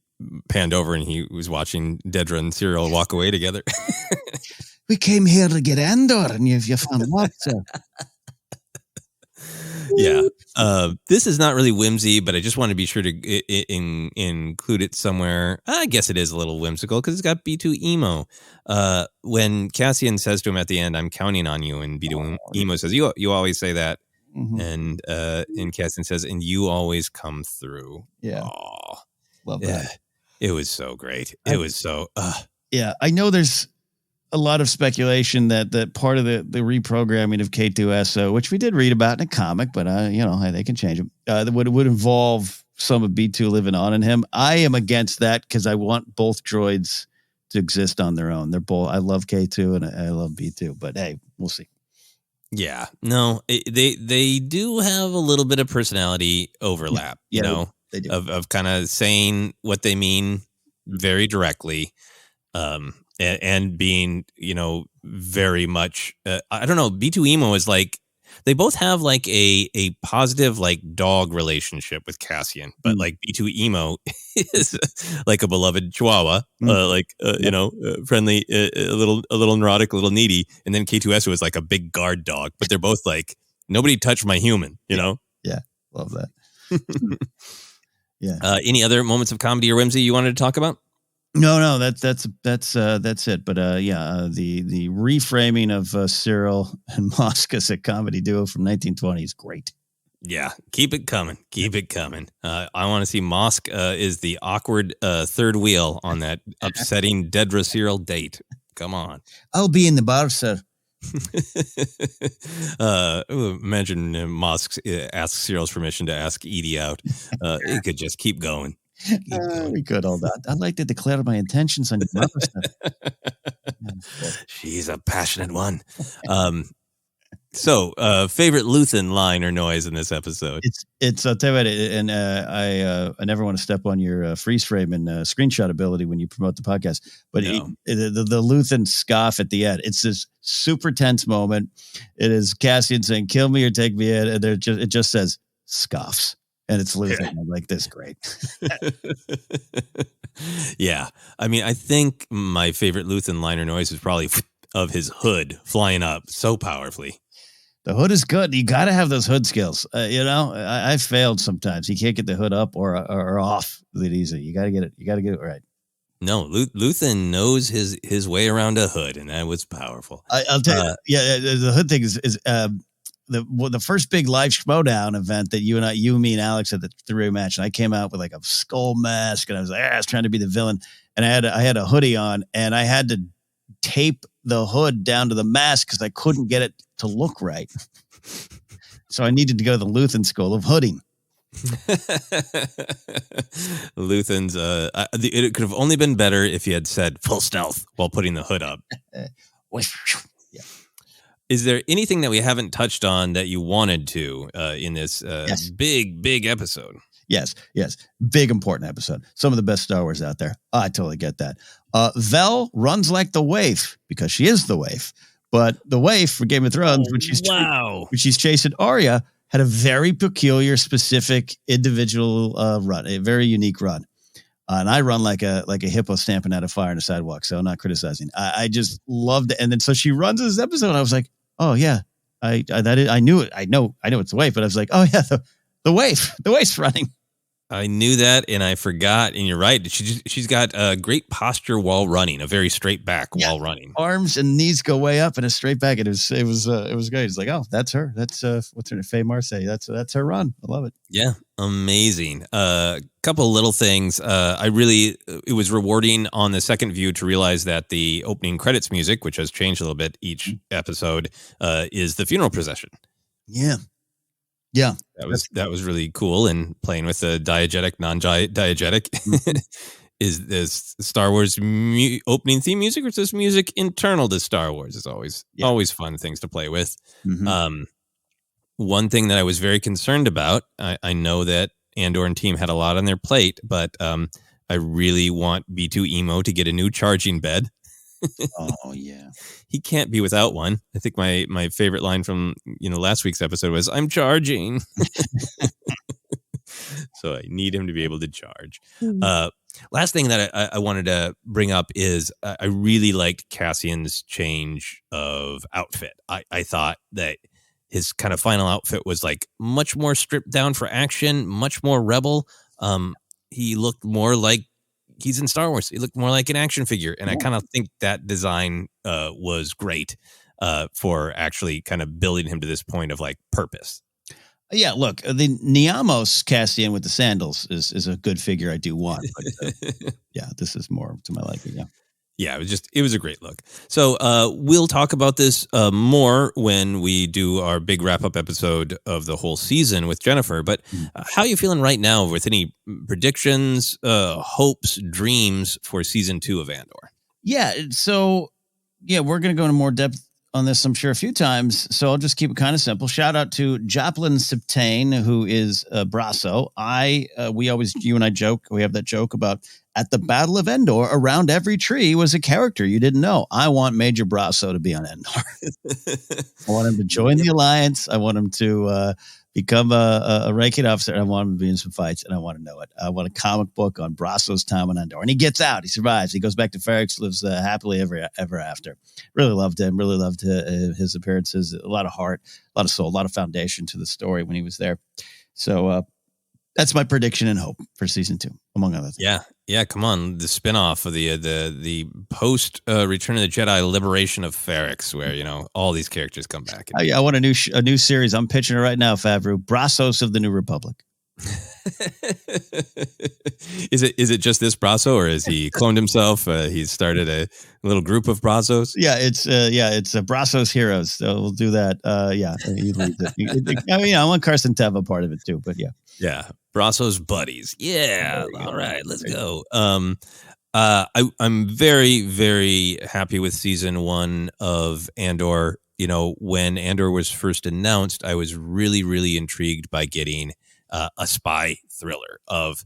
panned over and he was watching Dedra and Syril walk away together. We came here to get Andor, and you found what? Yeah. This is not really whimsy, but I just want to be sure to include it somewhere. I guess it is a little whimsical because it's got B2 Emo. When Cassian says to him at the end, "I'm counting on you," and B2 Emo says, "You always say that," and Cassian says, "And you always come through." Yeah. Aww. Love that. It was so great. It was so. Yeah, I know there's a lot of speculation that part of the reprogramming of K2SO, which we did read about in a comic, but they can change them. That would involve some of B2 living on in him. I am against that because I want both droids to exist on their own. They're both. I love K2 and I love B2, but hey, we'll see. Yeah, no, they do have a little bit of personality overlap. They do. Of kind of saying what they mean very directly. And being, very much, I don't know, B2 Emo is like, they both have like a positive like dog relationship with Cassian, but like B2 Emo is like a beloved chihuahua, friendly, a little neurotic, a little needy. And then K2SO is like a big guard dog, but they're both like, nobody touched my human, Yeah. Love that. Yeah. Any other moments of comedy or whimsy you wanted to talk about? No, that's it. But the reframing of Syril and Mosk as a comedy duo from 1920 is great. Yeah, keep it coming. I want to see Mosk is the awkward third wheel on that upsetting Dedra Syril date. Come on. I'll be in the bar, sir. Imagine Mosk asks Cyril's permission to ask Edie out. It could just keep going. We could hold on. I'd like to declare my intentions on your mother. She's a passionate one. So, favorite Luthen line or noise in this episode? It's I'll tell you what, and I never want to step on your freeze frame and screenshot ability when you promote the podcast, but No. The Luthen scoff at the end. It's this super tense moment. It is Cassian saying, "Kill me or take me in," and it just says scoffs. And it's Luthen. I'm like, this great. Yeah. I mean, I think my favorite Luthen liner noise is probably of his hood flying up so powerfully. The hood is good. You got to have those hood skills. I failed sometimes. You can't get the hood up or off that easy. You got to get it. You got to get it right. No, Luthen knows his way around a hood, and that was powerful. I'll tell you. The hood thing is the first big live Schmodown event that you, me, and Alex had the 3-way match, and I came out with like a skull mask, and I was like, I was trying to be the villain, and I had a hoodie on, and I had to tape the hood down to the mask because I couldn't get it to look right. So I needed to go to the Luthen school of hooding. Luthen's it could have only been better if he had said full stealth while putting the hood up. Yeah. Is there anything that we haven't touched on that you wanted to in this Yes. big episode? Yes. Big, important episode. Some of the best Star Wars out there. I totally get that. Vel runs like the waif because she is the waif. But the waif for Game of Thrones, when she's chasing Arya, had a very peculiar, specific, individual run, a very unique run. And I run like a hippo stamping out a fire on the sidewalk. So I'm not criticizing. I just loved it. And then so she runs this episode. And I was like, oh yeah, I knew it. I know it's the waif, but I was like, oh yeah, the waif's running. I knew that, and I forgot. And you're right. She's got a great posture while running, a very straight back while running. Arms and knees go way up and a straight back. It was great. It's like, oh, that's her. That's what's her name? Faye Marseille. That's her run. I love it. Yeah, amazing. Couple of little things. It was rewarding on the second view to realize that the opening credits music, which has changed a little bit each episode, is the funeral procession. Yeah. Yeah, that was really cool. And playing with the diegetic, non-diegetic. Is this Star Wars opening theme music, or is this music internal to Star Wars? It's always fun things to play with. Mm-hmm. One thing that I was very concerned about, I know that Andor and team had a lot on their plate, but I really want B2 Emo to get a new charging bed. Oh yeah, he can't be without one. I think my favorite line from last week's episode was, "I'm charging." So I need him to be able to charge. Last thing that I wanted to bring up is I really liked Cassian's change of outfit. I thought that his kind of final outfit was like much more stripped down for action, much more rebel. He looked more like he's in Star Wars. He looked more like an action figure. And I kind of think that design was great for actually kind of building him to this point of like purpose. Yeah, look, the Niamos Cassian with the sandals is a good figure I do want. But, yeah, this is more to my liking. Yeah. Yeah, it was a great look. So we'll talk about this more when we do our big wrap-up episode of the whole season with Jennifer. But how are you feeling right now with any predictions, hopes, dreams for season 2 of Andor? Yeah, so, we're going to go into more depth on this, I'm sure, a few times. So I'll just keep it kind of simple. Shout out to Joplin Septane, who is Brasso. You and I joke. We have that joke about at the Battle of Endor, around every tree was a character you didn't know. I want Major Brasso to be on Endor. I want him to join the Alliance. I want him to become a ranking officer. I want him to be in some fights, and I want to know it. I want a comic book on Brasso's time on Endor. And he gets out. He survives. He goes back to Ferrix, lives happily ever after. Really loved him. Really loved his appearances. A lot of heart, a lot of soul, a lot of foundation to the story when he was there. So that's my prediction and hope for season 2, among other things. Yeah. Come on, the spinoff of the post Return of the Jedi liberation of Ferrix, where all these characters come back. I want a new series. I'm pitching it right now, Favreau. Brassos of the New Republic. Is it just this Brasso, or has he cloned himself? He's started a little group of Brassos. Yeah, it's Brassos Heroes. So we'll do that. He leads it. I want Carson to have a part of it too, but yeah. Yeah, Brasso's buddies. Yeah, all right, let's go. I'm very, very happy with season 1 of Andor. When Andor was first announced, I was really, really intrigued by getting a spy thriller of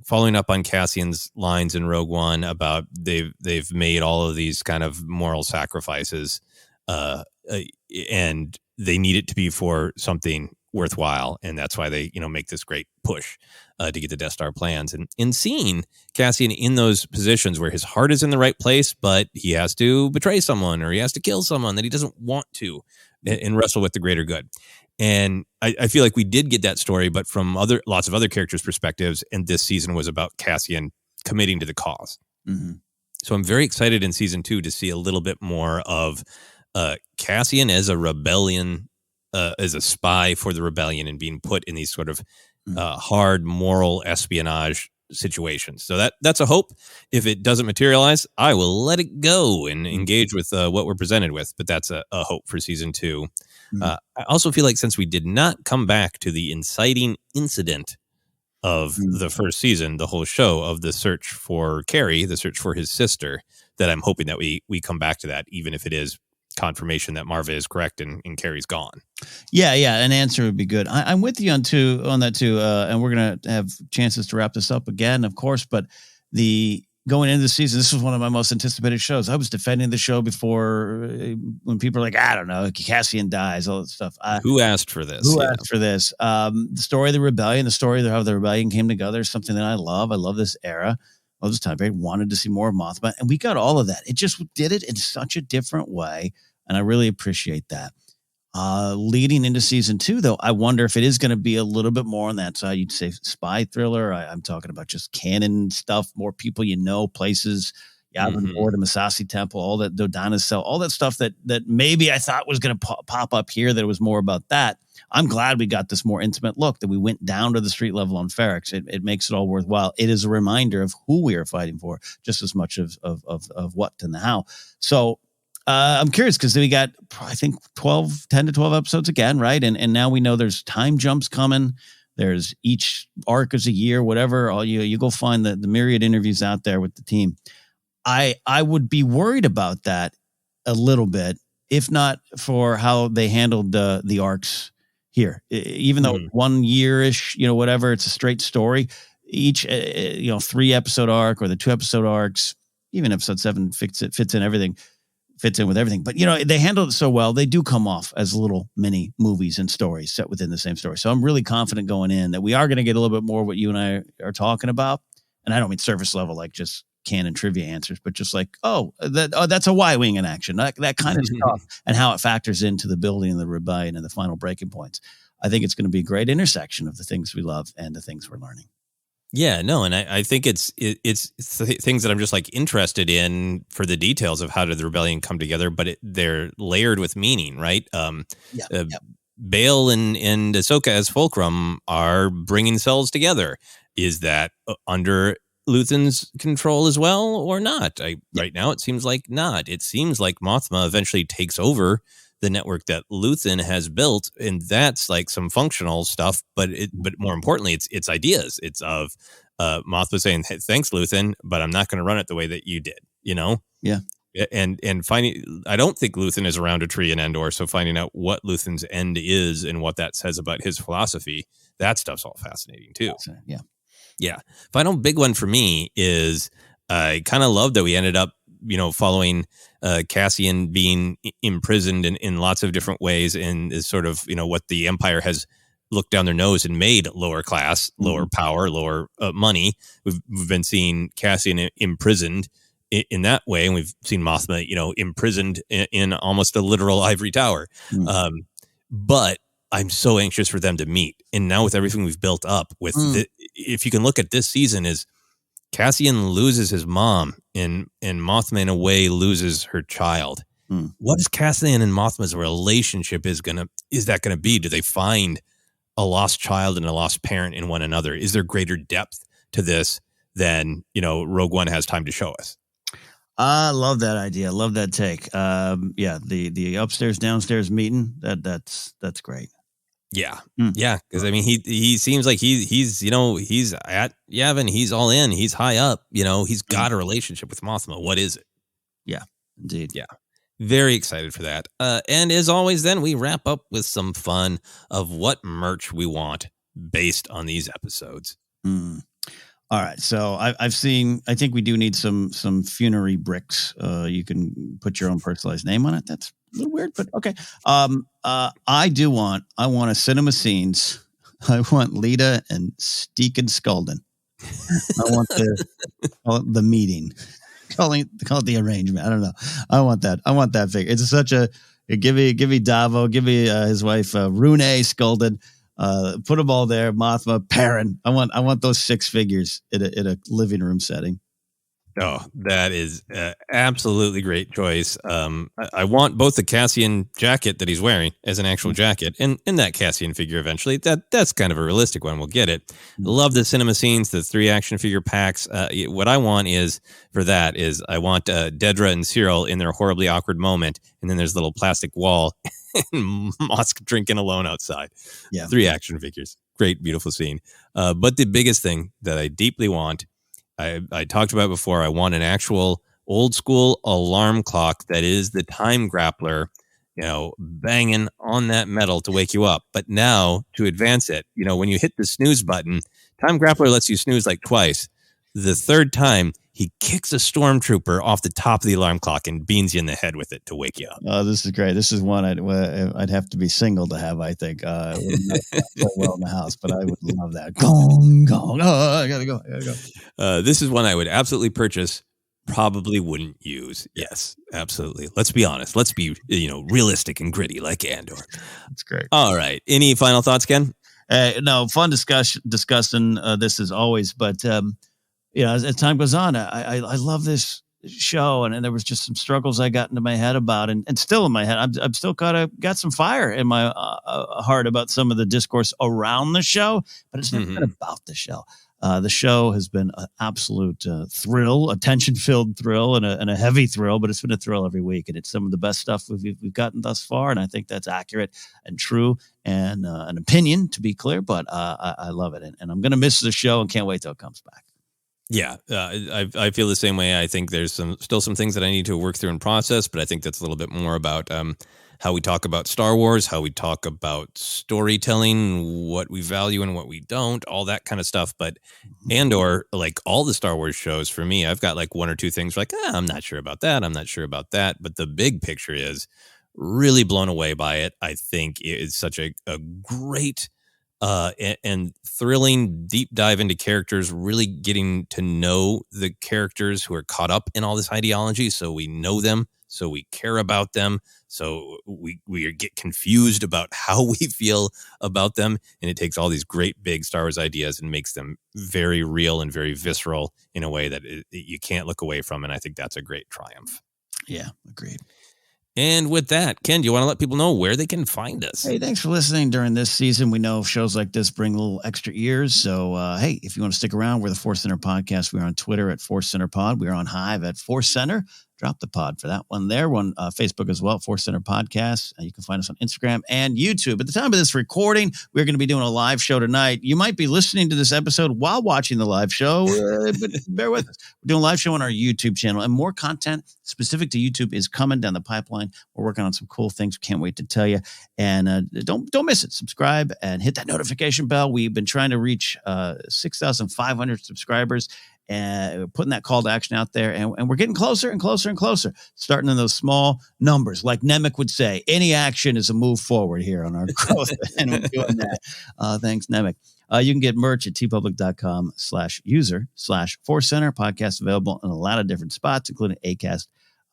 following up on Cassian's lines in Rogue One about they've made all of these kind of moral sacrifices, and they need it to be for something worthwhile, and that's why they make this great push to get the Death Star plans. And in seeing Cassian in those positions where his heart is in the right place, but he has to betray someone or he has to kill someone that he doesn't want to, and wrestle with the greater good. And I feel like we did get that story, but from lots of other characters' perspectives, and this season was about Cassian committing to the cause. Mm-hmm. So I'm very excited in season 2 to see a little bit more of Cassian as a rebellion, as a spy for the rebellion, and being put in these sort of hard moral espionage situations. So that's a hope. If it doesn't materialize, I will let it go and engage with what we're presented with. But that's a hope for season 2. I also feel like since we did not come back to the inciting incident of the first season, the whole show of the search for Carrie, the search for his sister, that I'm hoping that we come back to that, even if it is confirmation that Marva is correct and Carrie's gone. Yeah, an answer would be good. I'm with you on that too, and we're gonna have chances to wrap this up again, of course. But the going into the season, this was one of my most anticipated shows. I was defending the show before when people are like, I don't know, Cassian dies, all that stuff. Who asked for this? Who asked for this? The story of the rebellion, the story of how the rebellion came together is something that I love. I love this era. I love this time period. Wanted to see more of Mothma, and we got all of that. It just did it in such a different way, and I really appreciate that. Leading into season 2, though, I wonder if it is going to be a little bit more on that side. You'd say spy thriller. I'm talking about just canon stuff, more people places, Yavin Ford, the Masasi Temple, all that, Dodana's cell, all that stuff that maybe I thought was going to pop up here, that it was more about that. I'm glad we got this more intimate look, that we went down to the street level on Ferrix. It makes it all worthwhile. It is a reminder of who we are fighting for, just as much of what and the how. So, I'm curious because we got, I think, 10 to 12 episodes again, right? And now we know there's time jumps coming. There's each arc is a year, whatever. You go find the myriad interviews out there with the team. I would be worried about that a little bit, if not for how they handled the arcs here. Even though 1 year-ish, whatever, it's a straight story. Each 3 episode arc or the 2 episode arcs, even episode 7 fits in everything. Fits in with everything, but they handled it so well. They do come off as little mini movies and stories set within the same story. So I'm really confident going in that we are going to get a little bit more of what you and I are talking about. And I don't mean surface level, like just canon trivia answers, but just like, that's a Y-wing in action, that kind of stuff, and how it factors into the building of the rebellion and the final breaking points. I think it's going to be a great intersection of the things we love and the things we're learning. Yeah, no, and I think it's things that I'm just like interested in for the details of how did the rebellion come together, but they're layered with meaning, right? Bail and Ahsoka as Fulcrum are bringing cells together. Is that under Luthen's control as well or not? Right now it seems like not. It seems like Mothma eventually takes over the network that Luthen has built, and that's like some functional stuff, but more importantly, it's ideas. It's of Mothma saying, hey, thanks, Luthen, but I'm not going to run it the way that you did, Yeah. And finding, I don't think Luthen is around a tree in Andor, so finding out what Luthen's end is and what that says about his philosophy, that stuff's all fascinating too. Yeah. Final big one for me is I kind of love that we ended up, following Cassian being imprisoned in lots of different ways, and is sort of, what the Empire has looked down their nose and made lower class, lower power, lower money. We've been seeing Cassian imprisoned in that way, and we've seen Mothma, imprisoned in almost a literal ivory tower. But I'm so anxious for them to meet. And now with everything we've built up, if you can look at this season, is Cassian loses his mom, and Mothma in a way loses her child. What is Cassian and Mothma's relationship is that gonna be? Do they find a lost child and a lost parent in one another? Is there greater depth to this than Rogue One has time to show us? I love that idea. Love that take. The upstairs downstairs meeting. That's great. Yeah. Yeah. Because I mean, he seems like he's at Yavin. He's all in. He's high up. He's got a relationship with Mothma. What is it? Yeah, indeed. Yeah. Very excited for that. And as always, then we wrap up with some fun of what merch we want based on these episodes. All right. So I've seen, I think we do need some funerary bricks. You can put your own personalized name on it. That's a little weird, but okay. I want a cinema scenes. I want Lita and Steak and Skulden. I want the meeting. Call it the arrangement. I don't know. I want that figure. It's such a, give me Davo, give me his wife, Rune Skulden. Put them all there. Mothma, Perrin. I want those 6 figures in a living room setting. Oh, that is absolutely great choice. I want both the Cassian jacket that he's wearing as an actual jacket and that Cassian figure eventually. That's kind of a realistic one. We'll get it. Love the cinema scenes, the 3 action figure packs. What I want is I want Dedra and Syril in their horribly awkward moment, and then there's a little plastic wall and Mosk drinking alone outside. Yeah. 3 action figures. Great, beautiful scene. But the biggest thing that I deeply want, I talked about before, I want an actual old school alarm clock that is the time grappler, banging on that metal to wake you up. But now to advance it, when you hit the snooze button, time grappler lets you snooze like twice. The third time, he kicks a stormtrooper off the top of the alarm clock and beans you in the head with it to wake you up. Oh, this is great. This is one I'd have to be single to have, I think. It would not play well in the house, but I would love that. Gong, gong. Oh, I gotta go. This is one I would absolutely purchase. Probably wouldn't use. Yes, absolutely. Let's be honest. Let's be, realistic and gritty like Andor. That's great. All right. Any final thoughts, Ken? No, fun discussing this as always. But, as time goes on, I love this show. And there was just some struggles I got into my head about and still in my head. I'm still got some fire in my heart about some of the discourse around the show, but it's never been about the show. The show has been an absolute thrill, a tension-filled thrill, and a heavy thrill, but it's been a thrill every week, and it's some of the best stuff we've gotten thus far, and I think that's accurate and true, and an opinion, to be clear, but I love it, and I'm going to miss the show and can't wait till it comes back. Yeah, I feel the same way. I think there's still some things that I need to work through and process, but I think that's a little bit more about how we talk about Star Wars, how we talk about storytelling, what we value and what we don't, all that kind of stuff. But Andor, like all the Star Wars shows, for me, I've got like one or two things like, I'm not sure about that. I'm not sure about that. But the big picture is really blown away by it. I think it is such a great and thrilling deep dive into characters, really getting to know the characters who are caught up in all this ideology. So we know them, so we care about them. So we get confused about how we feel about them. And it takes all these great big Star Wars ideas and makes them very real and very visceral in a way that you can't look away from. And I think that's a great triumph. Yeah, agreed. And with that, Ken, do you want to let people know where they can find us? Hey, thanks for listening during this season. We know shows like this bring a little extra ears. So, hey, if you want to stick around, we're the Force Center Podcast. We're on Twitter at Force Center Pod. We're on Hive at Force Center. Drop the pod for that one there. We're on Facebook as well, Force Center Podcast. You can find us on Instagram and YouTube. At the time of this recording, we're going to be doing a live show tonight. You might be listening to this episode while watching the live show, but bear with us. We're doing a live show on our YouTube channel, and more content specific to YouTube is coming down the pipeline. We're working on some cool things. Can't wait to tell you. And don't miss it. Subscribe and hit that notification bell. We've been trying to reach 6,500 subscribers. And we're putting that call to action out there, and we're getting closer and closer and closer, starting in those small numbers. Like Nemik would say, any action is a move forward here on our growth, and we're doing that. Thanks, Nemik. You can get merch at tpublic.com/user/Force Center. Podcast available in a lot of different spots, including Acast,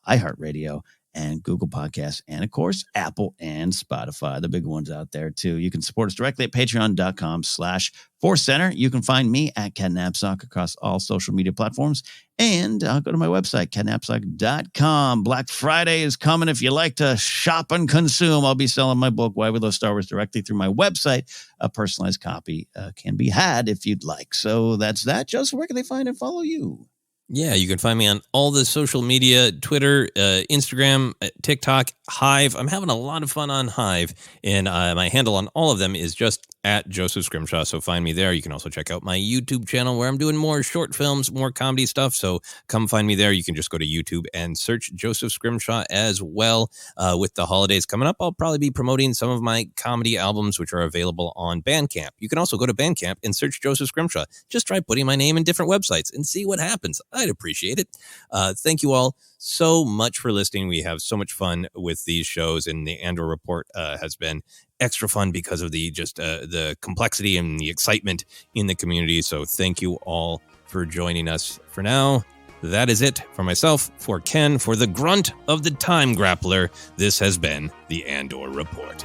iHeartRadio, and Google Podcasts, and of course, Apple and Spotify, the big ones out there too. You can support us directly at patreon.com/Force Center. You can find me at Ken Napzok across all social media platforms. And go to my website, kennapzok.com. Black Friday is coming. If you like to shop and consume, I'll be selling my book, Why We Love Star Wars, directly through my website. A personalized copy can be had if you'd like. So that's that. Joseph, where can they find and follow you? Yeah, you can find me on all the social media, Twitter, Instagram, TikTok, Hive. I'm having a lot of fun on Hive, and my handle on all of them is just at Joseph Scrimshaw, so find me there. You can also check out my YouTube channel where I'm doing more short films, more comedy stuff, so come find me there. You can just go to YouTube and search Joseph Scrimshaw as well. With the holidays coming up, I'll probably be promoting some of my comedy albums, which are available on Bandcamp. You can also go to Bandcamp and search Joseph Scrimshaw. Just try putting my name in different websites and see what happens. I'd appreciate it. Thank you all so much for listening. We have so much fun with these shows, and the Andor Report has been extra fun because of the complexity and the excitement in the community. So thank you all for joining us. For now, that is it for myself, for Ken, for the grunt of the time grappler. This has been the Andor Report.